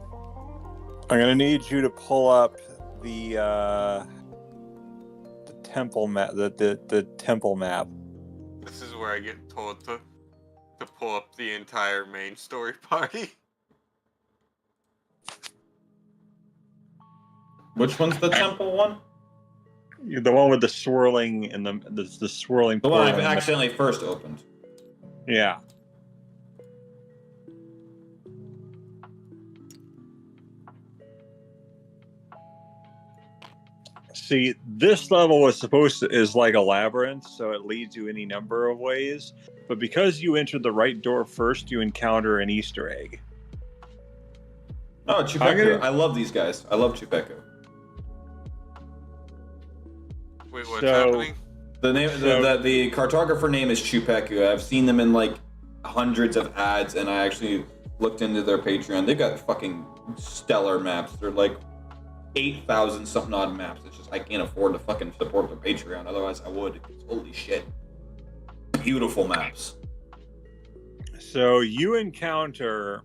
I'm gonna need you to pull up the temple map. The temple map. This is where I get told to pull up the entire main story party. Which one's the temple one? The one with the swirling and the swirling. The one I portal. accidentally first opened. Yeah. See, this level is like a labyrinth, so it leads you any number of ways. But because you entered the right door first, you encounter an Easter egg. Oh, Chupeku. I love these guys. I love Chupeku. Wait, what's So- happening? The name, the cartographer name is Chupeku. I've seen them in like hundreds of ads, and I actually looked into their Patreon. They've got fucking stellar maps. They're like 8,000 something odd maps. It's just I can't afford to fucking support their Patreon. Otherwise, I would. Holy shit! Beautiful maps. So you encounter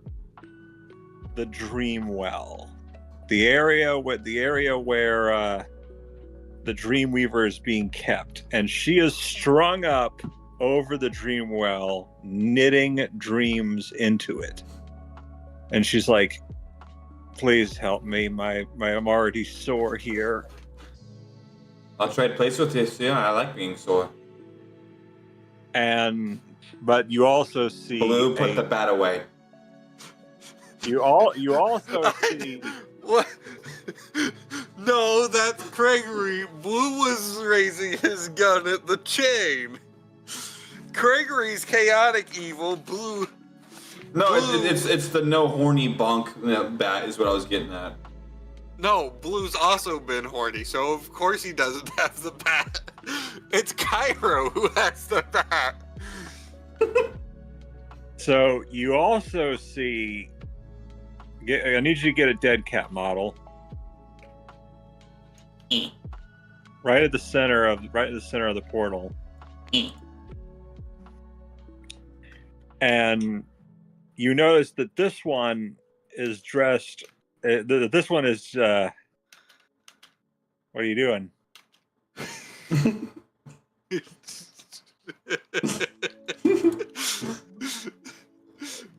the Dream Well, the area where the Dreamweaver is being kept, and she is strung up over the Dream Well, knitting dreams into it. And she's like, "Please help me. I'm already sore here." I'll trade place with this. Yeah, I like being sore. But you also see Blue, put the bat away. You also see. What? No, that's Gregory. Blue was raising his gun at the chain. Gregory's chaotic evil. Blue. No, Blue. it's the no horny bonk bat is what I was getting at. No, Blue's also been horny, so of course he doesn't have the bat. It's Cairo who has the bat. So you also see. I need you to get a dead cat model. Right at the center of the portal. And you notice that this one is dressed. This one is. What are you doing?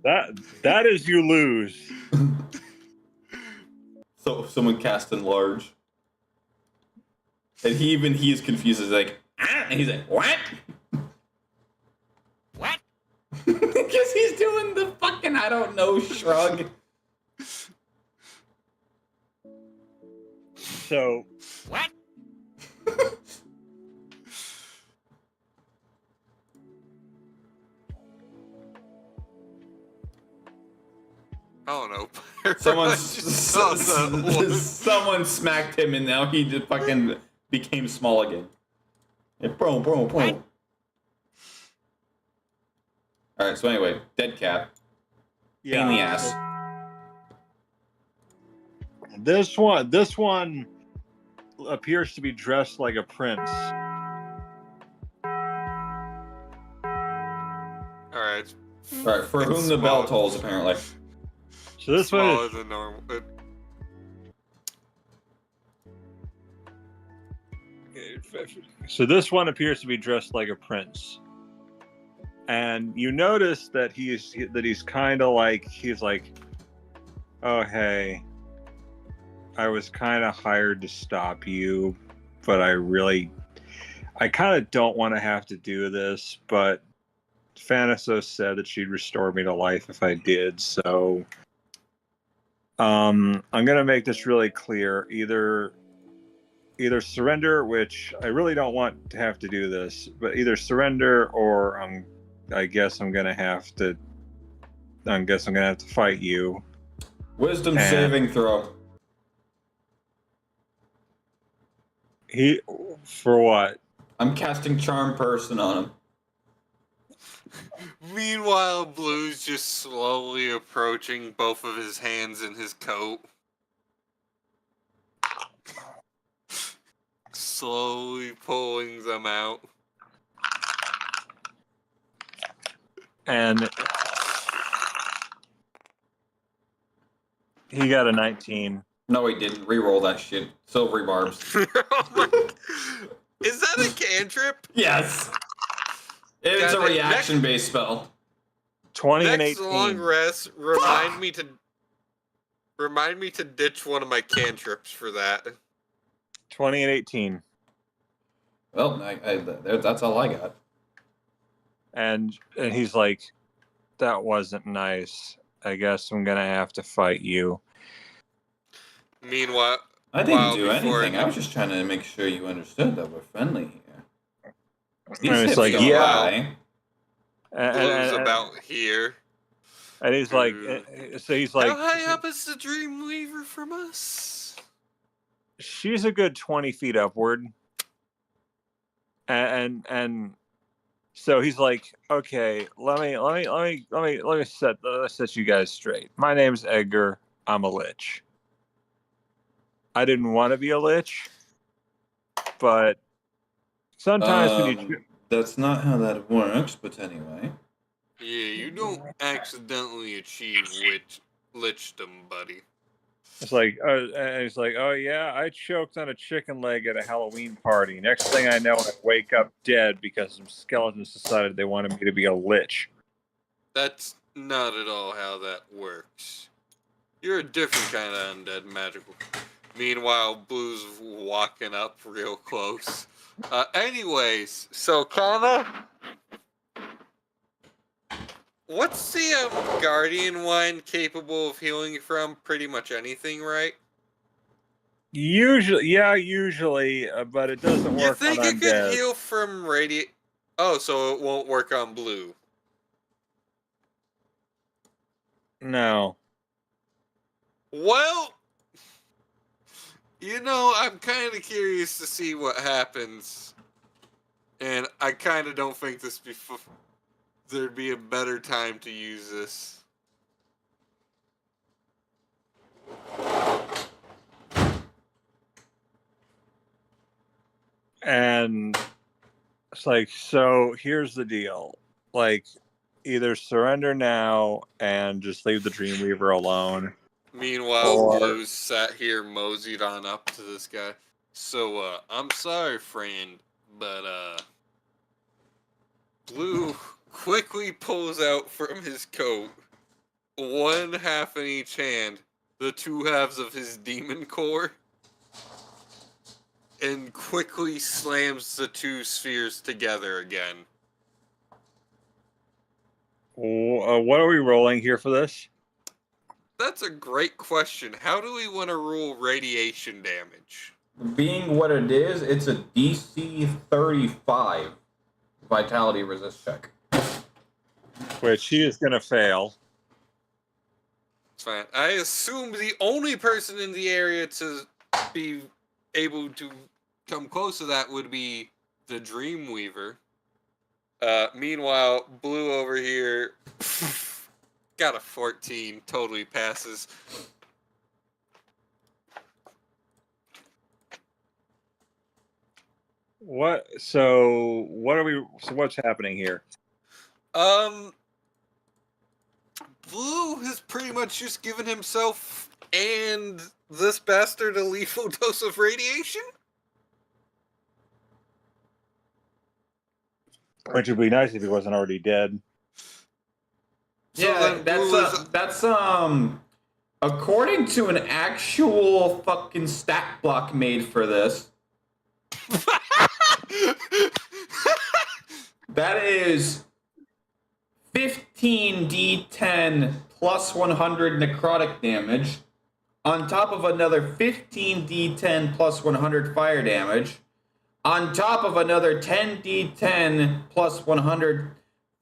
That is you lose. So someone cast enlarge. And he is confused. He's like, ah, and he's like, what? What? Because he's doing the fucking I don't know shrug. So What? I don't know. Someone Someone smacked him and now he just fucking became small again. Yeah, boom. Alright, so anyway, dead cat. Pain in the ass. This one appears to be dressed like a prince. Alright. Alright, for whom the bell tolls, apparently. So this one Smaller is, than normal. so this one appears to be dressed like a prince. And you notice that he's kind of like, he's like, oh hey, I was kind of hired to stop you, but I kind of don't want to have to do this, but Thanatos said that she'd restore me to life if I did, so I'm gonna make this really clear. Either surrender, which I really don't want to have to do this, but either surrender or I guess I'm gonna have to fight you. Wisdom saving throw. For what? I'm casting Charm Person on him. Meanwhile, Blue's just slowly approaching both of his hands in his coat. Slowly pulling them out. And he got a 19. No, he didn't. Reroll that shit. Silvery barbs. Is that a cantrip? Yes. It's a reaction-based spell. 20 and Next 18. long rest, remind me to ditch one of my cantrips for that. 20 and 18. Well, that's all I got. And he's like, that wasn't nice. I guess I'm gonna have to fight you. Meanwhile, I didn't do anything. I was just trying to make sure you understood that we're friendly here. And it's like, yeah. Blue's about here. And he's like, so he's like, how high up is the Dreamweaver from us? She's a good 20 feet upward. And so he's like, okay, let me set you guys straight. My name's Edgar. I'm a lich. I didn't want to be a lich, but sometimes when you that's not how that works, but anyway. Yeah, you don't accidentally achieve lichdom, buddy. It's like, and he's like, oh yeah, I choked on a chicken leg at a Halloween party. Next thing I know, I wake up dead because some skeletons decided they wanted me to be a lich. That's not at all how that works. You're a different kind of undead magical. Meanwhile, Blue's walking up real close. Anyways, so Kanna, what's the Guardian wine capable of healing from? Pretty much anything, right? Usually, but it doesn't work on undead. You think it could heal from radiant? Oh, so it won't work on Blue. No. Well, You know, I'm kind of curious to see what happens. And I kind of don't think there'd be a better time to use this. And it's like, so here's the deal. Like, either surrender now and just leave the Dreamweaver alone. Meanwhile, Blue's sat here moseyed on up to this guy. So, I'm sorry, friend, but, Blue quickly pulls out from his coat, one half in each hand, the two halves of his demon core, and quickly slams the two spheres together again. What are we rolling here for this? That's a great question. How do we want to rule radiation damage? Being what it is, it's a DC 35 vitality resist check. Which he is going to fail. It's fine. I assume the only person in the area to be able to come close to that would be the Dreamweaver. Meanwhile, Blue over here got a 14, totally passes. So what's happening here? Blue has pretty much just given himself and this bastard a lethal dose of radiation? Which would be nice if he wasn't already dead. So Yeah, that's according to an actual fucking stat block made for this. That is 15d10 plus 100 necrotic damage, on top of another 15d10 plus 100 fire damage, on top of another 10d10 plus 100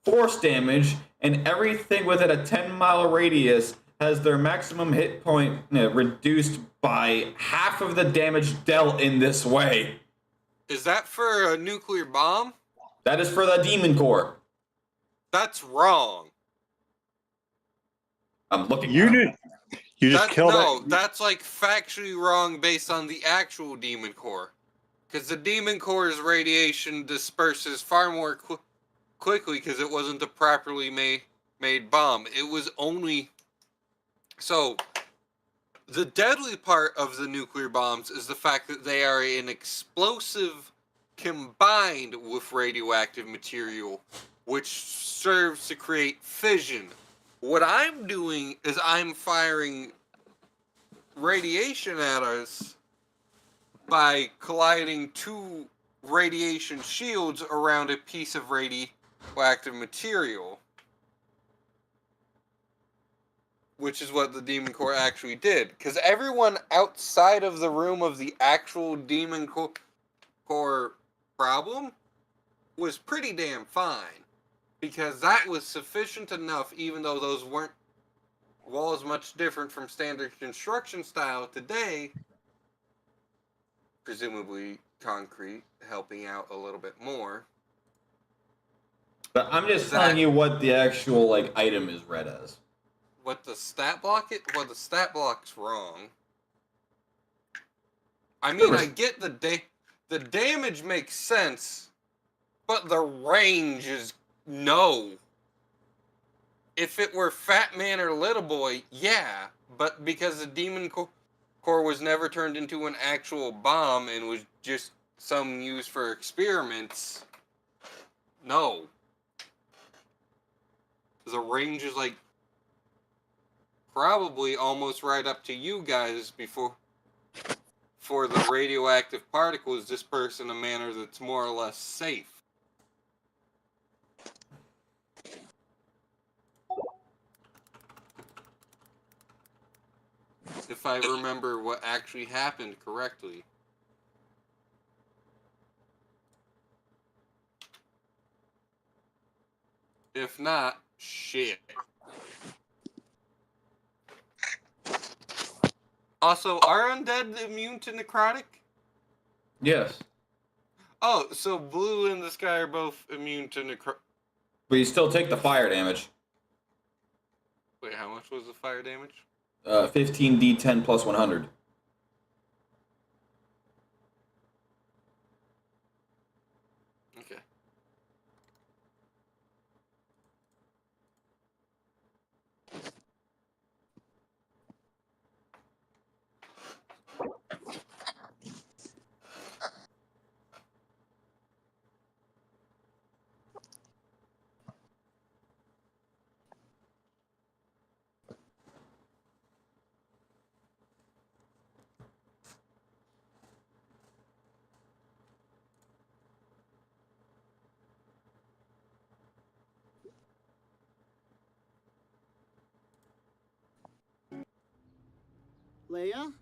force damage, and everything within a 10-mile radius has their maximum hit point reduced by half of the damage dealt in this way. Is that for a nuclear bomb? That is for the Demon Core. That's wrong. I'm looking. You just killed it. No, that's like factually wrong based on the actual Demon Core. Because the Demon Core's radiation disperses far more quickly because it wasn't a properly made bomb. It was only... So, the deadly part of the nuclear bombs is the fact that they are an explosive combined with radioactive material, which serves to create fission. What I'm doing is I'm firing radiation at us by colliding two radiation shields around a piece of radioactive material, which is what the Demon Core actually did. Because everyone outside of the room of the actual Demon Core problem was pretty damn fine. Because that was sufficient enough, even though those weren't walls much different from standard construction style today, presumably concrete, helping out a little bit more. But I'm just telling you what the actual item is read as. What the stat block well, the stat block's wrong. I mean, I get the damage makes sense, but the range is no. If it were Fat Man or Little Boy, yeah, but because the Demon Core was never turned into an actual bomb and was just some used for experiments, no. The range is probably almost right up to you guys for the radioactive particles disperse in a manner that's more or less safe. If I remember what actually happened correctly. If not, shit. Also, are undead immune to necrotic? Yes. Oh, so blue and the sky are both immune to necrotic. But you still take the fire damage. Wait, how much was the fire damage? 15d10 plus 100. Okay. Leia?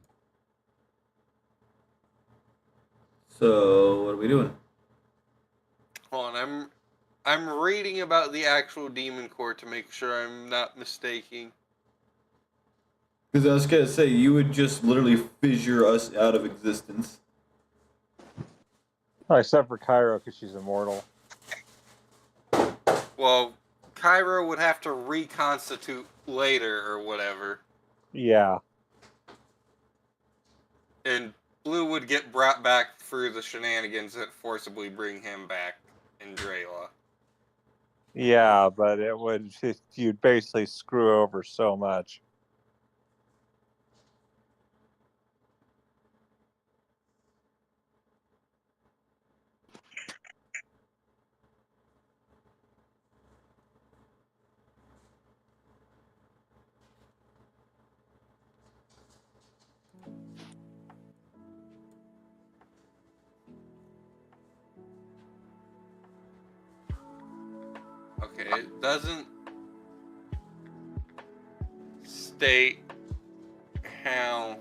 So, what are we doing? Hold on, I'm reading about the actual demon core to make sure I'm not mistaking. Because I was going to say, you would just literally fissure us out of existence. Oh, except for Cairo, because she's immortal. Well, Cairo would have to reconstitute later or whatever, Yeah. and Blue would get brought back through the shenanigans that forcibly bring him back in Drayla. Yeah, but it would, you'd basically screw over so much. Okay, it doesn't state how.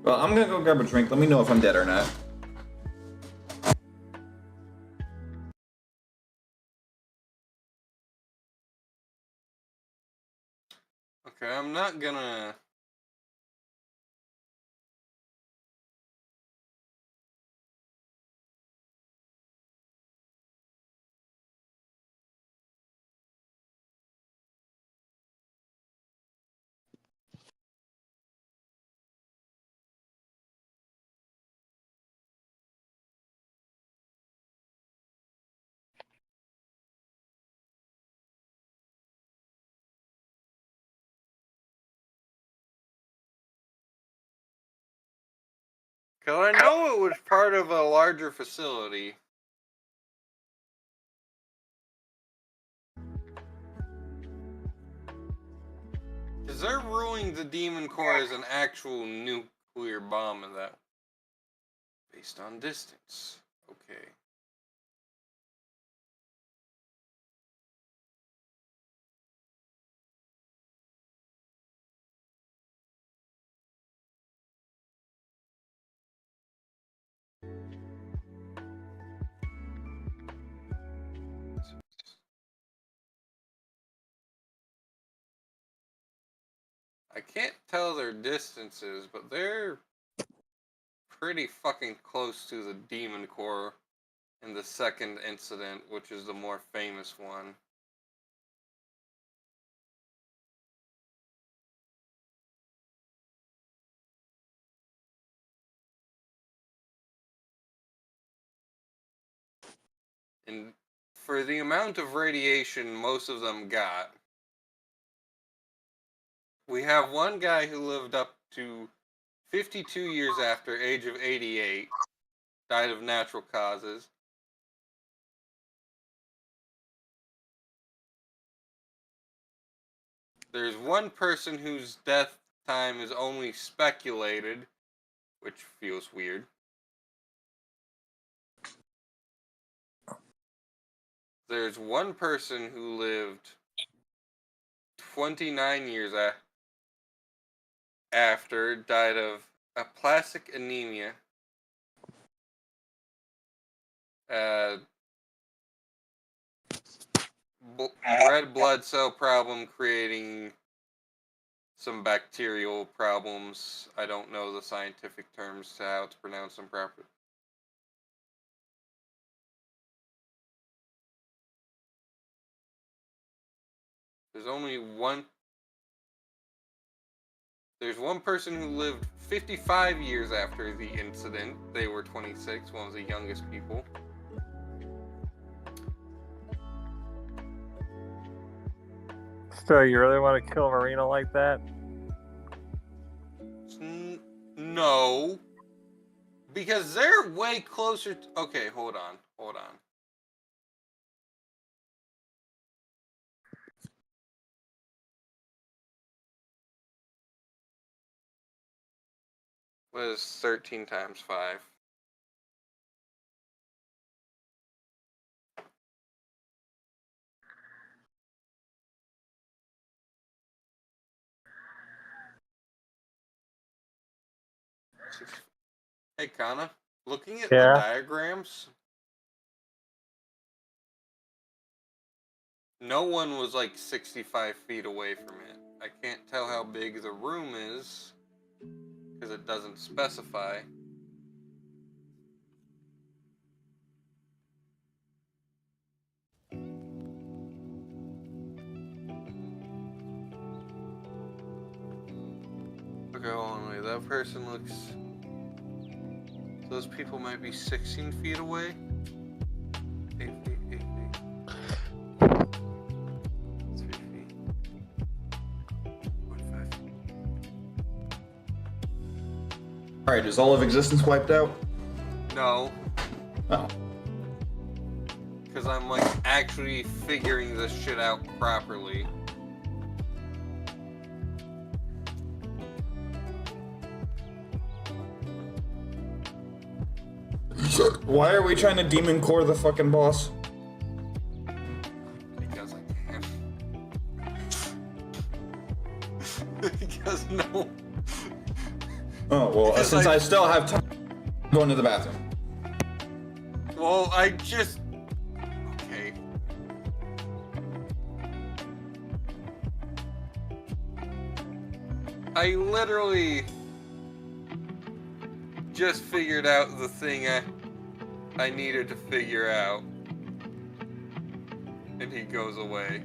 Well, I'm going to go grab a drink. Let me know if I'm dead or not. Okay, I'm not gonna. Cause I know it was part of a larger facility. Cause they're ruling the demon core as an actual nuclear bomb in that. Based on distance. Okay. I can't tell their distances, but they're pretty fucking close to the demon core in the second incident, which is the more famous one. And for the amount of radiation most of them got, we have one guy who lived up to 52 years after age of 88, died of natural causes. There's one person whose death time is only speculated, which feels weird. There's one person who lived 29 years after, died of aplastic anemia, uh, red blood cell problem creating some bacterial problems. I don't know the scientific terms to how to pronounce them properly. There's only one. There's one person who lived 55 years after the incident. They were 26, one of the youngest people. So you really want to kill Marina like that? No. Because they're way closer to... Okay, hold on. What is 13 times 5? Hey, Kanna, looking at the diagrams, no one was like 65 feet away from it. I can't tell how big the room is because it doesn't specify. Okay, hold on, wait, that person looks... Those people might be 16 feet away? 8 feet, 8 feet. 3 feet. 1.5 feet. Alright, is all of existence wiped out? No. Oh. Because I'm like actually figuring this shit out properly. Why are we trying to demon core the fucking boss? Because I can. Because no. Oh, well, Because since I still have time, I'm going to the bathroom. Well, I just... Okay. I literally just figured out the thing I needed to figure out. And he goes away.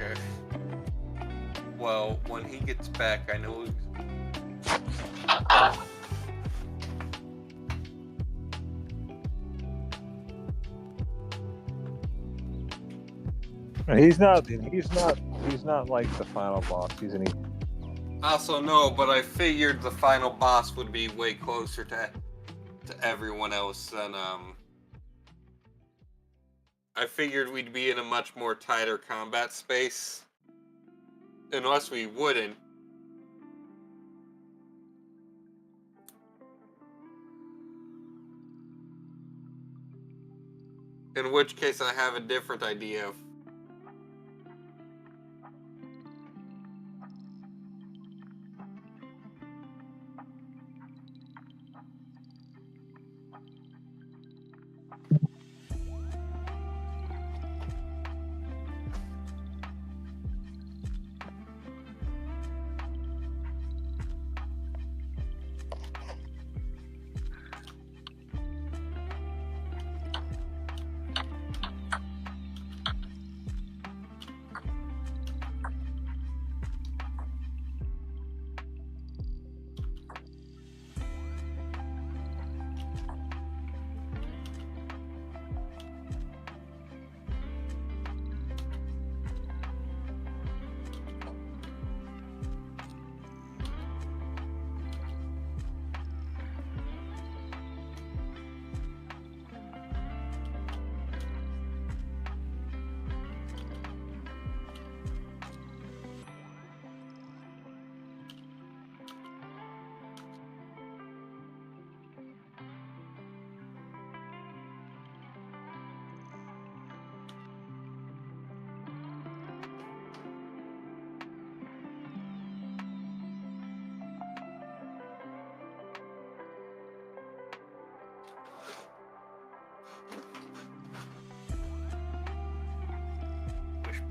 Okay. Well, when he gets back, I know. He's not like the final boss. He's an Also, no, but I figured the final boss would be way closer to everyone else than I figured we'd be in a much more tighter combat space. Unless we wouldn't. In which case I have a different idea of...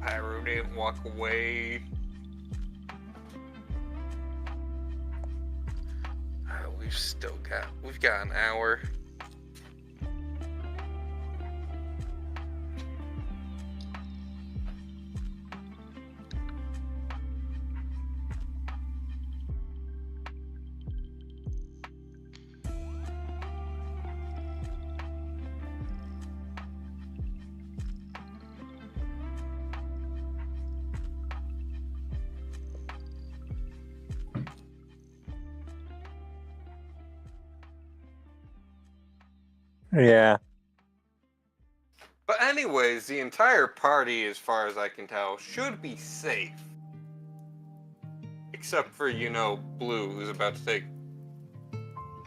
Pyro didn't walk away. We've got an hour. Yeah. But anyways, the entire party, as far as I can tell, should be safe. Except for, Blue, who's about to take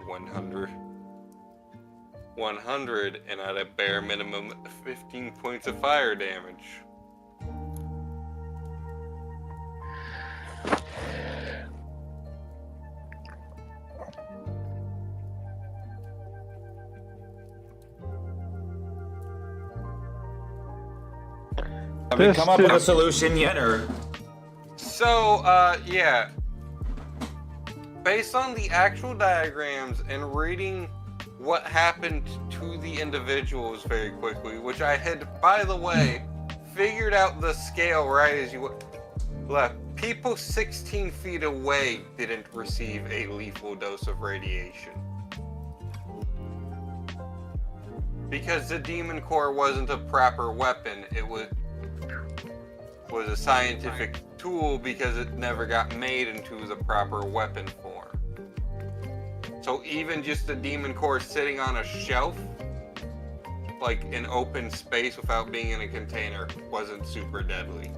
100. 100, and at a bare minimum, 15 points of fire damage. Have we come up with a solution yet, or? So, yeah. Based on the actual diagrams and reading what happened to the individuals very quickly, which I had, by the way, figured out the scale right as you left. People 16 feet away didn't receive a lethal dose of radiation. Because the Demon Core wasn't a proper weapon, it was a scientific tool because it never got made into the proper weapon form. So even just the Demon Core sitting on a shelf, like in open space without being in a container, wasn't super deadly.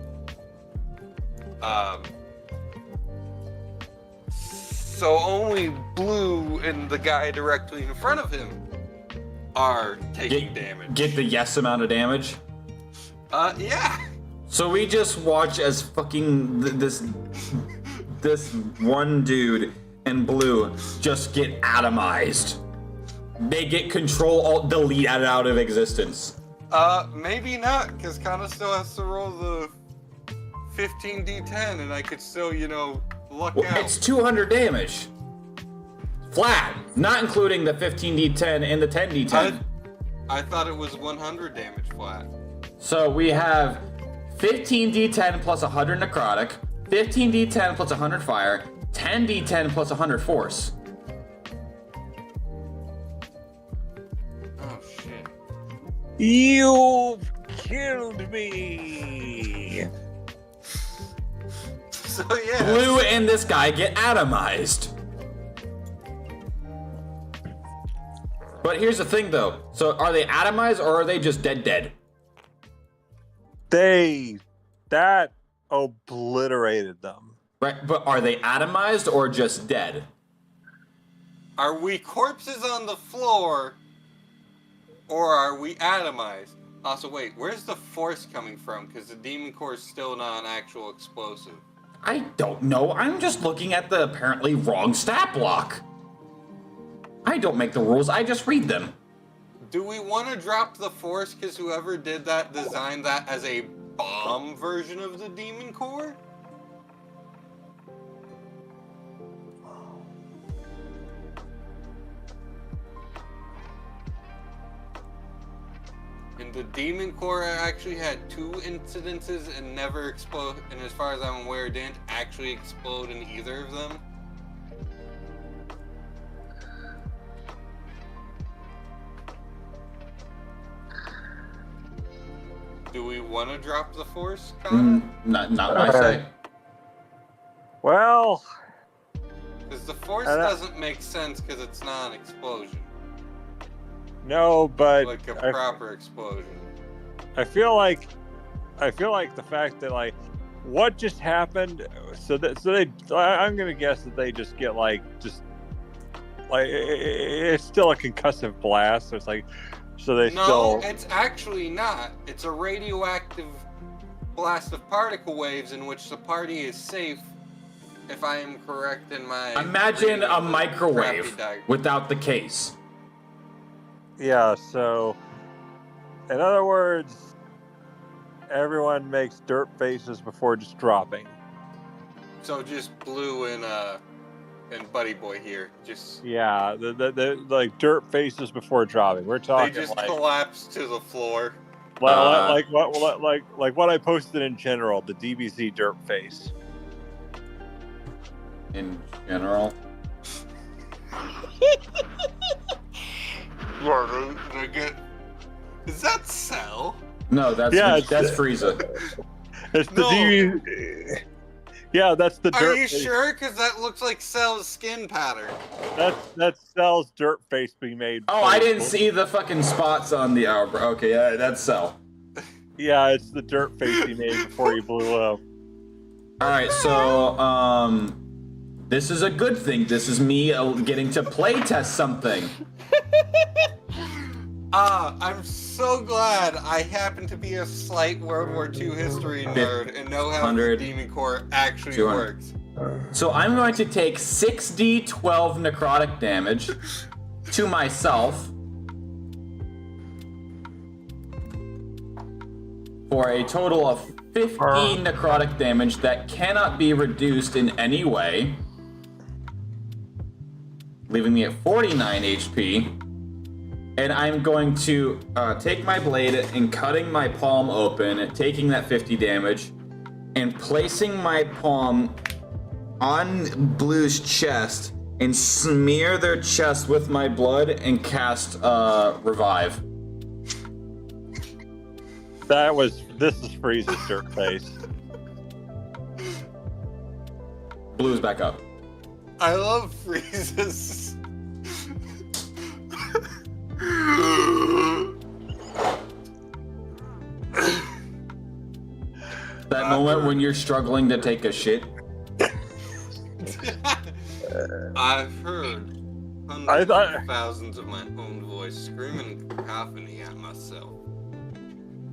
So only Blue and the guy directly in front of him are taking damage. Get the yes amount of damage? Yeah. So we just watch as fucking this one dude and Blue just get atomized. They get Control Alt Delete out of existence. Maybe not, because Kanna still has to roll the 15d10, and I could still, luck out. It's 200 damage. Flat, not including the 15d10 and the 10d10. I thought it was 100 damage flat. So we have 15d10 plus 100 necrotic, 15d10 plus 100 fire, 10d10 plus 100 force. Oh shit. You've killed me. So yeah. Blue and this guy get atomized. But here's the thing though. So are they atomized or are they just dead? That obliterated them. Right, but are they atomized or just dead? Are we corpses on the floor, or are we atomized? Also, wait, where's the force coming from? Because the Demon Core is still not an actual explosive. I don't know. I'm just looking at the apparently wrong stat block. I don't make the rules, I just read them. Do we want to drop the force because whoever did that designed that as a bomb version of the Demon Core? And the Demon Core actually had 2 incidences and never explode, and as far as I'm aware, didn't actually explode in either of them. Do we want to drop the force, Kanna? Not what I say. Well, Because the force doesn't make sense because it's not an explosion. no, but Like a proper explosion. I feel like the fact that like what just happened. I'm gonna guess that they just get it's still a concussive blast. So it's like. So No, it's actually not. It's a radioactive blast of particle waves in which the party is safe, if I am correct in my... Imagine a microwave without the case. Yeah, so in other words, Everyone makes dirt faces before just dropping. So just Blue and Buddy Boy here. Just Yeah, the like dirt faces before dropping. We're they talking just like collapse to the floor. like what I posted in general, the DBZ dirt face. In general. Yeah, they get. Is that Cell? No, that's Frieza. It's the No. DBZ. Yeah, that's the dirt Are you face. sure? Because that looks like Cell's skin pattern. That's Cell's dirt face being made. Oh, I didn't see the fucking spots on the album. Okay, yeah, that's Cell. Yeah, it's the dirt face he made before he blew up. Alright, so, this is a good thing. This is me getting to play test something. I'm so glad I happen to be a slight World War II history nerd and know how the 100, Demon Core actually 200. works. So I'm going to take 6d12 necrotic damage to myself for a total of 50 necrotic damage that cannot be reduced in any way, leaving me at 49 HP. And I'm going to take my blade and cutting my palm open, taking that 50 damage, and placing my palm on Blue's chest and smear their chest with my blood and cast Revive. This is Frieza's dirt face. Blue's back up. I love Frieza's. That moment when you're struggling to take a shit. I've heard hundreds of thousands of my own voice screaming and cacophony at myself.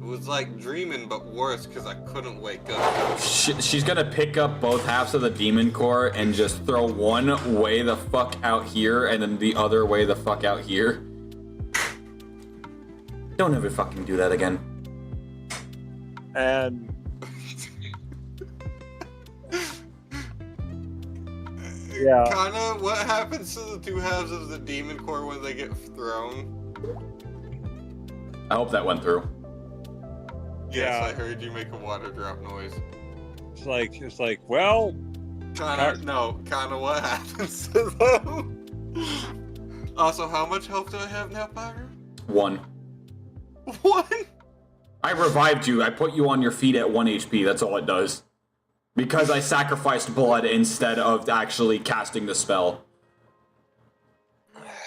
It was like dreaming, but worse because I couldn't wake up. She's gonna pick up both halves of the demon core and just throw one way the fuck out here and then the other way the fuck out here. Don't ever fucking do that again. And yeah. Kanna, what happens to the two halves of the demon core when they get thrown? I hope that went through. Yes, Yeah. I heard you make a water drop noise. It's like, well, Kanna, what happens to them? Also, how much health do I have now, Pyro? 1. One? I revived you. I put you on your feet at 1 HP. That's all it does. Because I sacrificed blood instead of actually casting the spell.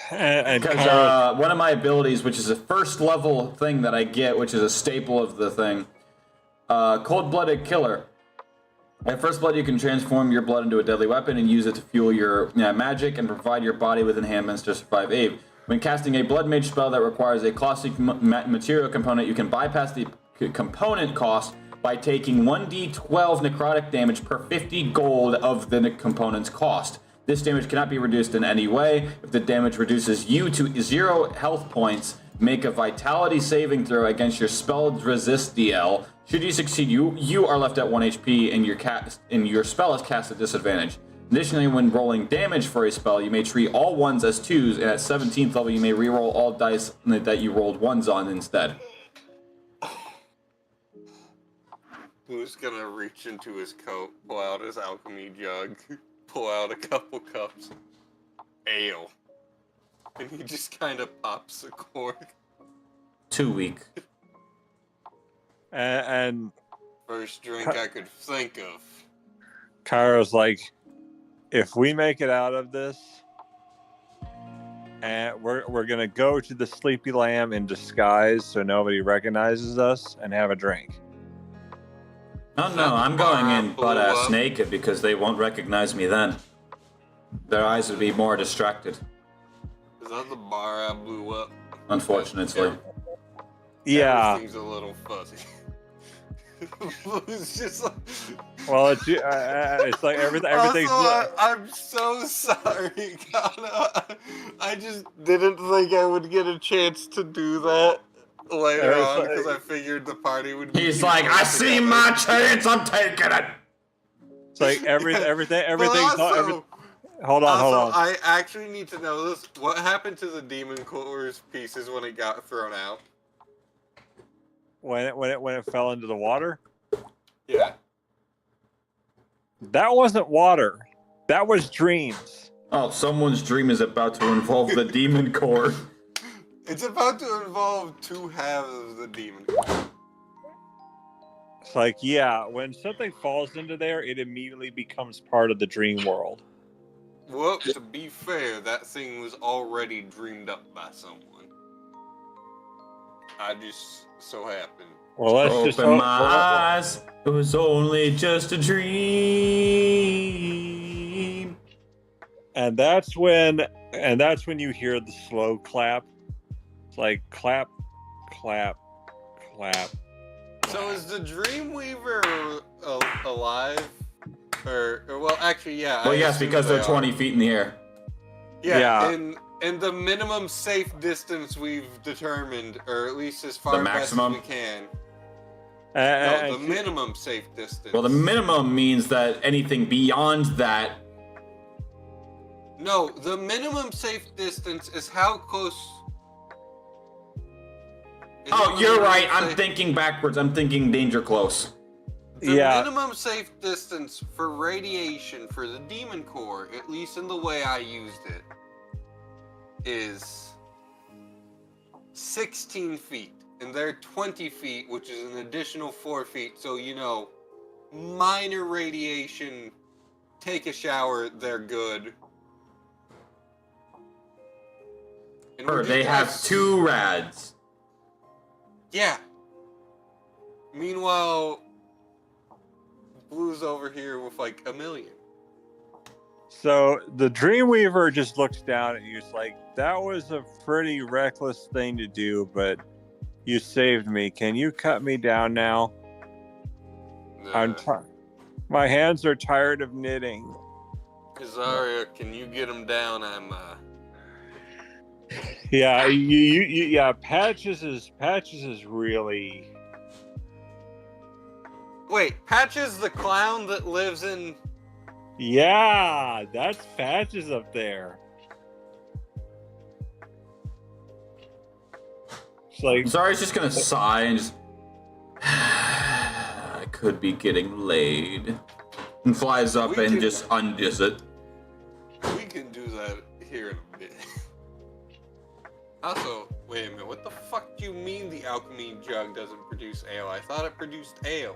Because one of my abilities, which is a first level thing that I get, which is a staple of the thing, Cold-Blooded Killer. At first blood, you can transform your blood into a deadly weapon and use it to fuel your magic and provide your body with enhancements to survive Ave. When casting a Blood Mage spell that requires a caustic material component, you can bypass the component cost by taking 1d12 necrotic damage per 50 gold of the component's cost. This damage cannot be reduced in any way. If the damage reduces you to 0 health points, make a vitality saving throw against your spell's resist DL. Should you succeed, you are left at 1 HP and your spell is cast at disadvantage. Additionally, when rolling damage for a spell, you may treat all 1s as 2s, and at 17th level, you may reroll all dice that you rolled 1s on instead. Who's gonna reach into his coat, pull out his alchemy jug, pull out a couple cups, ale, and he just kind of pops a cork. 2 weak. and First drink I could think of. Kairo's like, if we make it out of this, and we're gonna go to the Sleepy Lamb in disguise so nobody recognizes us and have a drink. Oh no, I'm going in butt-ass naked because they won't recognize me then. Their eyes would be more distracted. Is that the bar I blew up? Unfortunately. Yeah. Everything's a little fuzzy. It's just like... Well, it's like everything's. Also, I'm so sorry, Kanna. I just didn't think I would get a chance to do that. later It's on like- because I figured the party would be. He's like, I see together. my chance, I'm taking it. It's like everything's But also, hold on. I actually need to know this. What happened to the demon core's pieces when it got thrown out? When it fell into the water, Yeah. that wasn't water. That was dreams. Oh, someone's dream is about to involve the demon core. It's about to involve two halves of the demon core. It's like, yeah, when something falls into there, it immediately becomes part of the dream world. Well, to be fair, that thing was already dreamed up by someone. I just so happened. Well, let's Open just my eyes. It was only just a dream. and that's when you hear the slow clap. It's like clap, clap, clap. So is the Dreamweaver alive? Or well, actually, yeah. Well, I yes, assume because they they're 20 feet in the air. Yeah. Yeah. And the minimum safe distance we've determined, or at least as far The best as maximum? we can. No, And the minimum safe distance. Well, the minimum means that anything beyond that. No, the minimum safe distance is how close. Oh, you're right. I'm thinking backwards. I'm thinking danger close. The Yeah. minimum safe distance for radiation for the demon core, at least in the way I used it, is 16 feet. And they're 20 feet, which is an additional 4 feet. So, minor radiation, take a shower, they're good. And Or we're they just have gonna 2 rads. Yeah. Meanwhile, Blue's over here with like 1 million. so the Dreamweaver just looks down at you. It's like, that was a pretty reckless thing to do, but you saved me. Can you cut me down now? My hands are tired of knitting. Azaria, can you get him down? Yeah, yeah. Patches is really. Wait, Patches the clown that lives in. Yeah, that's Patches up there. It's like, Zari's just gonna sigh and just. I could be getting laid. And flies up We and can- just undoes it. We can do that here in a bit. Also, wait a minute, what the fuck do you mean the alchemy jug doesn't produce ale? I thought it produced ale.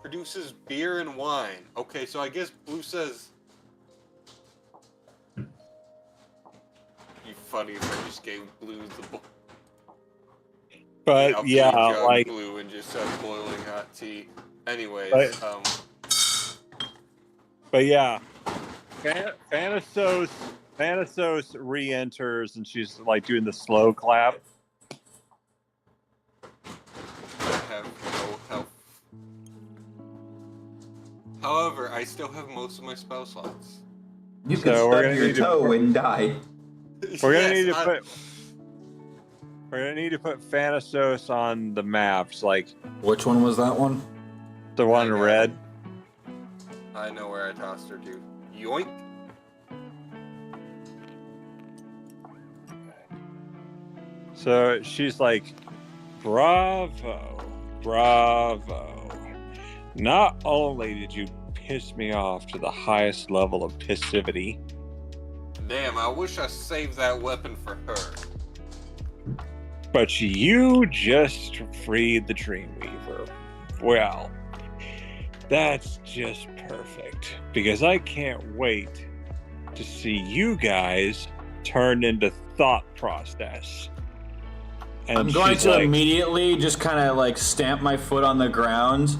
Produces beer and wine. Okay, so I guess Blue says. You funny if I just gave Blue the but alchemy yeah, jug like, Blue and just said boiling hot tea. Anyways, But- but yeah, Thanatos re-enters and she's like doing the slow clap. I have no health. However, I still have most of my spell slots. You So could we're stub gonna your need to- toe and die. We're gonna Yes, need to I- put. We're gonna need to put Thanatos on the maps, like Which one was that one? the one in I got red. I know where I tossed her to. Yoink. So she's like, bravo, bravo. Not only did you piss me off to the highest level of passivity, Damn, I wish I saved that weapon for her. but you just freed the Dreamweaver. Well, that's just perfect, because I can't wait to see you guys turn into thought process. And I'm going she's to like, immediately just kind of like stamp my foot on the ground,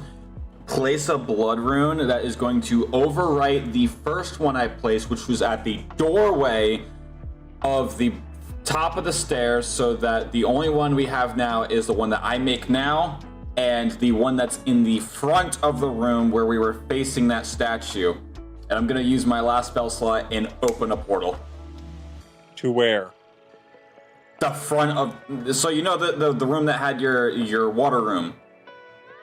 place a blood rune that is going to overwrite the first one I placed, which was at the doorway of the top of the stairs, so that the only one we have now is the one that I make now, and the one that's in the front of the room where we were facing that statue. And I'm going to use my last spell slot and open a portal. to where? the front of. So you know the room that had your water room.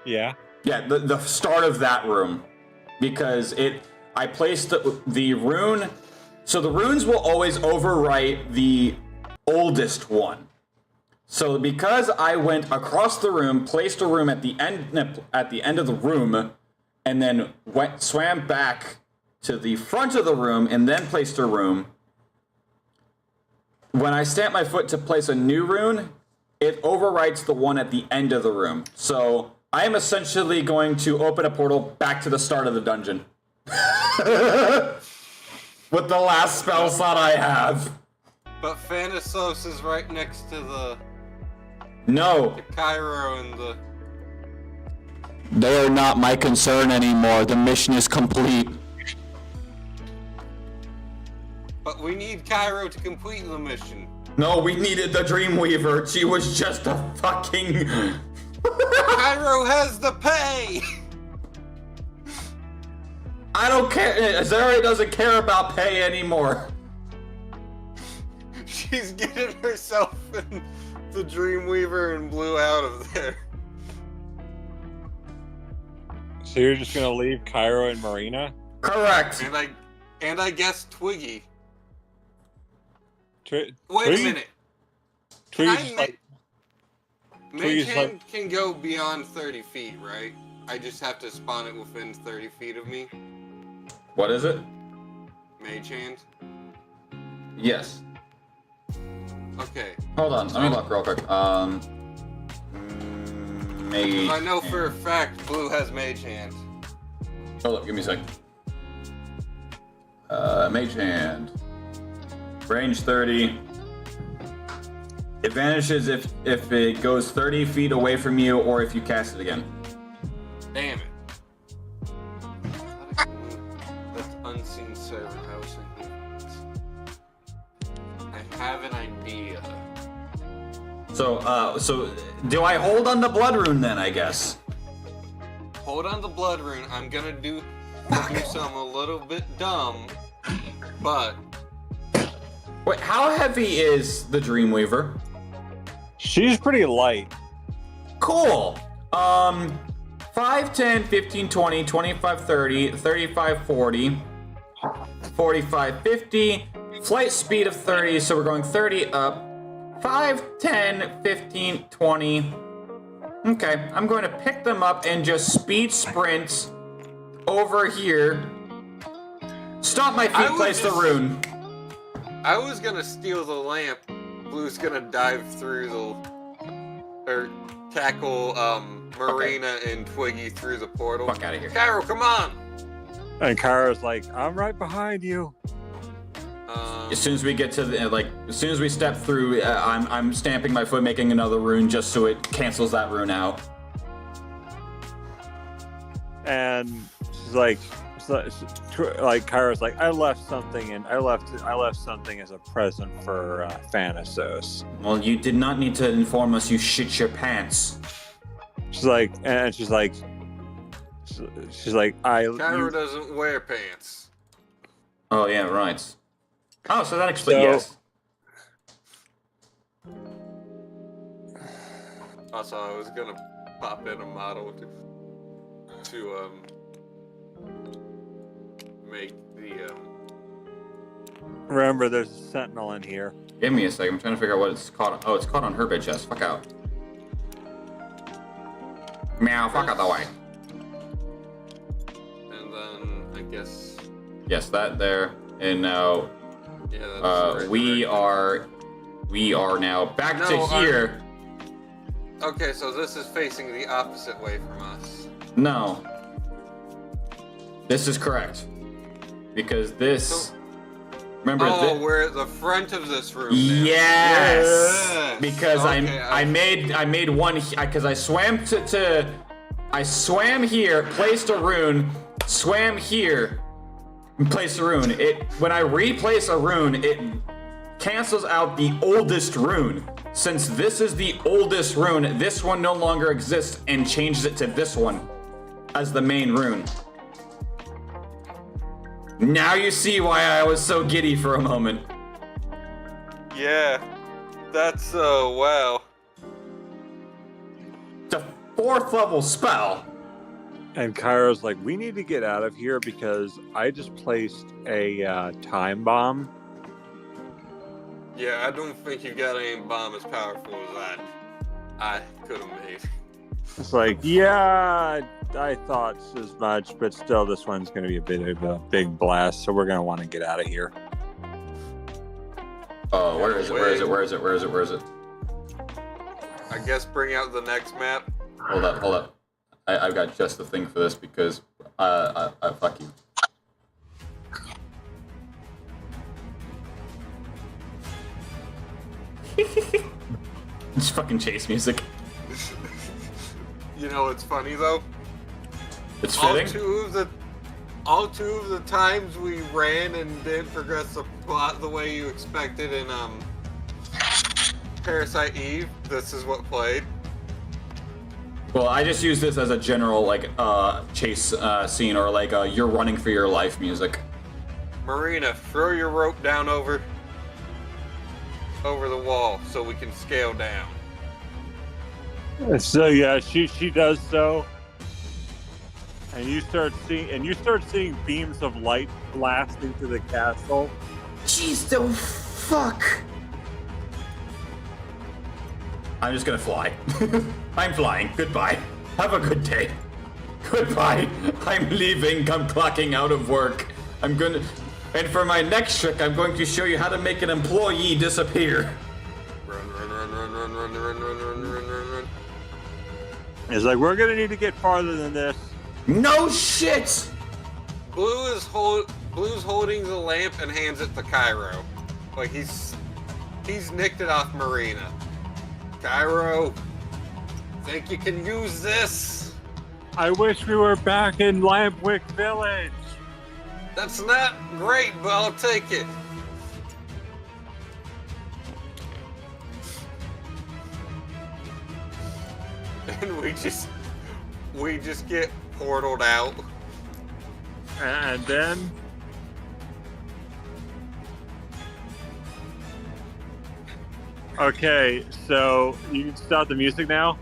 Yeah. Yeah, the start of that room, because I placed the rune. So the runes will always overwrite the oldest one. So because I went across the room, placed a room at the end of the room, and then swam back to the front of the room and then placed a room. When I stamp my foot to place a new rune, it overwrites the one at the end of the room. So I am essentially going to open a portal back to the start of the dungeon. With the last spell slot I have. But Thanatos is right next to the No. Cairo and the... They are not my concern anymore. The mission is complete. But we need Cairo to complete the mission. No, we needed the Dreamweaver. She was just a fucking... Cairo has the pay! I don't care. Zari doesn't care about pay anymore. She's getting herself and the Dreamweaver and Blue out of there. So you're just gonna leave Cairo and Marina? Correct. And I guess Twiggy. Wait Twiggy? a minute. Maychan can go beyond 30 feet, right? I just have to spawn it within 30 feet of me. What is it? Maychan. Yes. Okay. Hold on. Let me look real quick. Mage. I know for a fact Blue has Mage Hand. Hold up. Give me a sec. Mage Hand. Range 30. It vanishes if it goes 30 feet away from you or if you cast it again. Damn it. That's unseen server house. I have an idea. So do I hold on the blood rune then, I guess? Hold on the blood rune. I'm gonna do something a little bit dumb, but... Wait, how heavy is the Dreamweaver? She's pretty light. Cool. 5, 10, 15, 20, 25, 30, 35, 40, 45, 50, flight speed of 30, so we're going 30 up. 5, 10, 15, 20. Okay, I'm going to pick them up and just speed sprint over here. Stop my feet, place the rune. I was gonna steal the lamp. Blue's gonna dive through or tackle Marina and Twiggy through the portal. Fuck out of here. Cairo, come on! And Cairo's like, I'm right behind you. As soon as we get to the as soon as we step through, I'm stamping my foot, making another rune just so it cancels that rune out. And she's like Cairo's like, I left something as a present for Thanatos. Well, you did not need to inform us you shit your pants. She's like, Cairo doesn't wear pants. Oh yeah, right. Oh, so that explains. Yes. Also, I was gonna pop in a model to make the Remember, there's a sentinel in here. Give me a second. I'm trying to figure out what it's caught on. Oh, it's caught on her bitch ass. Fuck out. Meow. Fuck out the way. And then I guess. Yes, that there. And now. Yeah. That's we are now back to here. Okay, so this is facing the opposite way from us. No. This is correct. Because this. Remember. Oh, we're at the front of this room. Yes. Because okay, I made one because I swam I swam here, placed a rune, swam here, and placed a rune. When I replace a rune, it cancels out the oldest rune. Since this is the oldest rune, this one no longer exists and changes it to this one as the main rune. Now you see why I was so giddy for a moment. Yeah. That's wow. It's a 4th level spell. And Kairo's like, we need to get out of here because I just placed a time bomb. Yeah, I don't think you got any bomb as powerful as that I could have made. It's like, yeah, I thought as much, but still, this one's going to be a bit of a big blast, so we're going to want to get out of here. Oh, where is it? Where is it? Where is it? Where is it? Where is it? I guess bring out the next map. Hold up, hold up. I've got just the thing for this because fuck you. It's fucking chase music. You know what's funny though? It's fitting. All two of the times we ran and didn't progress the plot the way you expected in Parasite Eve, this is what played. Well, I just use this as a general like chase scene or like you're running for your life music. Marina, throw your rope down over the wall so we can scale down. So yeah, she does so, and you start seeing beams of light blasting through the castle. Jeez, the fuck! I'm just gonna fly. I'm flying. Goodbye. Have a good day. Goodbye. I'm leaving. I'm clocking out of work. And for my next trick, I'm going to show you how to make an employee disappear. Run. It's like, we're gonna need to get farther than this. No shit! Blue's holding the lamp and hands it to Cairo. Like he's nicked it off Marina. Cairo, think you can use this? I wish we were back in Lampwick Village. That's not great, but I'll take it. And we just get portaled out. And then okay, so you can stop the music now.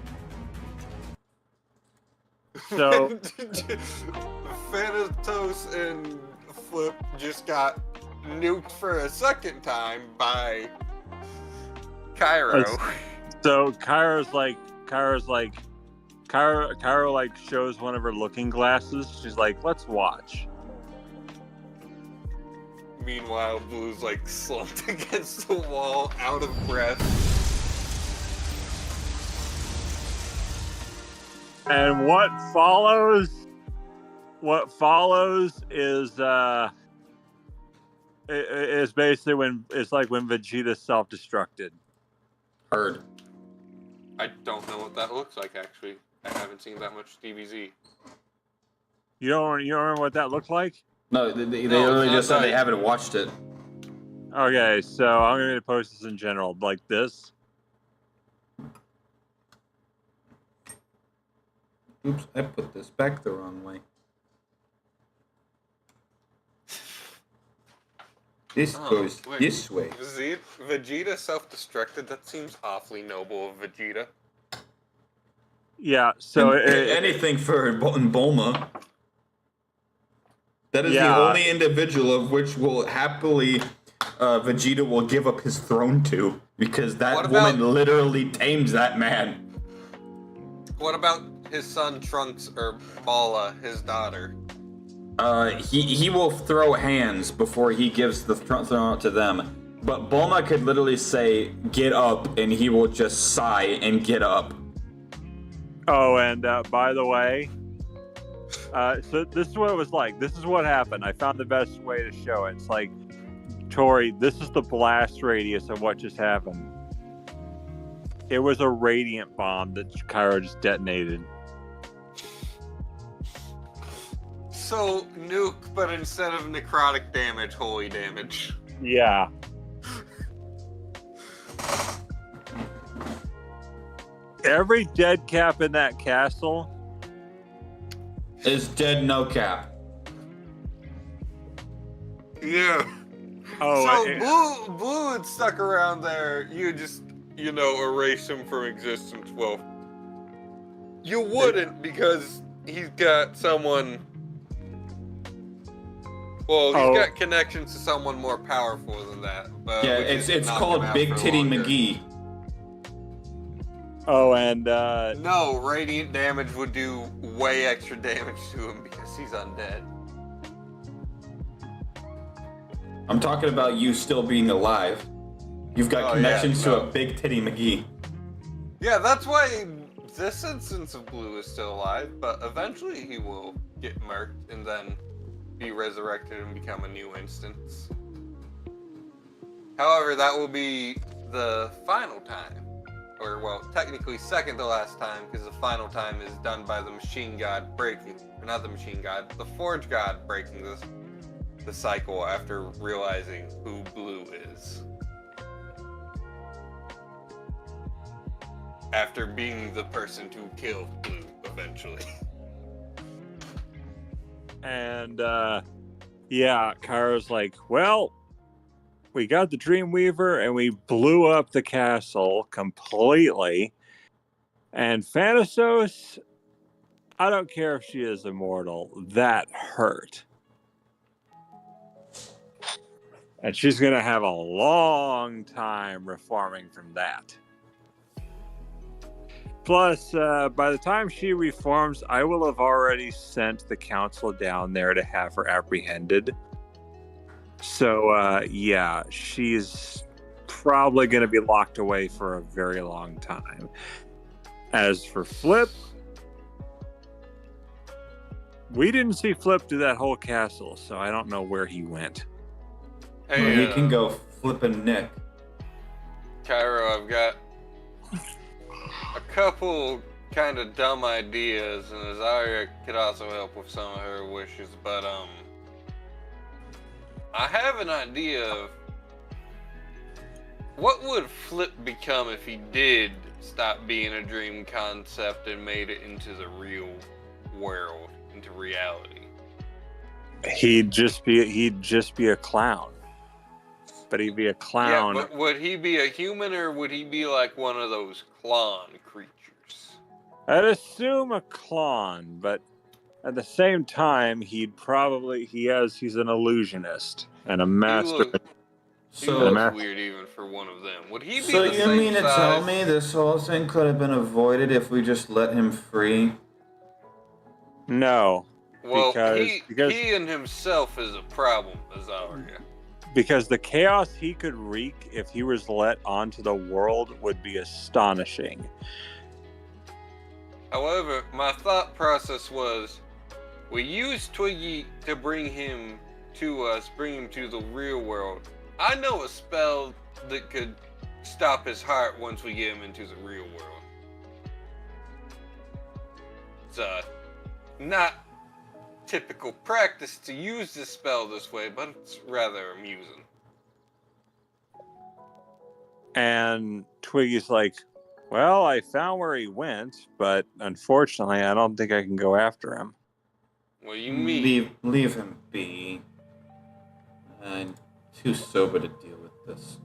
So Thanatos and Flip just got nuked for a second time by Cairo. So Cairo like shows one of her looking glasses. She's like, let's watch. Meanwhile, Blue's like slumped against the wall, out of breath. And what follows is basically when Vegeta self-destructed. Heard. I don't know what that looks like, actually. I haven't seen that much DBZ. You don't remember what that looked like? No, they literally just said they haven't watched it. Okay, so I'm going to post this in general, like this. Oops, I put this back the wrong way. This goes this way. Vegeta self-destructed? That seems awfully noble of Vegeta. Yeah, so anything for Bulma. That is the only individual of which will happily Vegeta will give up his throne to, because that woman literally tames that man. What about his son Trunks or Bala, his daughter? He will throw hands before he gives the throne to them. But Bulma could literally say, "Get up," and he will just sigh and get up. Oh, and by the way, so this is what it was like. This is what happened. I found the best way to show it. It's like, Tori, this is the blast radius of what just happened. It was a radiant bomb that Cairo just detonated. So, nuke, but instead of necrotic damage, holy damage. Yeah. Every dead cap in that castle is dead no cap. Yeah. Oh, so Blue had stuck around there. You just erase him from existence. Well, you wouldn't, because he's got someone. Well, he's got connections to someone more powerful than that. Yeah, it's called Big Titty McGee. Oh, and no, radiant damage would do way extra damage to him because he's undead. I'm talking about you still being alive. You've got connections to a Big Titty McGee. Yeah, that's why this instance of Blue is still alive, but eventually he will get murked and then be resurrected and become a new instance. However, that will be the final time. Or, well, technically second to last time, because the final time is done by the Machine God breaking, or not the Machine God, the Forge God breaking the cycle after realizing who Blue is. After being the person to kill Blue, eventually. And, Kyra's like, well, we got the Dreamweaver and we blew up the castle completely. And Thanatos, I don't care if she is immortal, that hurt. And she's going to have a long time reforming from that. Plus, by the time she reforms, I will have already sent the council down there to have her apprehended. So, she's probably going to be locked away for a very long time. As for Flip, we didn't see Flip do that whole castle, so I don't know where he went. Hey, well, he can go flipping Nick. Cairo, I've got a couple kind of dumb ideas, and Azaria could also help with some of her wishes, but I have an idea of what would Flip become if he did stop being a dream concept and made it into the real world, into reality. He'd just be a clown. But he'd be a clown. Yeah, but would he be a human, or would he be like one of those clone creatures? I'd assume a clone, but at the same time, he's an illusionist and a master. He looks weird even for one of them. Would he be So you mean to tell me this whole thing could have been avoided if we just let him free? No. Well, because he in himself is a problem, Azaria. Because the chaos he could wreak if he was let onto the world would be astonishing. However, my thought process was, we used Twiggy to bring him to us, bring him to the real world. I know a spell that could stop his heart once we get him into the real world. It's not typical practice to use this spell this way, but it's rather amusing. And Twiggy's like, well, I found where he went, but unfortunately, I don't think I can go after him. What do you mean? Leave him be. I'm too sober to deal with this.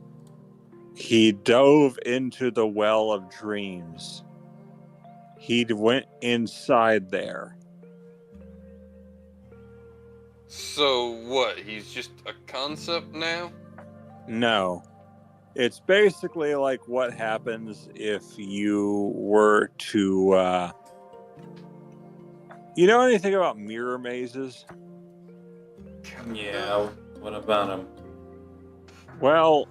He dove into the well of dreams. He went inside there. So what? He's just a concept now? No. It's basically like what happens if you were to... You know anything about mirror mazes? Yeah, what about him? Well,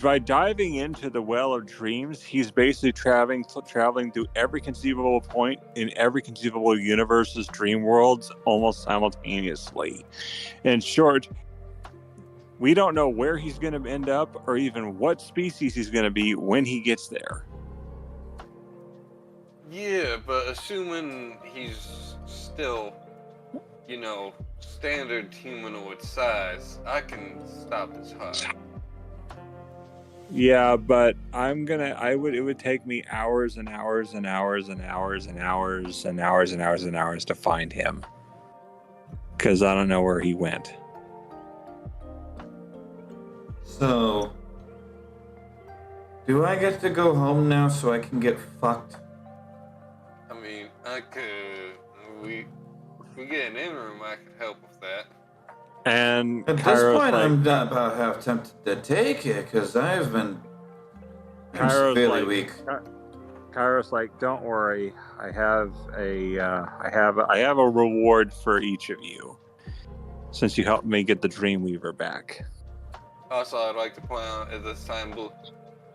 by diving into the well of dreams, he's basically traveling through every conceivable point in every conceivable universe's dream worlds almost simultaneously. In short, we don't know where he's going to end up or even what species he's going to be when he gets there. Yeah, but assuming he's still, standard humanoid size, I can stop his heart. Yeah, but it would take me hours and hours and hours and hours and hours and hours and hours and hours to find him. Because I don't know where he went. So, do I get to go home now so I can get fucked? I mean, I could. We get an in-room. I could help with that. And At this Cairo's point, like, I'm not about half tempted to take it because I'm Cairo's severely like, weak. Cairo's like, don't worry, I have a reward for each of you, since you helped me get the Dreamweaver back. Also, I'd like to point out at this time,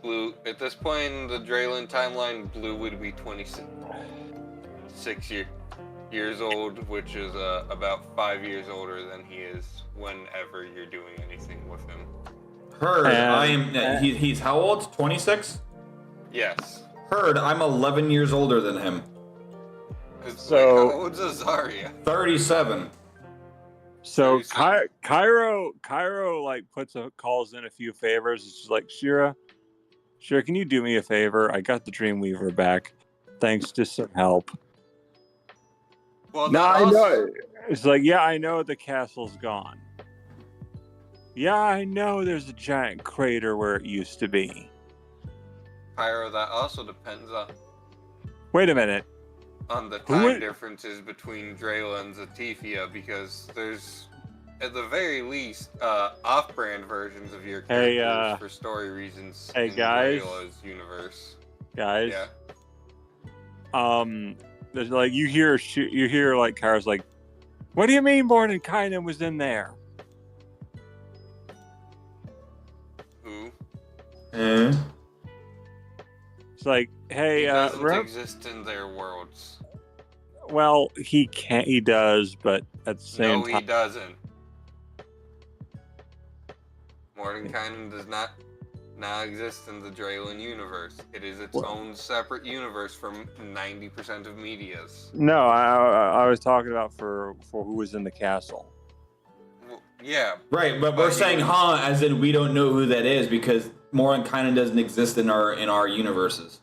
Blue. At this point in the Draylen timeline, Blue would be 26 years old, which is about 5 years older than he is whenever you're doing anything with him. Heard, he's how old? 26? Yes. Heard, I'm 11 years older than him. So, how old's Azaria? 37. So Cairo like calls in a few favors. It's just like, Shira, can you do me a favor? I got the Dreamweaver back, thanks to some help. Well, No, I know. It's like, yeah, I know the castle's gone. Yeah, I know there's a giant crater where it used to be. Pyro, that also depends Wait a minute. on the time differences between Drayla and Zatifia, because there's, at the very least, off-brand versions of your characters for story reasons in guys. Drayla's universe. Guys. Yeah. There's like you hear like Cara's like, what do you mean Mordenkainen was in there? Who? It's like, hey, he doesn't exist in their worlds. Well, he can't. He does, but at the same time, No, he doesn't. Mordenkainen does not exist in the Draylen universe. It is its own separate universe from 90% of media's. No, I was talking about for who was in the castle. Well, yeah. Right, but we're saying as in we don't know who that is because Mordenkainen doesn't exist in our universes.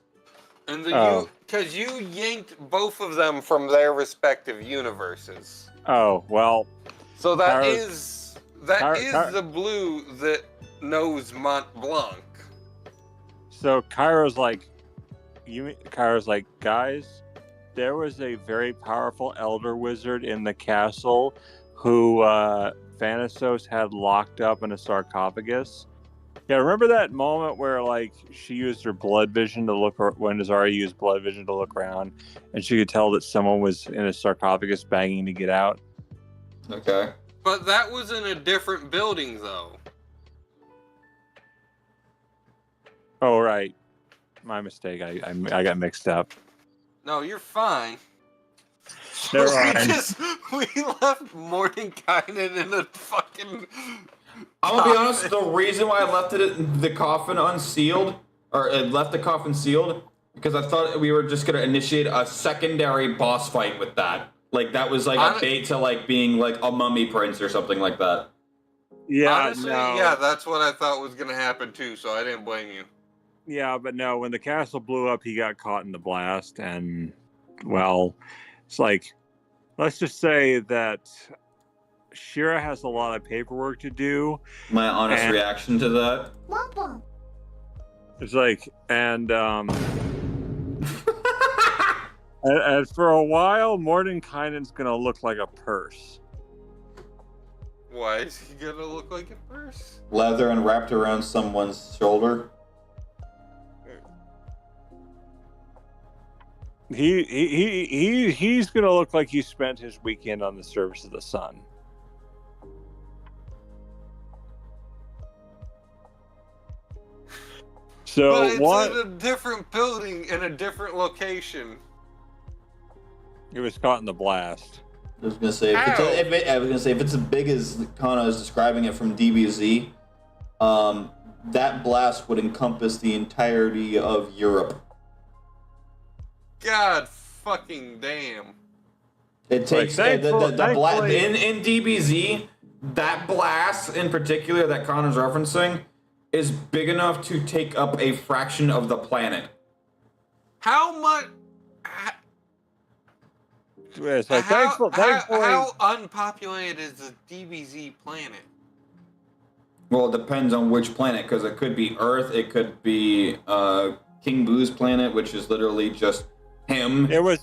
And because you yanked both of them from their respective universes. Oh, well. So that is the Blue that knows Mont Blanc. So Cairo's like, guys, there was a very powerful elder wizard in the castle who Thanatos had locked up in a sarcophagus. Yeah, remember that moment where like she used her blood vision to look, when Azaria used blood vision to look around, and she could tell that someone was in a sarcophagus banging to get out? Okay. But that was in a different building, though. Oh, right. My mistake. I got mixed up. No, you're fine. Never We left Mordenkainen in a fucking... I'm gonna be honest, the reason why I left the coffin unsealed, or left the coffin sealed, because I thought we were just gonna initiate a secondary boss fight with that. Like, that was like a bait to like being like a mummy prince or something like that. Yeah, honestly, yeah, that's what I thought was gonna happen too, so I didn't blame you. Yeah, but no, when the castle blew up, he got caught in the blast, and, well, it's like, let's just say that Shira has a lot of paperwork to do. My honest reaction to that. It's like, and for a while, Mordenkainen's gonna look like a purse. Why is he gonna look like a purse? Leather and wrapped around someone's shoulder. He's gonna look like he spent his weekend on the surface of the sun. So but it's in a different building in a different location. He was caught in the blast. I was gonna say if it's as big as Kanna is describing it from DBZ, that blast would encompass the entirety of Europe. God fucking damn! It takes the blast in DBZ. That blast in particular that Kanna's referencing is big enough to take up a fraction of the planet. How much? It's like, how unpopulated is the DBZ planet? Well, it depends on which planet, because it could be Earth, it could be King Boo's planet, which is literally just him. It was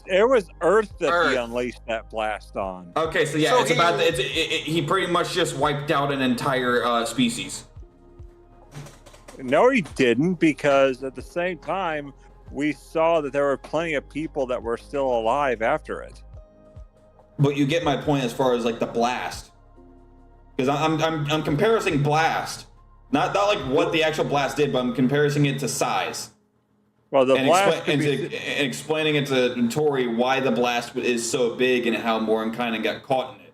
Earth that he Earth. unleashed that blast on. Okay, so yeah, So it's about he pretty much just wiped out an entire species. No, he didn't, because at the same time, we saw that there were plenty of people that were still alive after it. But you get my point as far as like the blast, because I'm comparing blast, not like what the actual blast did, but I'm comparing it to size. Well, the And, blast and explaining it to Tori why the blast is so big and how Mordenkainen got caught in it.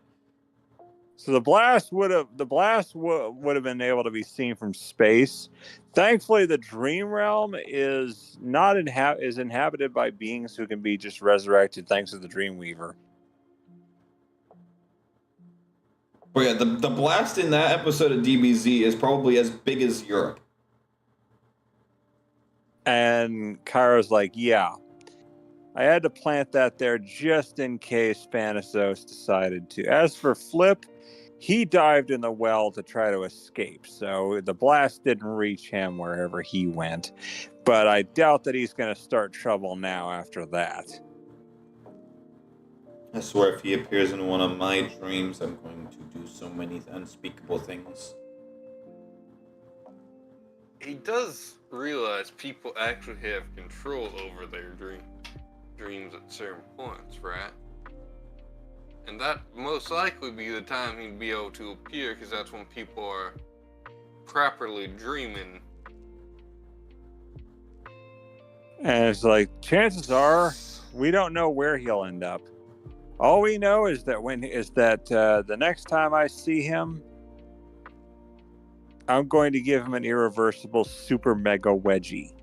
So the blast would have been able to be seen from space. Thankfully, the dream realm is not is inhabited by beings who can be just resurrected thanks to the Dreamweaver. But yeah, the blast in that episode of DBZ is probably as big as Europe. And Kara's like, yeah, I had to plant that there just in case Thanatos decided to. As for Flip, he dived in the well to try to escape, so the blast didn't reach him wherever he went. But I doubt that he's going to start trouble now after that. I swear if he appears in one of my dreams, I'm going to do so many unspeakable things. He does realize people actually have control over their dreams at certain points, right? And that most likely be the time he'd be able to appear, because that's when people are properly dreaming. And it's like, chances are, we don't know where he'll end up. All we know is that the next time I see him, I'm going to give him an irreversible super mega wedgie.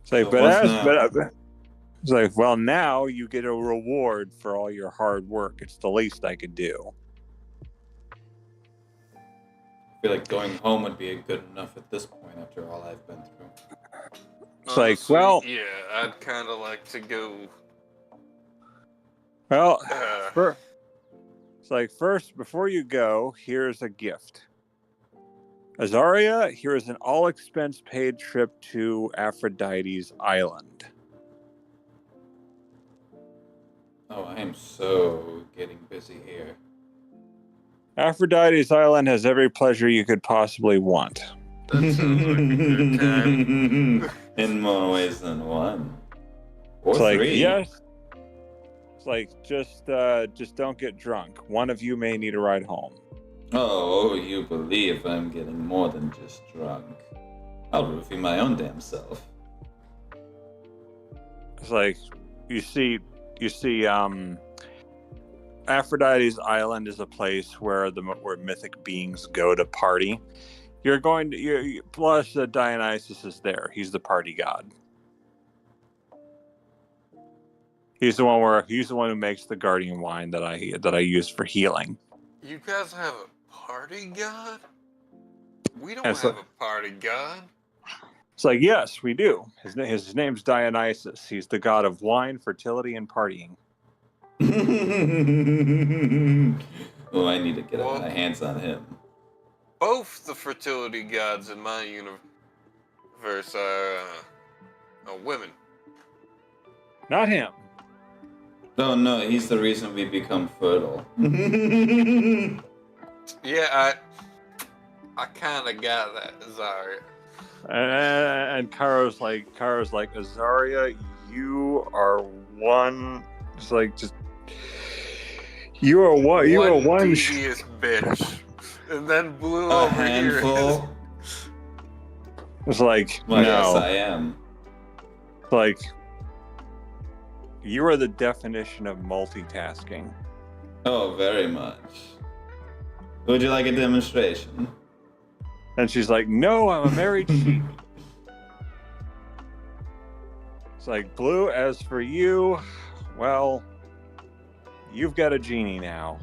It's like, it's like, well, now you get a reward for all your hard work. It's the least I could do. I feel like going home would be good enough at this point after all I've been through. It's like, well, yeah, I'd kind of like to go. Well, it's like, first, before you go, here's a gift. Azaria, here is an all-expense-paid trip to Aphrodite's island. Oh, I am so getting busy here. Aphrodite's island has every pleasure you could possibly want. That sounds like a good time. In more ways than one. Or It's like, three. yes. It's like, just don't get drunk. One of you may need a ride home. Oh, you believe I'm getting more than just drunk. I'll roofie my own damn self. It's like, you see, Aphrodite's island is a place where where mythic beings go to party. Plus Dionysus is there. He's the party god. He's the one who makes the guardian wine that I use for healing. You guys have a party god? We don't have a party god. It's like, yes, we do. His name's Dionysus. He's the god of wine, fertility, and partying. Oh, I need to get my hands on him. Both the fertility gods in my universe are women. Not him. Oh no, he's the reason we become fertile. Yeah, I kind of got that, Azaria. And Karo's like, Azaria, you are one. It's like, just you are one. You are one devious bitch. And then Blue A over handful. here. It's like, Well, no. yes, I am. It's like, you are the definition of multitasking. Oh, very much. Would you like a demonstration? And she's like, no, I'm a married sheep. It's like, Blue, as for you, well, you've got a genie now.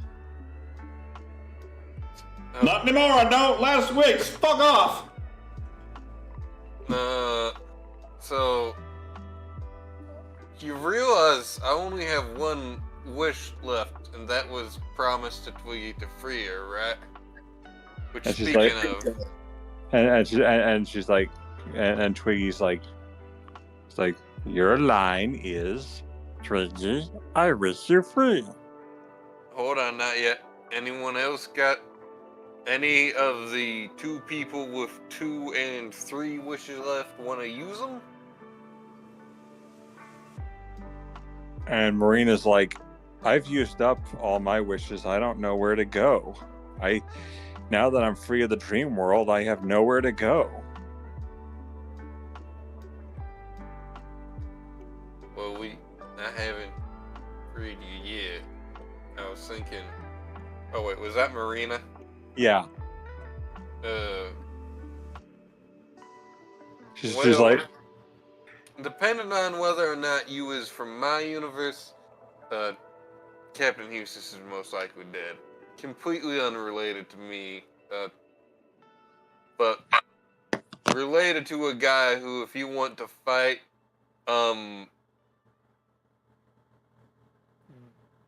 Not anymore, I don't. Last week. Fuck off. So You realize I only have one wish left, and that was promised to Twiggy to free her, right? Which, And she's speaking like, of, and she's like, and Twiggy's like, it's like, your line is, Twiggy, I wish you're free. hold on, not yet. Anyone else got any of the 2 people with 2 and 3 wishes left want to use them? And Marina's like, I've used up all my wishes. I don't know where to go. Now that I'm free of the dream world, I have nowhere to go. Well, I haven't freed you yet. I was thinking, oh wait, was that Marina? Yeah. She's Well, like, depending on whether or not you is from my universe, Captain Eustace is most likely dead. Completely unrelated to me, but related to a guy who, if you want to fight,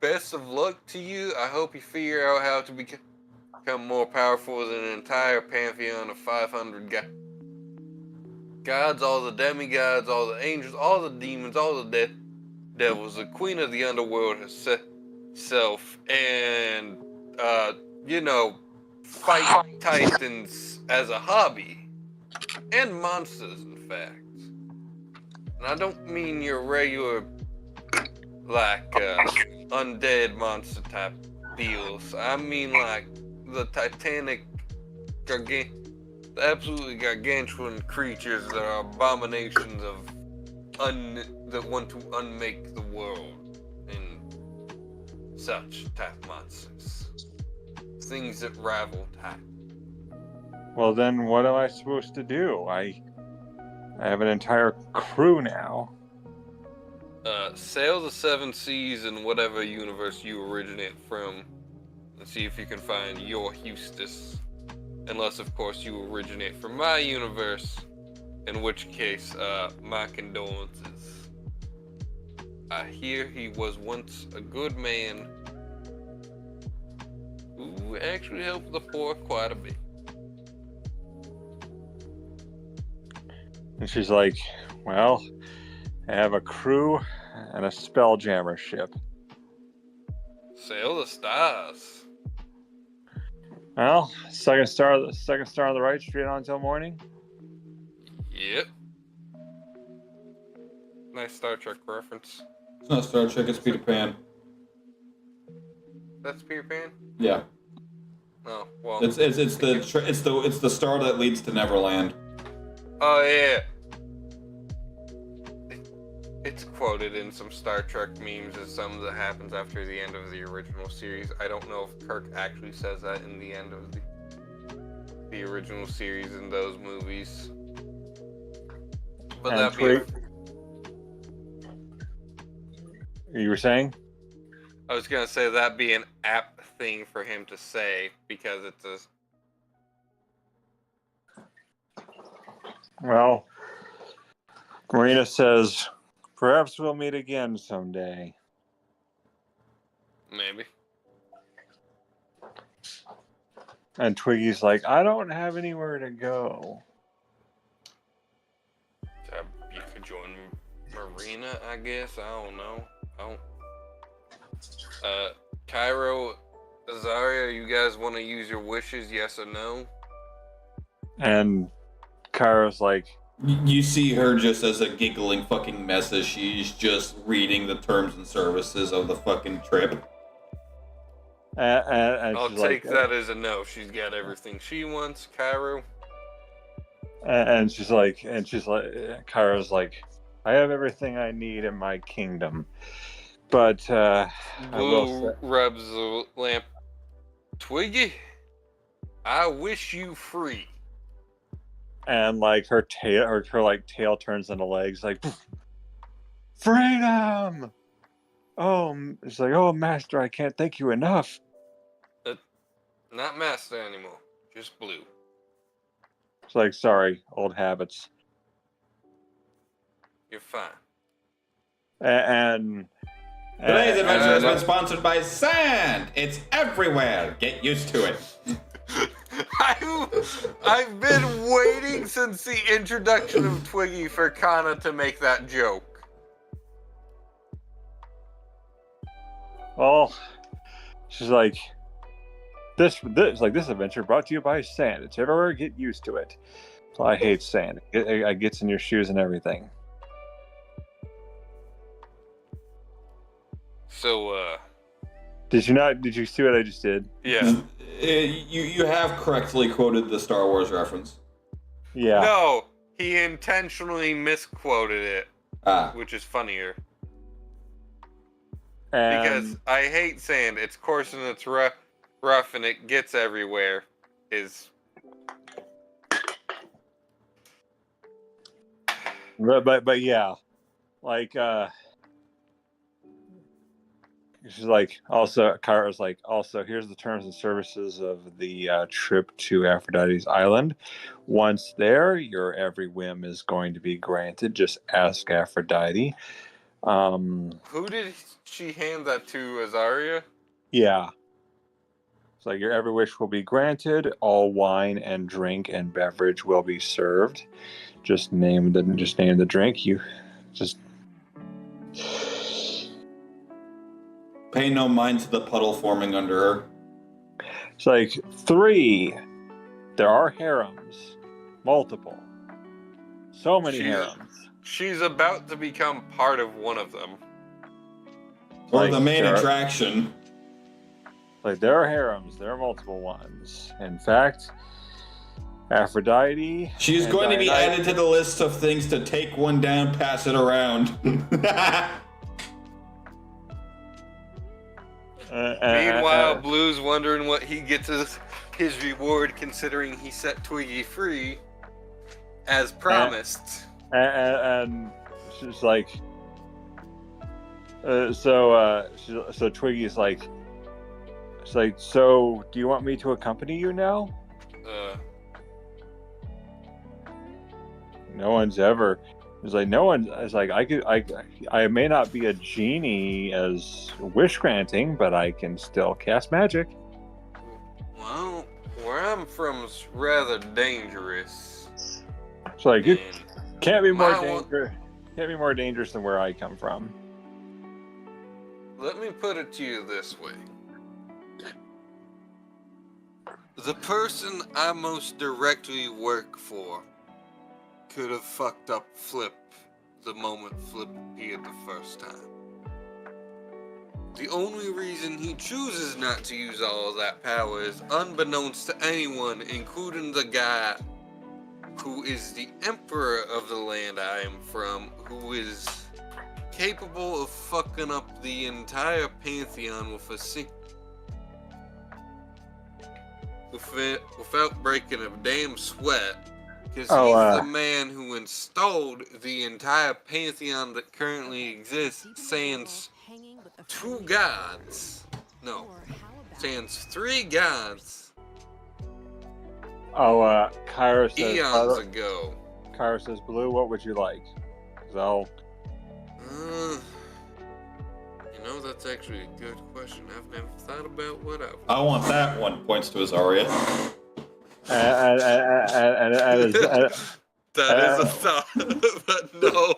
best of luck to you. I hope you figure out how to become more powerful than an entire pantheon of 500 gods, all the demigods, all the angels, all the demons, all the devils, the queen of the underworld herself, and fight titans as a hobby, and monsters, in fact. And I don't mean your regular, like, undead monster type deals. I mean, like, the titanic, the absolutely gargantuan creatures that are abominations of that want to unmake the world, and such type monsters. Things that rival type. well, then what am I supposed to do? I have an entire crew now. Sail the 7 seas in whatever universe you originate from, and see if you can find your Eustace. Unless, of course, you originate from my universe, in which case, my condolences. I hear he was once a good man who actually helped the poor quite a bit. And she's like, well, I have a crew and a spelljammer ship. Sail the stars. Well, second star on the right, straight on until morning. Yep. Nice Star Trek reference. It's not Star Trek, it's Peter Pan. That's Peter Pan? Yeah. Oh, well. It's the star that leads to Neverland. Oh, yeah. It's quoted in some Star Trek memes as something that happens after the end of the original series. I don't know if Kirk actually says that in the end of the original series in those movies. But And that being, you were saying? I was gonna say that'd be an apt thing for him to say because it's a. Well, Marina says, perhaps we'll meet again someday. Maybe. And Twiggy's like, I don't have anywhere to go. You could join Marina, I guess. I don't know. Cairo, Azaria, you guys want to use your wishes, yes or no? And Kara's like, You see her just as a giggling fucking mess as she's just reading the terms and services of the fucking trip. and I'll she's take like, that as a no. She's got everything she wants, Cairo. and she's like, Kara's like, I have everything I need in my kingdom. But I will Blue say, rubs the lamp. Twiggy, I wish you free. and like her tail turns into legs, like freedom. Oh, it's like, oh, master, I can't thank you enough. Not master anymore, just blue. It's like, sorry, old habits. You're fine. And Today's adventure has been and- sponsored by sand. It's everywhere. Get used to it. I've been waiting since the introduction of Twiggy for Kanna to make that joke. well, she's like, this adventure brought to you by sand. It's everywhere. Get used to it. So I hate sand. It gets in your shoes and everything. So, Did you see what I just did? yeah. You have correctly quoted the Star Wars reference. Yeah. No, he intentionally misquoted it, Ah. which is funnier. And, Because I hate sand. It's coarse and it's rough and it gets everywhere. but yeah, like she's like, also Kara's like, also here's the terms and services of the trip to Aphrodite's island. Once there, your every whim is going to be granted. Just ask Aphrodite. Who did she hand that to, Azaria? Yeah. It's like your every wish will be granted. All wine and drink and beverage will be served. Just name the drink. You just Pay no mind to the puddle forming under her. it's like 3. There are harems, multiple, so many harems. She's about to become part of one of them. Or Like, the main there are- attraction. Like there are harems, there are multiple ones. In fact, Aphrodite. She's and going to be Dionysus- added to the list of things to take one down, pass it around. Meanwhile, Blue's wondering what he gets as his reward, considering he set Twiggy free, as promised. and she's like, so Twiggy's like, she's like, so do you want me to accompany you now? No one's ever. It's like no one. It's like I may not be a genie as wish granting, but I can still cast magic. Well, where I'm from is rather dangerous. It's like it And can't be more my one- dangerous. Can't be more dangerous than where I come from. let me put it to you this way. The person I most directly work for could have fucked up Flip the moment Flip appeared the first time. The only reason he chooses not to use all of that power is unbeknownst to anyone, including the guy who is the emperor of the land I am from, who is capable of fucking up the entire pantheon with without breaking a damn sweat. Because he's the man who installed the entire pantheon that currently exists, sans 2 gods. No, sans 3 gods. Oh, Kyra says. Eons ago. Kyra says, "Blue, what would you like?" 'Cause I'll. You know, that's actually a good question. I've never thought about what I would. I want that one. Points to Azaria. And That is a thought, but no.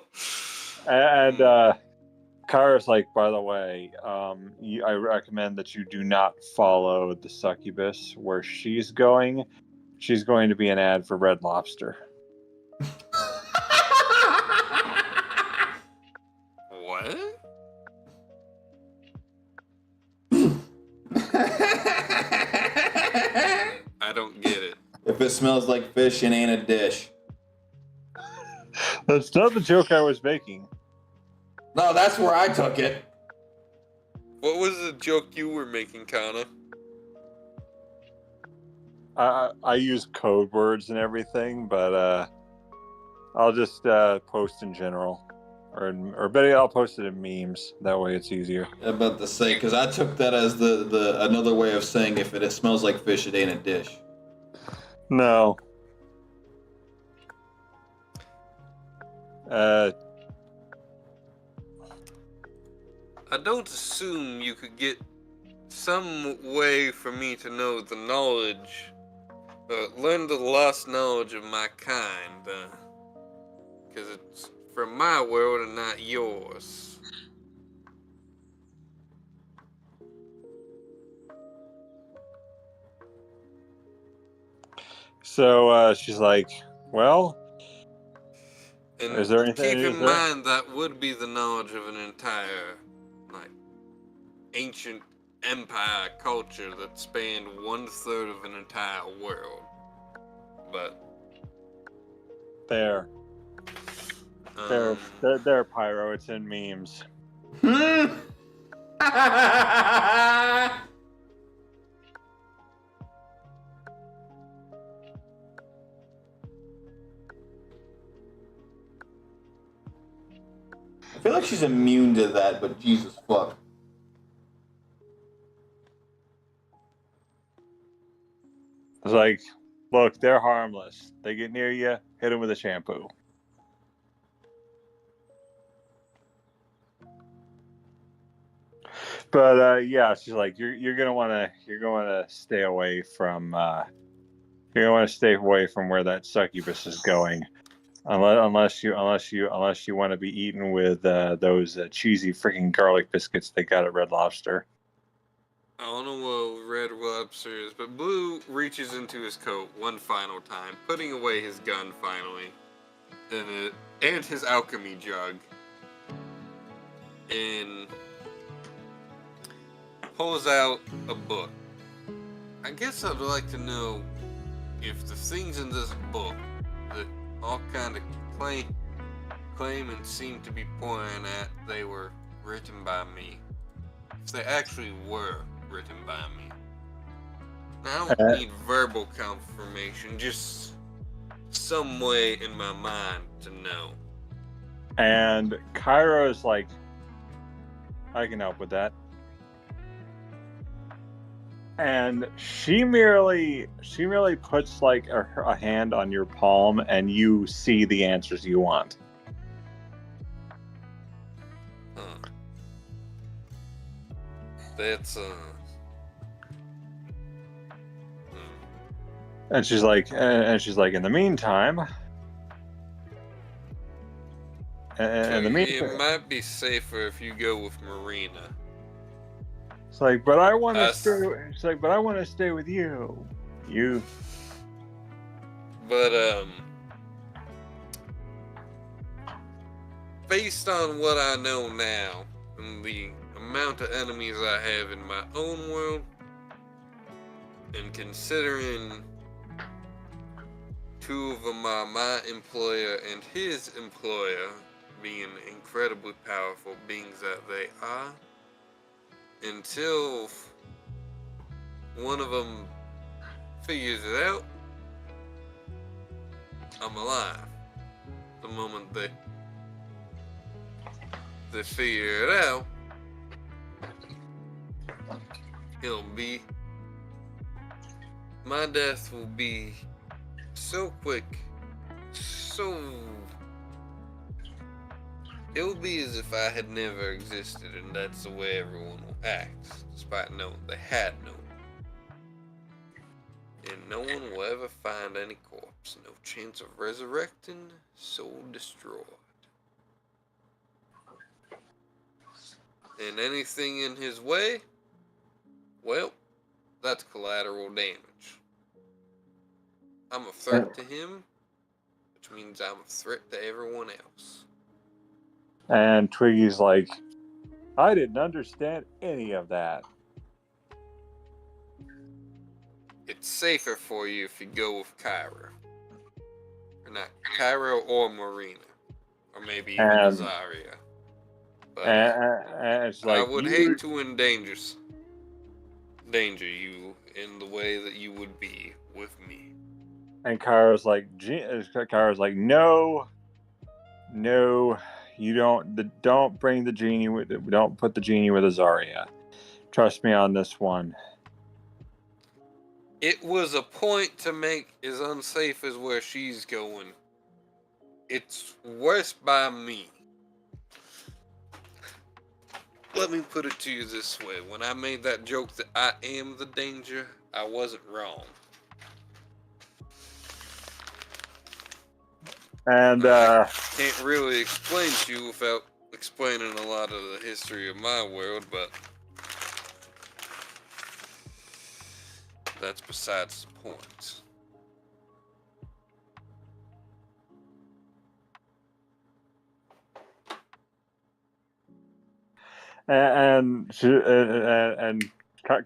And Kyra's like, by the way, I recommend that you do not follow the succubus where she's going. She's going to be an ad for Red Lobster. What? I don't get it. If it smells like fish, it ain't a dish. That's not the joke I was making. No, that's where I took it. What was the joke you were making, Kanna? I use code words and everything, but I'll just post in general, or better, I'll post it in memes. That way, it's easier. I'm about to say, because I took that as the another way of saying if it smells like fish, it ain't a dish. No. I don't assume you could get some way for me to know the knowledge, learn the lost knowledge of my kind, because it's from my world and not yours. So she's like, well, And is there anything? keep in mind that would be the knowledge of an entire, like, ancient empire culture that spanned 1/3 of an entire world. But They're pyro. It's in memes. I feel like she's immune to that, but Jesus fuck. It's like, look, they're harmless. They get near you, hit them with a shampoo. But yeah, she's like, you're gonna wanna stay away from where that succubus is going, unless you want to be eaten with those cheesy freaking garlic biscuits they got at Red Lobster. I don't know what Red Lobster is, but Blue reaches into his coat one final time, putting away his gun finally, and his alchemy jug, and pulls out a book. I guess I'd like to know if the things in this book that all kind of claim and seem to be pointing at they were written by me, if they actually were written by me. Now, I don't need verbal confirmation, just some way in my mind to know. And Kyra's like, I can help with that. And she merely puts like a hand on your palm, and you see the answers you want. That's And she's like, in the meantime, it might be safer if you go with Marina. It's like, but I want to stay. It's like, but I want to stay with you. But based on what I know now and the amount of enemies I have in my own world, and considering two of them are my employer and his employer being incredibly powerful beings that they are, until one of them figures it out, I'm alive. The moment they figure it out, my death will be so quick, it'll be as if I had never existed, and that's the way everyone will act, despite knowing they had known. And no one will ever find any corpse, no chance of resurrecting, soul destroyed. And anything in his way, well, that's collateral damage. I'm a threat to him, which means I'm a threat to everyone else. And Twiggy's like, I didn't understand any of that. It's safer for you if you go with Kyra. Or not Kyra or Marina. Or maybe even Azaria. But and it's like, I would hate to endanger you in the way that you would be with me. And Kyra's like, no, you don't bring the genie with it. Don't put the genie with Azaria. Trust me on this one. It was a point to make as unsafe as where she's going. It's worse by me. Let me put it to you this way. When I made that joke that I am the danger, I wasn't wrong. And Can't really explain to you without explaining a lot of the history of my world, but that's besides the point. and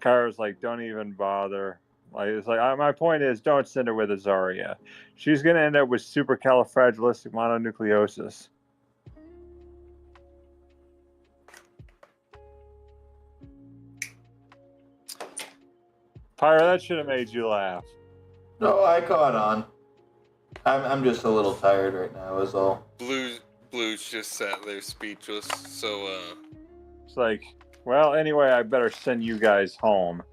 Kara's like, don't even bother. Like, it's like, my point is, don't send her with Azaria. She's gonna end up with supercalifragilistic mononucleosis. Pyra, that should have made you laugh. No, I caught on. I'm just a little tired right now, is all. Blue's just sat there speechless, so, It's like, well, anyway, I better send you guys home.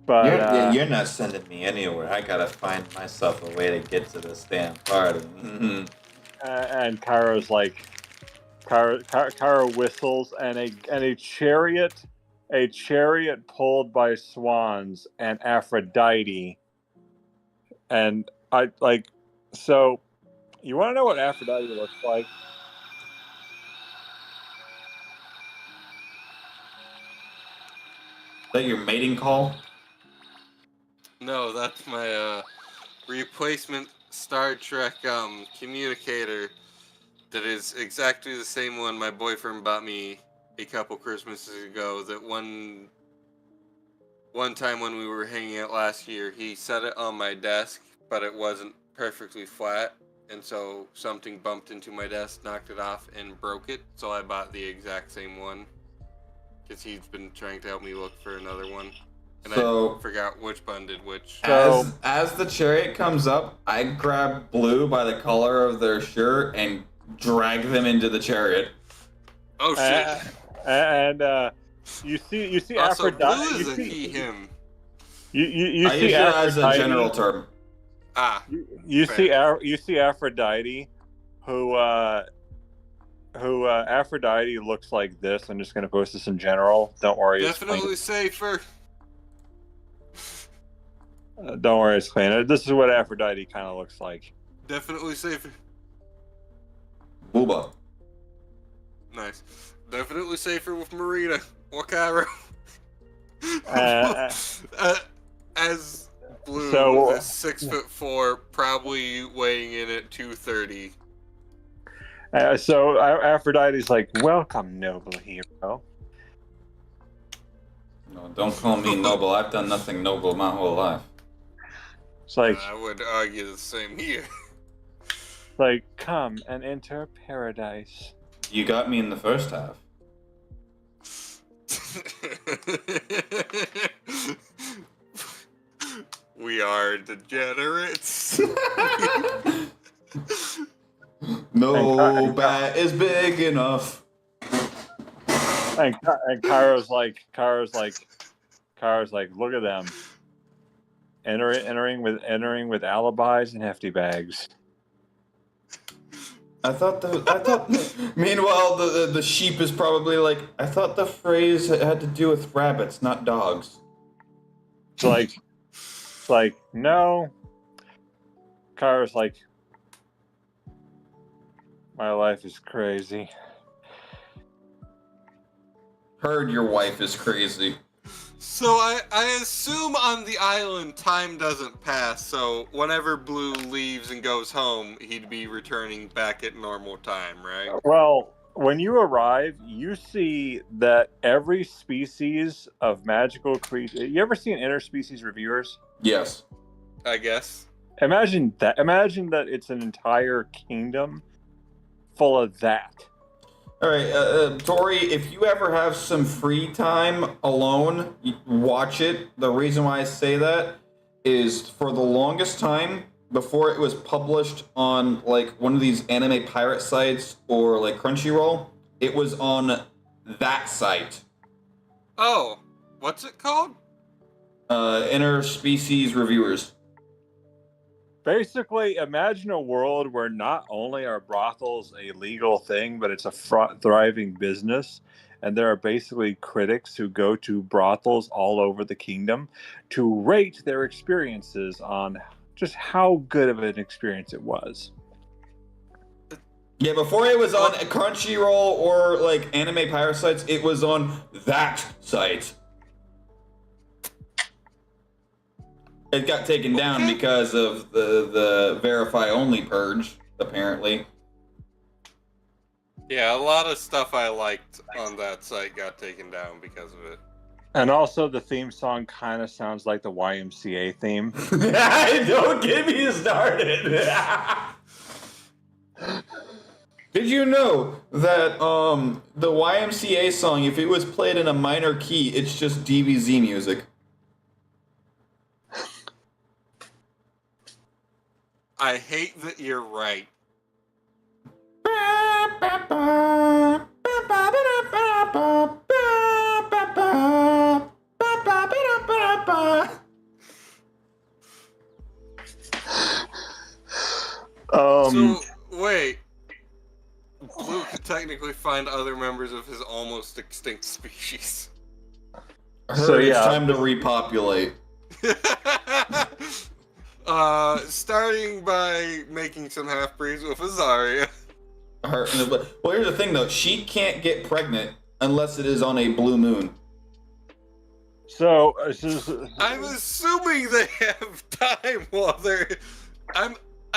But You're not sending me anywhere. I gotta find myself a way to get to this damn party. and Kara's like, Kara whistles, and a chariot pulled by swans and Aphrodite. And I like, so you want to know what Aphrodite looks like? Is that your mating call? no, that's my, replacement Star Trek, communicator that is exactly the same one my boyfriend bought me a couple Christmases ago. That one time when we were hanging out last year, he set it on my desk, but it wasn't perfectly flat, and so something bumped into my desk, knocked it off, and broke it. So I bought the exact same one because he's been trying to help me look for another one, and So- I forgot which one did which. As the chariot comes up, I grab Blue by the collar of their shirt and drag them into the chariot. Oh shit! And you see Also, Aphrodite. Blue is you a see, he, him. You I see use it as a Aphrodite. general term. Ah, You fair. see Aphrodite, who Aphrodite looks like this. I'm just gonna post this in general. Don't worry, Definitely safer. don't worry, it's clean. This is what Aphrodite kind of looks like. Definitely safer. Booba. Nice. Definitely safer with Marina or Cairo. As Blue So- is 6'4", probably weighing in at 230. So Aphrodite's like, "Welcome, noble hero." No, don't call me noble. I've done nothing noble my whole life. It's like, I would argue the same here. come and enter paradise. You got me in the first half. We are degenerates. No bat is big enough. And Kara's like, look at them, entering with alibis and hefty bags. Meanwhile, the sheep is probably like, I thought the phrase had to do with rabbits, not dogs. It's like, no. Kara's like, my life is crazy. Heard your wife is crazy. So I assume on the island time doesn't pass, so whenever Blue leaves and goes home, he'd be returning back at normal time, right? Well, when you arrive, you see that every species of magical creature. You ever seen interspecies reviewers? Yes. I guess. Imagine that. Imagine that it's an entire kingdom full of that. All right, Tori, if you ever have some free time alone, watch it. The reason why I say that is for the longest time, before it was published on like one of these anime pirate sites or like Crunchyroll, it was on that site. Oh, what's it called? Interspecies reviewers. Basically, imagine a world where not only are brothels a legal thing, but it's a thriving business, and there are basically critics who go to brothels all over the kingdom to rate their experiences on just how good of an experience it was. Yeah, before it was on Crunchyroll or like anime pirate sites, it was on that site. It got taken down because of the verify only purge, apparently. Yeah, a lot of stuff I liked on that site got taken down because of it. And also, the theme song kind of sounds like the YMCA theme. Don't get me started. Did you know that the YMCA song, if it was played in a minor key, it's just DBZ music? I hate that you're right. So, wait. Blue could technically find other members of his almost extinct species. It's time to repopulate. Starting by making some half-breeds with Azaria. Well, here's the thing, though. She can't get pregnant unless it is on a blue moon. So, I'm assuming they have time while they're...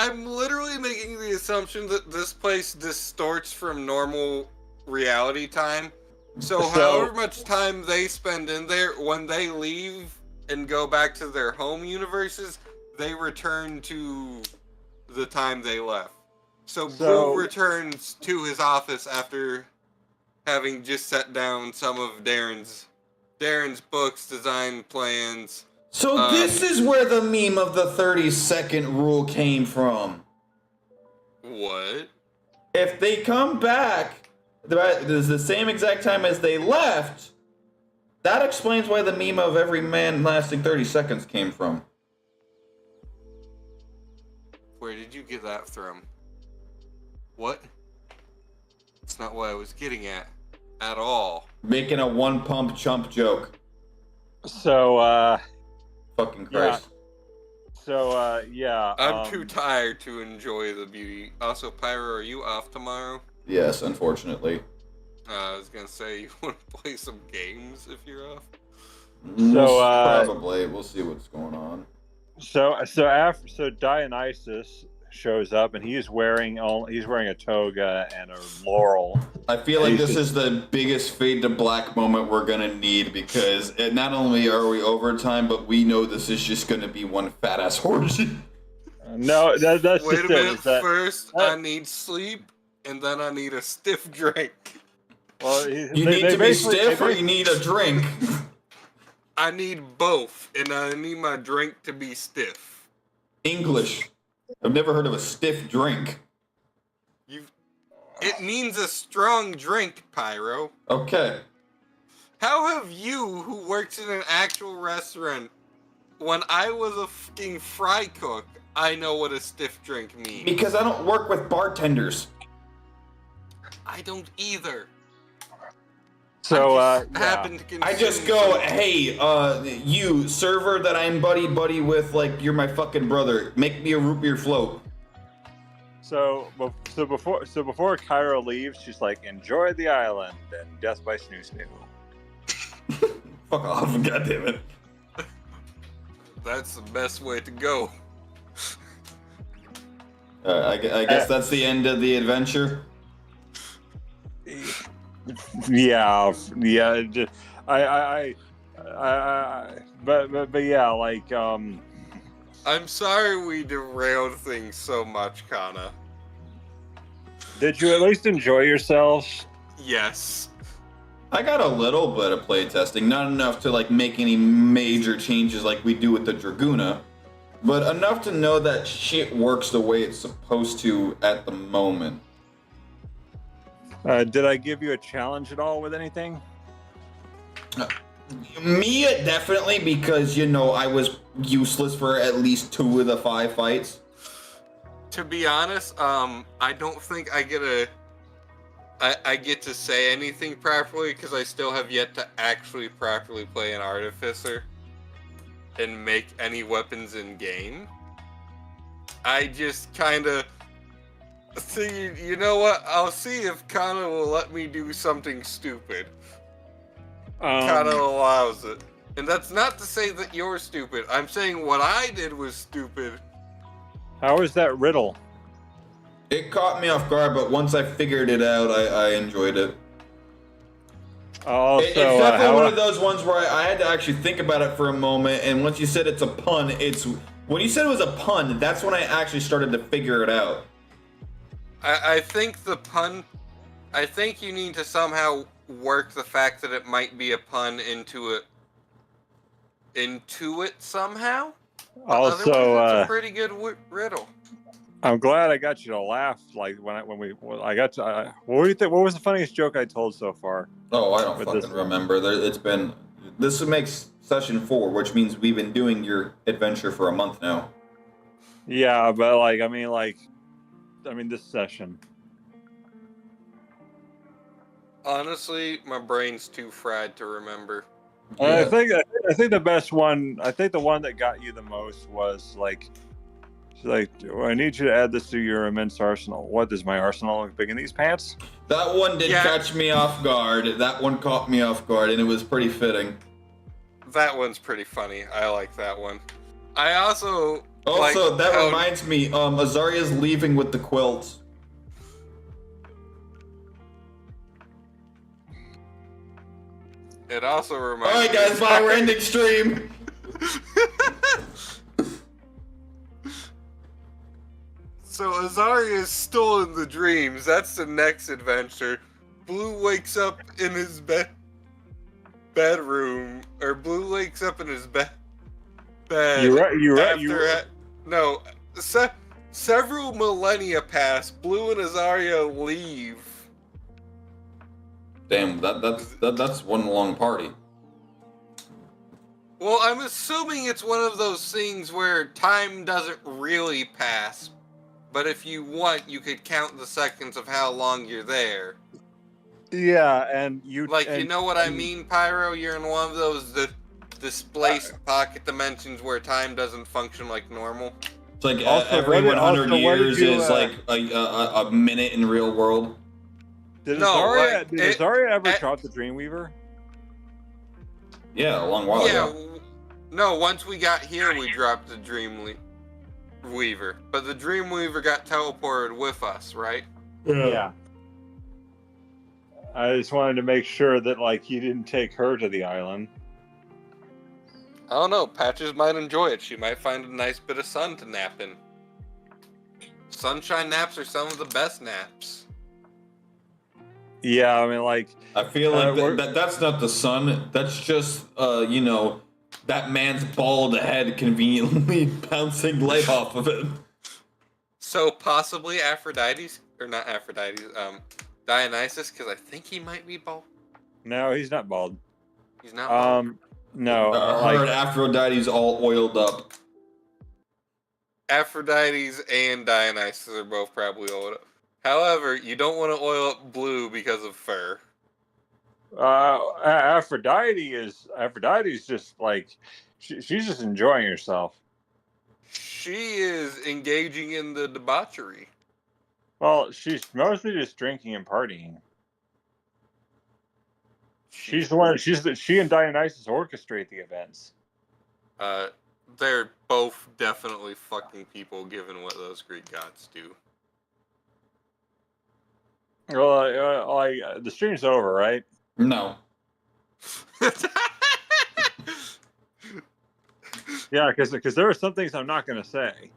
I'm literally making the assumption that this place distorts from normal reality time. So however much time they spend in there, when they leave and go back to their home universes, they return to the time they left. So Blue returns to his office after having just set down some of Darren's books, design plans. So this is where the meme of the 30-second rule came from. What? If they come back, there's the same exact time as they left, that explains why the meme of every man lasting 30 seconds came from. Where did you get that from? What? That's not what I was getting at all. Making a one-pump chump joke. So, Fucking Christ. Yeah. I'm too tired to enjoy the beauty. Also, Pyro, are you off tomorrow? Yes, unfortunately. I was gonna say, you want to play some games if you're off? Probably. We'll see what's going on. So Dionysus shows up and he's wearing a toga and a laurel. I feel like this is the biggest fade to black moment we're gonna need, because not only are we overtime, but we know this is just gonna be one fat ass orgy. No, that's Wait just a minute. it. First, I need sleep, and then I need a stiff drink. Well, you need to be stiff, or you need a drink. I need both, and I need my drink to be stiff. English. I've never heard of a stiff drink. It means a strong drink, Pyro. Okay. How have you, who works in an actual restaurant, when I was a fucking fry cook, I know what a stiff drink means? Because I don't work with bartenders. I don't either. So, I just go, hey, you, server that I'm buddy with, like, you're my fucking brother. Make me a root beer float. So before Kyra leaves, she's like, enjoy the island and death by snoo snoo. Fuck off, goddammit. That's the best way to go. I guess that's the end of the adventure. Yeah. But yeah, like I'm sorry we derailed things so much, Kanna. Did you at least enjoy yourselves? Yes. I got a little bit of playtesting, not enough to like make any major changes like we do with the Draguna, but enough to know that shit works the way it's supposed to at the moment. Did I give you a challenge at all with anything? Me, definitely, because, you know, I was useless for at least 2 of the 5 fights. To be honest, I don't think I get a I get to say anything properly because I still have yet to actually properly play an artificer and make any weapons in game. I just kind of see, you know what? I'll see if Kanna will let me do something stupid. Kanna allows it. And that's not to say that you're stupid. I'm saying what I did was stupid. How is that riddle? It caught me off guard, but once I figured it out, I enjoyed it. Also, It's definitely one of those ones where I had to actually think about it for a moment, and once you said it's a pun, when you said it was a pun, that's when I actually started to figure it out. I think the pun, I think you need to somehow work the fact that it might be a pun into it somehow. Also, otherwise it's a pretty good riddle. I'm glad I got you to laugh. Like when I got to. What do you think? What was the funniest joke I told so far? Oh, I don't fucking remember. This makes session 4, which means we've been doing your adventure for a month now. Yeah, but I mean this session. Honestly, my brain's too fried to remember. Yeah. I think the best one. I think the one that got you the most was I need you to add this to your immense arsenal. What, does my arsenal look big in these pants? That one did catch me off guard. That one caught me off guard, and it was pretty fitting. That one's pretty funny. I like that one. I also that reminds me, Azaria's leaving with the quilts. It also reminds me. Alright guys, bye, we're ending stream. So Azaria is still in the dreams. That's the next adventure. Blue wakes up in his bedroom, or Blue wakes up in his bed. You're right. No, several millennia pass. Blue and Azaria leave. Damn, that's one long party. Well, I'm assuming it's one of those things where time doesn't really pass. But if you want, you could count the seconds of how long you're there. Yeah, and you know what I mean, Pyro? You're in one of those displaced pocket dimensions where time doesn't function like normal. It's like every 100 years is like a minute in real world. Did Azaria ever drop the Dreamweaver? Yeah, a long while ago. No, once we got here, we dropped the Dreamweaver. But the Dreamweaver got teleported with us, right? Yeah. I just wanted to make sure that you didn't take her to the island. I don't know. Patches might enjoy it. She might find a nice bit of sun to nap in. Sunshine naps are some of the best naps. Yeah, I mean, I feel like that's not the sun. That's just, that man's bald head conveniently bouncing light off of it. So possibly Aphrodite's, or not Aphrodite's, Dionysus, because I think he might be bald. No, he's not bald. He's not bald. No. I heard Aphrodite's all oiled up. Aphrodite's and Dionysus are both probably oiled up. However, you don't want to oil up Blue because of fur. Aphrodite is just she's just enjoying herself. She is engaging in the debauchery. Well, she's mostly just drinking and partying. She and Dionysus orchestrate the events. They're both definitely fucking people, given what those Greek gods do. Well, the stream's over, right? No. Yeah, because there are some things I'm not going to say.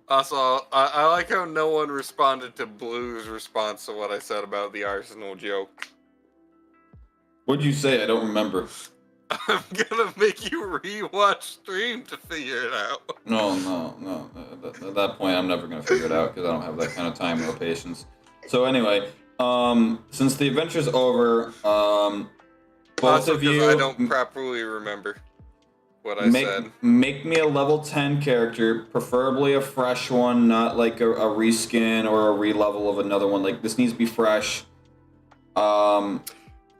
Also, I like how no one responded to Blue's response to what I said about the Arsenal joke. What'd you say? I don't remember. I'm gonna make you rewatch stream to figure it out. No. At that point, I'm never gonna figure it out because I don't have that kind of time or patience. So anyway, since the adventure's over, both also of you. I don't properly remember what I said. Make me a level 10 character, preferably a fresh one, not like a reskin or a re-level of another one. Like, this needs to be fresh. Got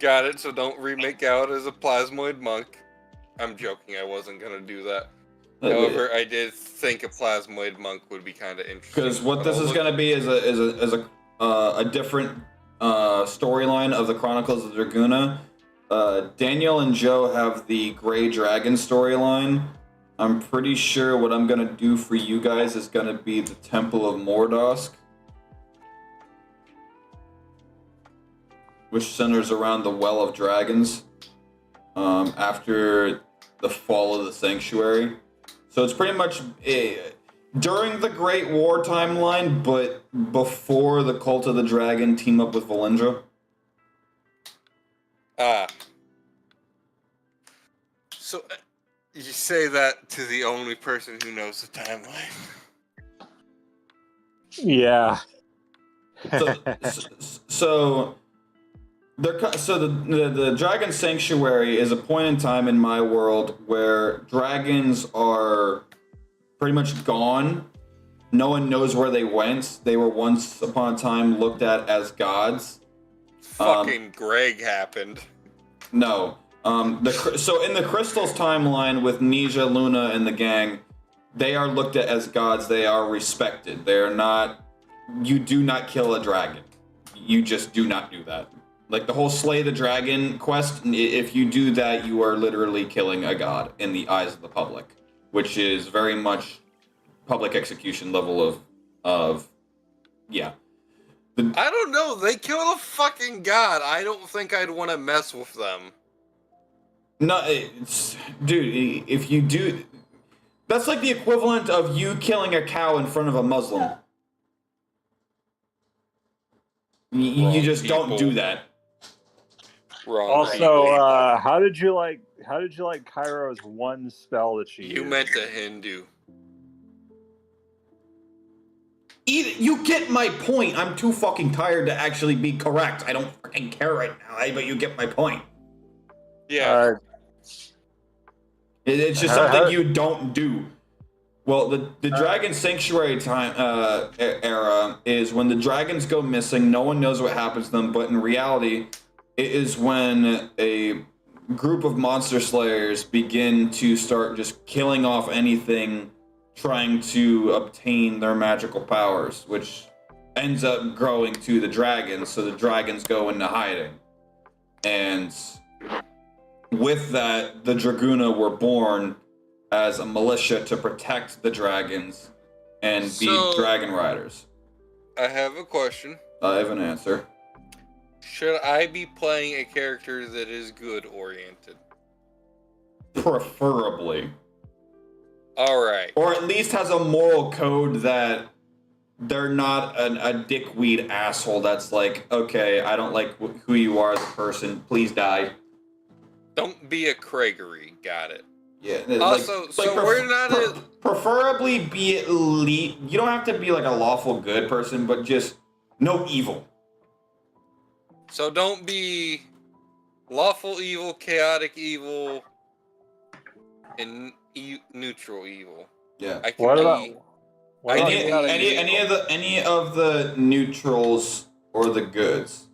it, so don't remake out as a plasmoid monk. I'm joking, I wasn't gonna do that. However, I did think a plasmoid monk would be kind of interesting. Because what this is going to be is a different storyline of the Chronicles of Draguna. Daniel and Joe have the Grey Dragon storyline. I'm pretty sure what I'm going to do for you guys is going to be the Temple of Mordosk, which centers around the Well of Dragons after the fall of the Sanctuary. So it's pretty much during the Great War timeline, but before the Cult of the Dragon team up with Valindra. So you say that to the only person who knows the timeline. Yeah. So the Dragon Sanctuary is a point in time in my world where dragons are pretty much gone. No one knows where they went. They were once upon a time looked at as gods. Fucking Greg happened. No. So in the Crystals timeline with Nisha, Luna, and the gang, they are looked at as gods. They are respected. They are not. You do not kill a dragon. You just do not do that. Like the whole Slay the Dragon quest, if you do that, you are literally killing a god in the eyes of the public, which is very much public execution level of yeah. I don't know. They killed a fucking god. I don't think I'd want to mess with them. No, dude, if you do, that's like the equivalent of you killing a cow in front of a Muslim. You just don't do that. Wrong. Also, how did you like Cairo's one spell that she used? You meant a Hindu. You get my point. I'm too fucking tired to actually be correct. I don't fucking care right now, but you get my point. Yeah. It's just something you don't do. Well, the Dragon Sanctuary time era is when the dragons go missing. No one knows what happens to them, but in reality, it is when a group of monster slayers begin to start just killing off anything trying to obtain their magical powers, which ends up growing to the dragons, so the dragons go into hiding. And with that, the Draguna were born as a militia to protect the dragons and be dragon riders. I have a question. I have an answer. Should I be playing a character that is good-oriented? Preferably. Alright. Or at least has a moral code that they're not a dickweed asshole that's like, okay, I don't like who you are as a person, please die. Don't be a Craigery, got it. Yeah. Also, we're not preferably be elite. You don't have to be like a lawful good person, but just no evil. So don't be lawful evil, chaotic evil, and neutral evil. Yeah. I can any of the neutrals or the goods.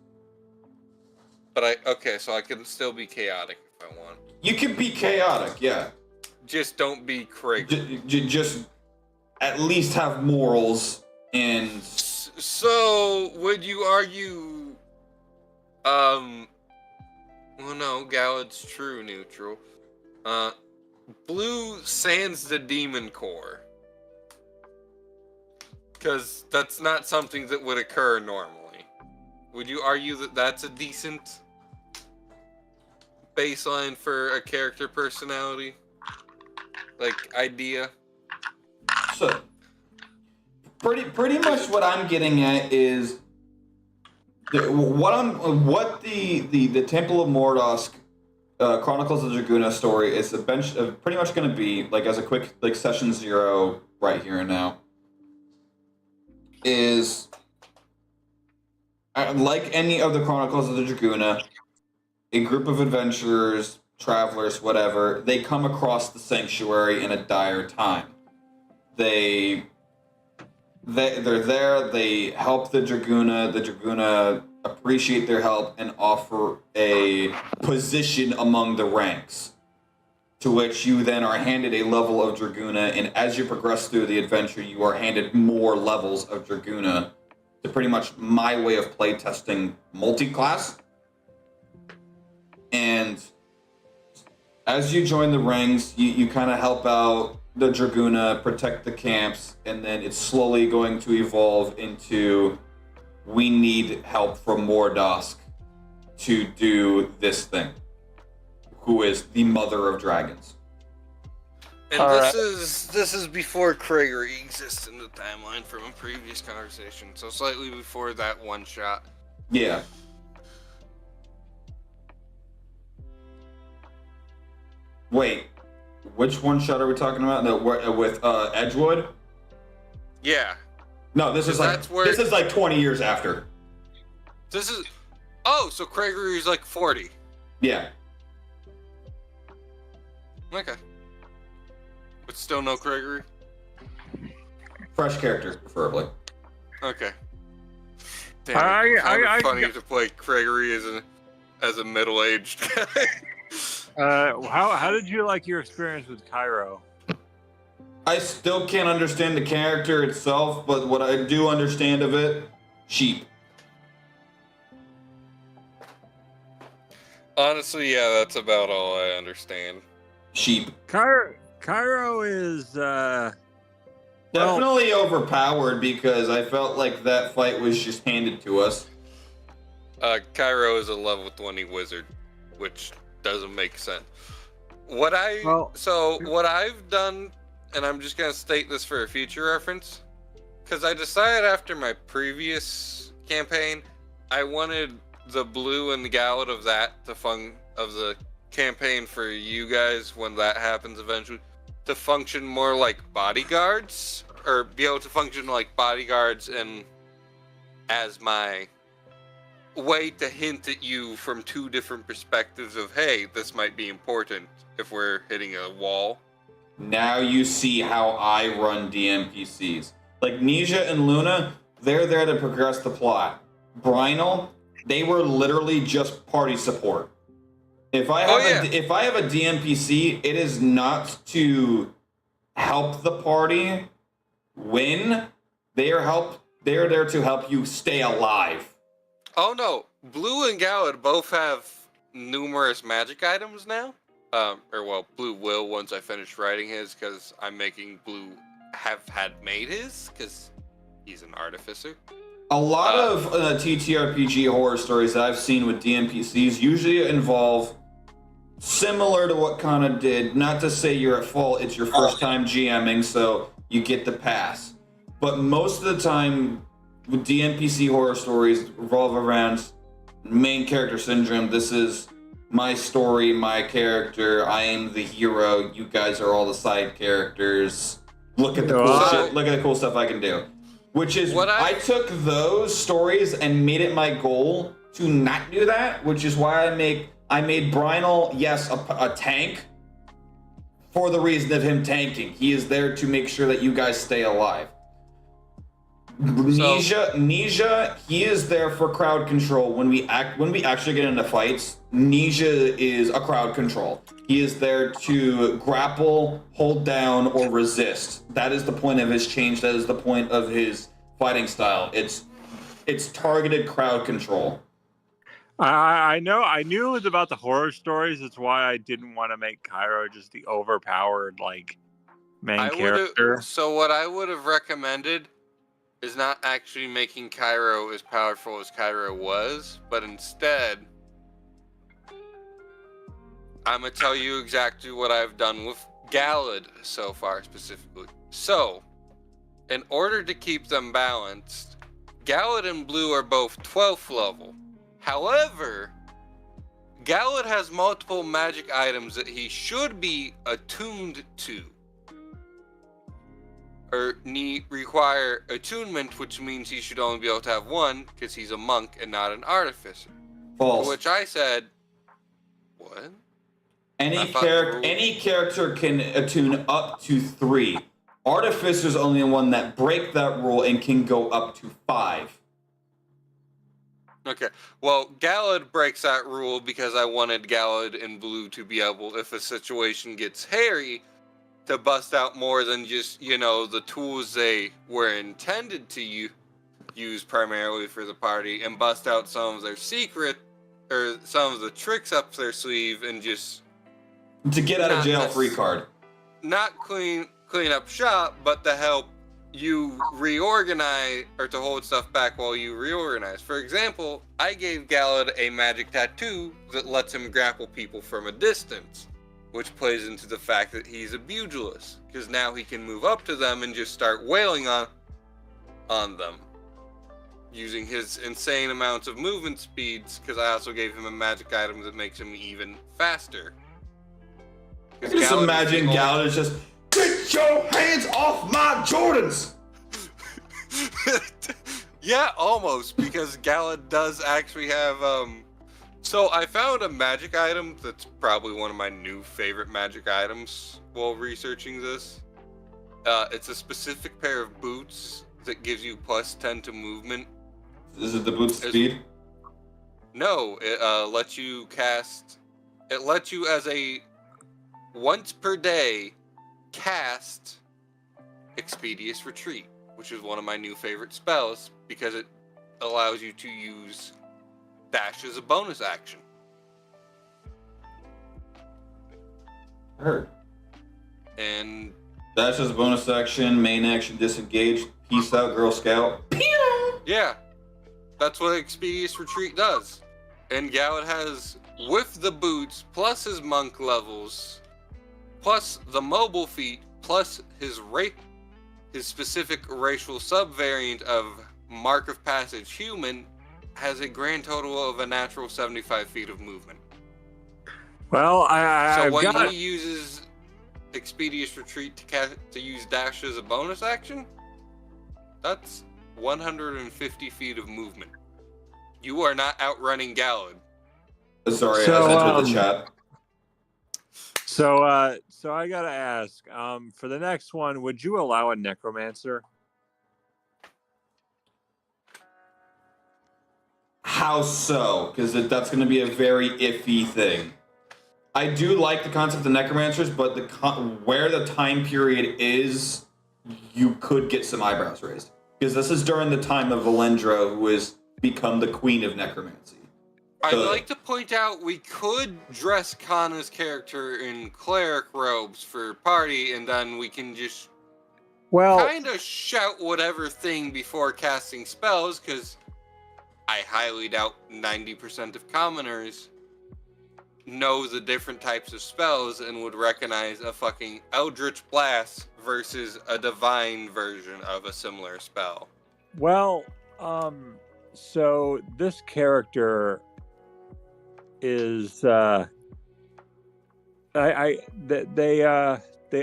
But so I can still be chaotic if I want. You can be chaotic, yeah. Just don't be Craig. Just at least have morals and. So would you argue? Well, no, Galad's true neutral. Blue sans the demon core. Because that's not something that would occur normally. Would you argue that that's a decent baseline for a character personality? Like, idea? So, pretty much what I'm getting at is what the Temple of Mordosk Chronicles of Draguna story is pretty much going to be, like, as a quick, like, session 0 right here and now, is like any of the Chronicles of the Draguna, a group of adventurers travelers, whatever, they come across the sanctuary in a dire time. They're there, they help the Draguna appreciate their help and offer a position among the ranks, to which you then are handed a level of Draguna, and as you progress through the adventure, you are handed more levels of Draguna to pretty much my way of playtesting multi-class. And as you join the ranks, you kind of help out the Draguna, protect the camps, and then it's slowly going to evolve into we need help from Mordosk to do this thing, who is the mother of dragons. And this is before Gregory exists in the timeline from a previous conversation, so slightly before that one shot. Yeah. Wait, which one shot are we talking about? No, with Edgewood? Yeah. No, this is like 20 years after. This is. Oh, so Gregory's like 40. Yeah. Okay. But still no Gregory? Fresh characters, preferably. Okay. Damn, it's kind of funny to play Gregory as a middle-aged guy. How did you like your experience with Cairo? I still can't understand the character itself, but what I do understand of it, sheep. Honestly, yeah, that's about all I understand. Sheep. Cairo is definitely overpowered because I felt like that fight was just handed to us. Cairo is a level 20 wizard, which doesn't make sense. What I've done, and I'm just gonna state this for a future reference, because I decided after my previous campaign, I wanted the blue and the Gallet of the campaign for you guys when that happens eventually to function more like bodyguards, or be able to function like bodyguards, and as my way to hint at you from two different perspectives of, hey, this might be important if we're hitting a wall. Now you see how I run DMPCs. Like Nisha and Luna, they're there to progress the plot. Brynel, they were literally just party support. If I have a DMPC, it is not to help the party win. They are there to help you stay alive. Oh no, Blue and Galad both have numerous magic items now. Blue will once I finish writing his, because I'm making Blue had made his, because he's an artificer. A lot of TTRPG horror stories that I've seen with DMPCs usually involve, similar to what Kanna did, not to say you're at fault, it's your first time GMing, so you get the pass. But most of the time, with DMPC horror stories revolve around main character syndrome. This is my story, my character, I am the hero, you guys are all the side characters. Look at the cool shit, look at the cool stuff I can do. Which is, I took those stories and made it my goal to not do that, which is why I made Brynel, yes, a tank, for the reason of him tanking. He is there to make sure that you guys stay alive. Nisha, he is there for crowd control. When we actually get into fights, Nisha is a crowd control. He is there to grapple, hold down, or resist. That is the point of his change. That is the point of his fighting style. It's targeted crowd control. I knew it was about the horror stories. That's why I didn't want to make Cairo just the overpowered main character. So what I would have recommended is not actually making Cairo as powerful as Cairo was, but instead, I'm going to tell you exactly what I've done with Galad so far specifically. So, in order to keep them balanced, Galad and Blue are both 12th level. However, Galad has multiple magic items that he should be attuned to, or require attunement, which means he should only be able to have one, because he's a monk and not an artificer. False. To which I said, what? Any character can attune up to 3. Artificer's only the one that break that rule and can go up to 5. Okay. Well, Galad breaks that rule because I wanted Galad and Blue to be able, if a situation gets hairy, to bust out more than just, the tools they were intended to use primarily for the party, and bust out some of their secret, or some of the tricks up their sleeve, and just... To get out of jail free card. Not clean up shop, but to help you reorganize, or to hold stuff back while you reorganize. For example, I gave Galad a magic tattoo that lets him grapple people from a distance, which plays into the fact that he's a pugilist, because now he can move up to them and just start wailing on them, using his insane amounts of movement speeds, because I also gave him a magic item that makes him even faster. Just imagine Galad is just, get your hands off my Jordans! Yeah, almost, because Galad does actually have, So I found a magic item that's probably one of my new favorite magic items while researching this. It's a specific pair of boots that gives you +10 to movement. Is it the boots speed? No, it lets you cast... It lets you, as a once per day, cast Expeditious Retreat, which is one of my new favorite spells, because it allows you to use dash as a bonus action. Heard. And dash as a bonus action, main action, disengage, peace out, Girl Scout. Pew! Yeah, that's what Expeditious Retreat does. And Galad has, with the boots, plus his monk levels, plus the mobile feat, plus his specific racial subvariant of Mark of Passage Human, has a grand total of a natural 75 feet of movement. Well, so when he uses Expeditious Retreat to use dash as a bonus action, that's 150 feet of movement. You are not outrunning Galad. Sorry, I sent the chat. So I gotta ask, for the next one, would you allow a necromancer? How so? Because that's going to be a very iffy thing. I do like the concept of necromancers, but where the time period is, you could get some eyebrows raised. Because this is during the time of Valendra, who has become the queen of necromancy. I'd like to point out we could dress Kanna's character in cleric robes for party, and then we can just kind of shout whatever thing before casting spells, because I highly doubt 90% of commoners know the different types of spells and would recognize a fucking Eldritch Blast versus a divine version of a similar spell. Well, so this character is they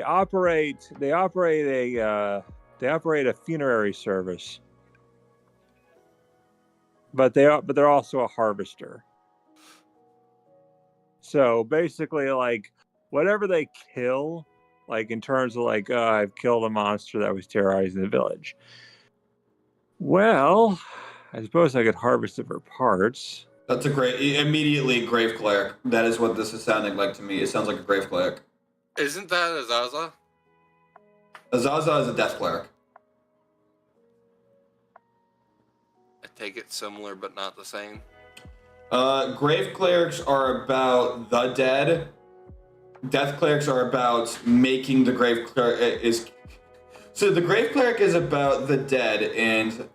operate a funerary service, but they're also a harvester. So basically, like, whatever they kill, like in terms of like, I've killed a monster that was terrorizing the village. Well, I suppose I could harvest it for parts. That's immediately Grave Cleric. That is what this is sounding like to me. It sounds like a Grave Cleric. Isn't that Azaza? Azaza is a Death Cleric. I take it similar, but not the same. Grave Clerics are about the dead. Death Clerics are about making the Grave Cleric So the Grave Cleric is about the dead and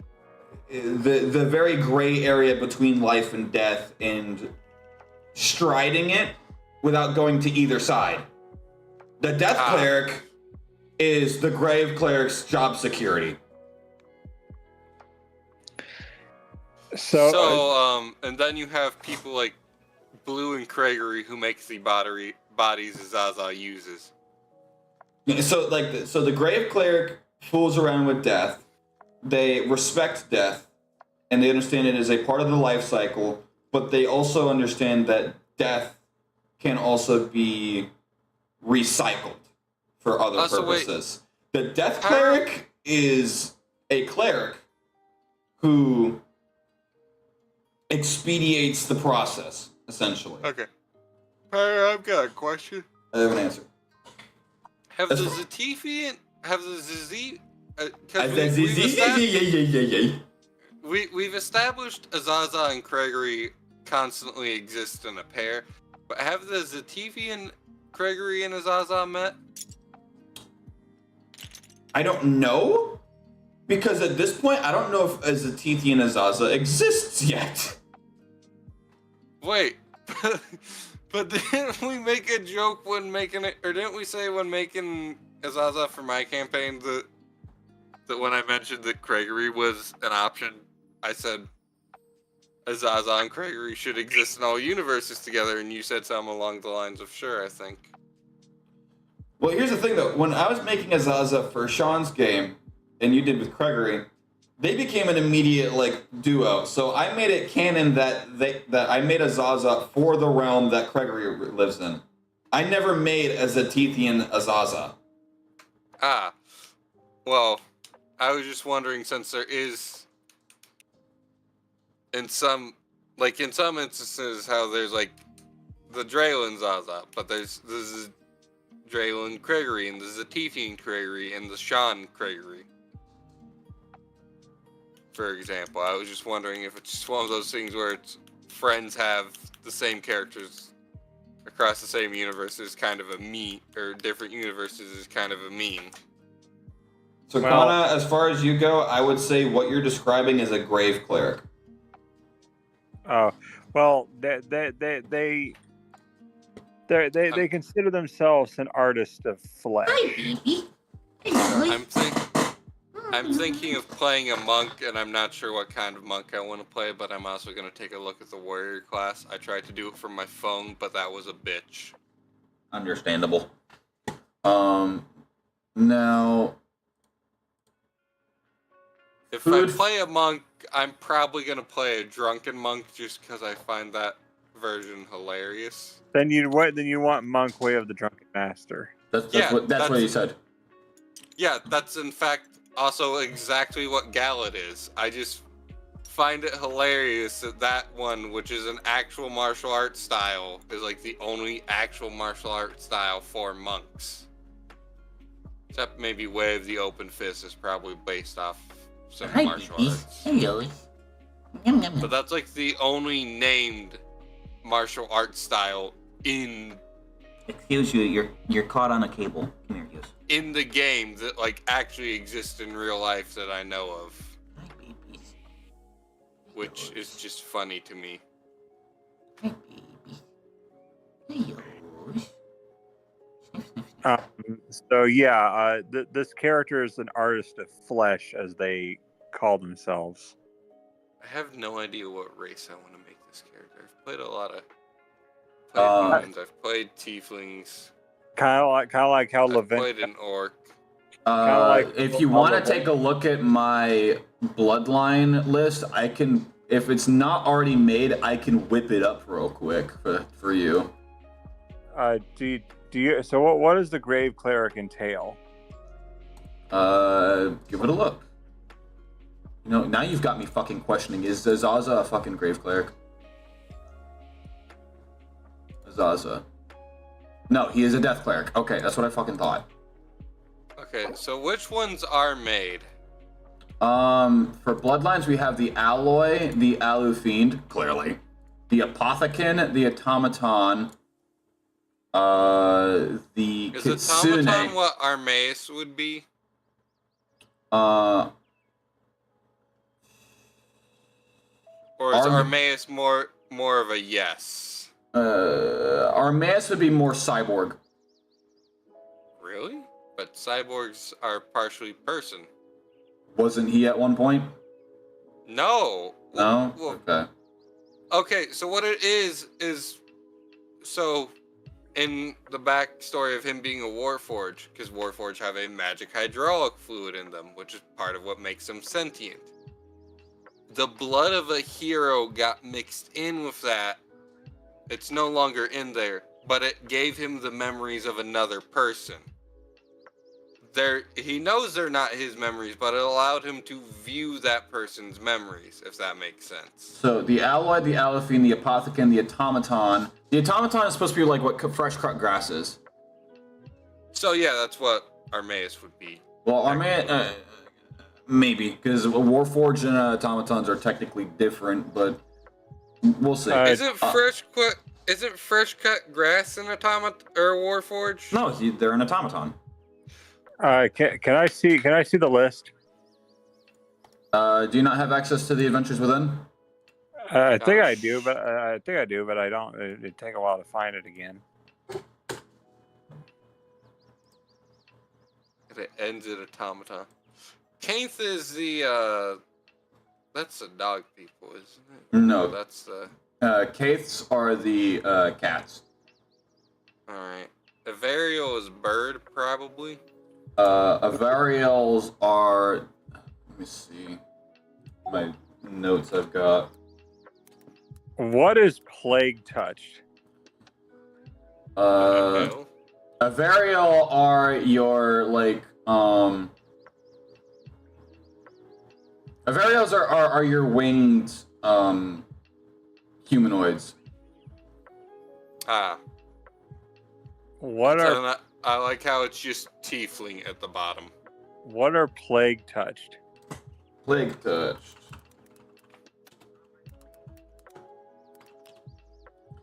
the very gray area between life and death and striding it without going to either side. The Death Cleric is the Grave Cleric's job security. So, and then you have people like Blue and Gregory who makes the bodies Zaza uses. So the Grave Cleric fools around with death. They respect death, and they understand it as a part of the life cycle, but they also understand that death can also be recycled for other So wait. purposes. The Death Cleric is a cleric who expedites the process, essentially. Okay. I've got a question. I have an answer. Have That's the fine. Zetifian, have the Zizi, we've established Azaza and Gregory constantly exist in a pair, but have the Zetifian, Gregory, and Azaza met? I don't know, because at this point, I don't know if Zetithi and Azaza exists yet. Wait, but didn't we make a joke when making it, or didn't we say when making Azaza for my campaign that when I mentioned that Gregory was an option, I said Azaza and Gregory should exist in all universes together, and you said something along the lines of sure, I think. Well, here's the thing, though. When I was making Azaza for Sean's game, and you did with Gregory, they became an immediate, like, duo. So I made it canon that I made Azaza for the realm that Gregory lives in. I never made a Zetithian Azaza. Ah. Well, I was just wondering, since there is, in some instances, how there's, like, the Draylen Zaza, but there's Draylen Gregory, and the Zetifian Gregory, and the Sean Gregory. For example, I was just wondering if it's just one of those things where it's friends have the same characters across the same universe is kind of a mean, or different universes is kind of a mean. So, Well- Kanna, as far as you go, I would say what you're describing is a grave cleric. Oh, well, they consider themselves an artist of flesh. I'm thinking of playing a monk, and I'm not sure what kind of monk I want to play, but I'm also going to take a look at the warrior class. I tried to do it from my phone, but that was a bitch. Understandable. Now, If Food- I play a monk, I'm probably going to play a drunken monk just because I find that version hilarious. Then you want Monk Way of the Drunken Master. that's Yeah, what he said. Yeah, that's in fact also exactly what Galad is. I just find it hilarious that one, which is an actual martial art style, is like the only actual martial art style for monks. Except maybe Way of the Open Fist is probably based off some martial arts. But that's like the only named martial art style in Excuse you, you're caught on a cable. Come here, Hughes. in the game that like actually exists in real life that I know of, Hi, babies. which is just funny to me. Hi, baby. Hey, Hughes. Sniff, sniff, sniff. So yeah, this character is an artist of flesh, as they call themselves. I have no idea what race I want to make this character. I've played a lot of humans. I've played tieflings. Kind of like how I've Levin. played an orc. If you want to take a look at my bloodline list, I can. If it's not already made, I can whip it up real quick for you. Do you? So what does the Grave Cleric entail? Give it a look. You know, now you've got me fucking questioning. Is Zaza a fucking grave cleric? Zaza. No, he is a death cleric. Okay, that's what I fucking thought. Okay, so which ones are made? For bloodlines, we have the Alloy, the Alu Fiend, clearly. The Apothecon, the Automaton, the Is Kitsune. automaton what Armaeus would be? Or is Armaeus more of a yes? Armaeus would be more cyborg. Really? But cyborgs are partially person. Wasn't he at one point? No. No? Well, Okay. okay, so what it is so in the backstory of him being a Warforged, because Warforged have a magic hydraulic fluid in them, which is part of what makes them sentient. The blood of a hero got mixed in with that. It's no longer in there. but it gave him the memories of another person. He knows they're not his memories, but it allowed him to view that person's memories, if that makes sense. So the alloy, the allophene, the apothecant, the automaton. The automaton is supposed to be like what fresh cut grass is. So yeah, that's what Armaeus would be. Well, Armaeus, maybe, because Warforged and automatons are technically different, but we'll see. Isn't fresh cut grass an automat or Warforged? No, they're an automaton. Can I see the list? Do you not have access to the Adventures Within? I think I do, but I don't. It'd take a while to find it again. It ends at automaton. Kainth is the that's the dog people, isn't it? No, that's the. Kaiths are the cats. All right. Avariel is bird, probably. Avariels are. Let me see. My notes I've got. What is plague touched? Avariel are your Avariels are your winged humanoids. Ah. What are? I like how it's just tiefling at the bottom. What are plague touched? Plague touched.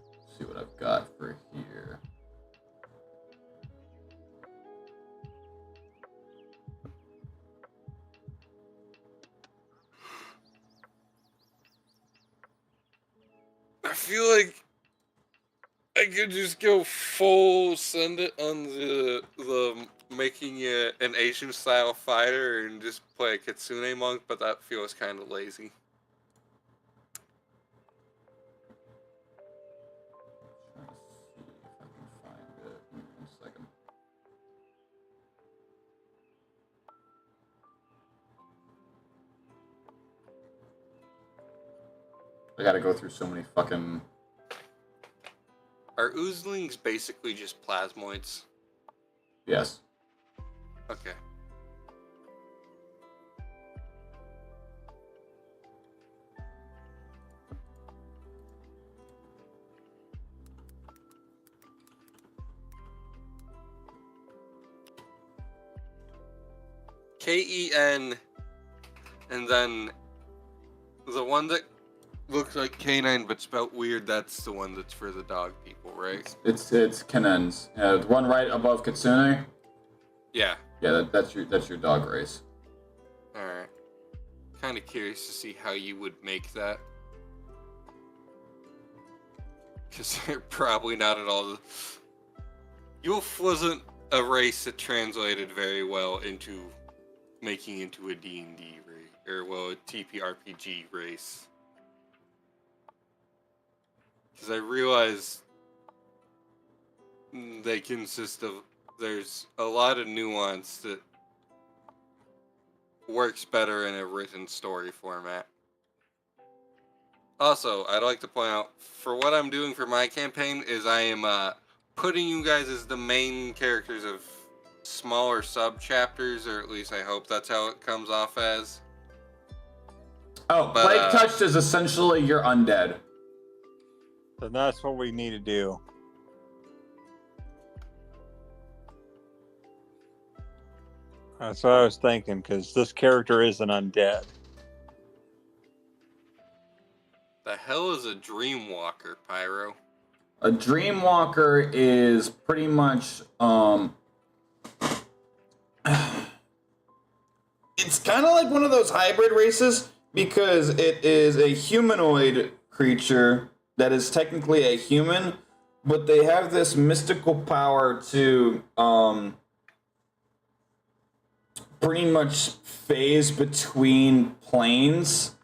Let's see what I've got for here. I feel like I could just go full send it on the making it an Asian style fighter and just play a Kitsune monk, but that feels kind of lazy. I gotta go through so many fucking. Are oozlings basically just plasmoids? Yes. Okay. Ken, and then the one that looks like canine but spelt weird, that's the one that's for the dog people, right? It's Kanens. The one right above Kitsune. Yeah. Yeah, that's your dog race. Alright. Kind of curious to see how you would make that. Because they're probably not at all. Yulf wasn't a race that translated very well into making into a D&D race, or well, a TPRPG race. Because I realized they consist of, there's a lot of nuance that works better in a written story format. Also, I'd like to point out, for what I'm doing for my campaign is I am putting you guys as the main characters of smaller sub-chapters, or at least I hope that's how it comes off as. Oh, But, Plague Touched is essentially your undead. And that's what we need to do. That's what I was thinking, because this character is an undead. The hell is a Dreamwalker, Pyro? A Dreamwalker is pretty much it's kind of like one of those hybrid races because it is a humanoid creature that is technically a human, but they have this mystical power to pretty much phase between planes.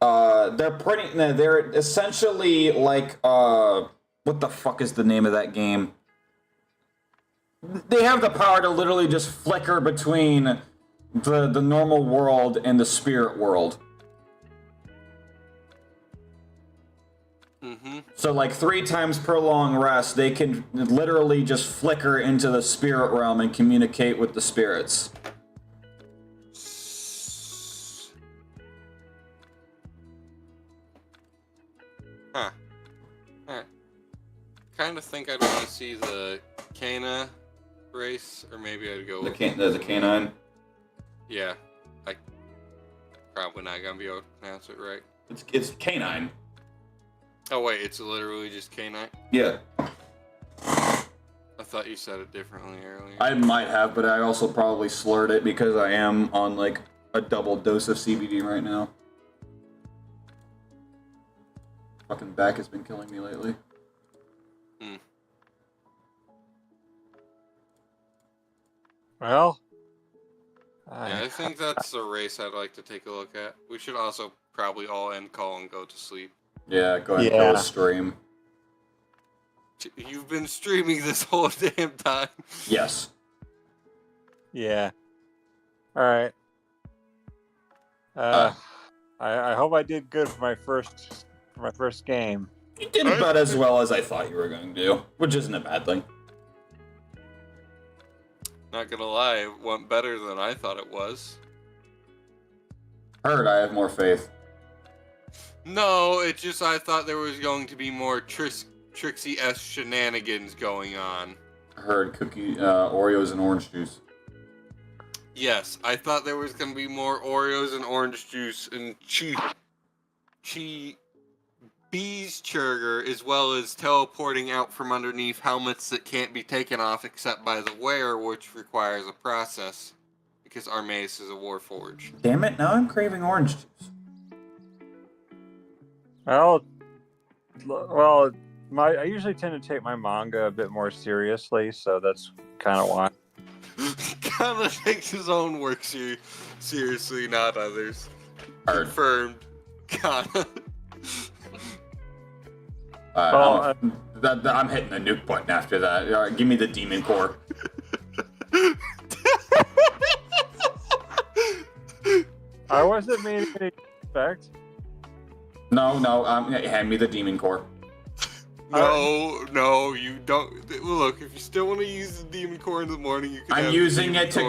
They're essentially like what the fuck is the name of that game? They have the power to literally just flicker between the normal world and the spirit world. Mm-hmm. So like 3 times per long rest, they can literally just flicker into the spirit realm and communicate with the spirits. Huh. Alright. Kind of think I'd want to see the Kanna race, or maybe I'd go The with the canine. Yeah. I probably not gonna be able to pronounce it right. It's canine. Oh wait, it's literally just K9? Yeah. I thought you said it differently earlier. I might have, but I also probably slurred it because I am on like a double dose of CBD right now. Fucking back has been killing me lately. Well, Yeah, I think that's the race I'd like to take a look at. We should also probably all end call and go to sleep. Yeah, go ahead and kill a stream. You've been streaming this whole damn time. Yes. Yeah. All right. I hope I did good for my first game. You did about as well as I thought you were going to do, which isn't a bad thing. Not gonna lie, it went better than I thought it was. Heard I have more faith. No, it's just I thought there was going to be more Trixie-esque shenanigans going on. Heard Oreos and orange juice. Yes, I thought there was going to be more Oreos and orange juice and bees churger, as well as teleporting out from underneath helmets that can't be taken off except by the wearer, which requires a process, because Armaeus is a warforged. Damn it, now I'm craving orange juice. Well, I usually tend to take my manga a bit more seriously, so that's kind of why. Kanna takes his own work seriously, not others. Heard. Confirmed. Kanna. I'm hitting the nuke button after that. All right, give me the demon core. I wasn't meaning to expect. No, hand me the demon core. No, you don't. Look, if you still want to use the demon core in the morning, you can. I'm have using the demon it to core.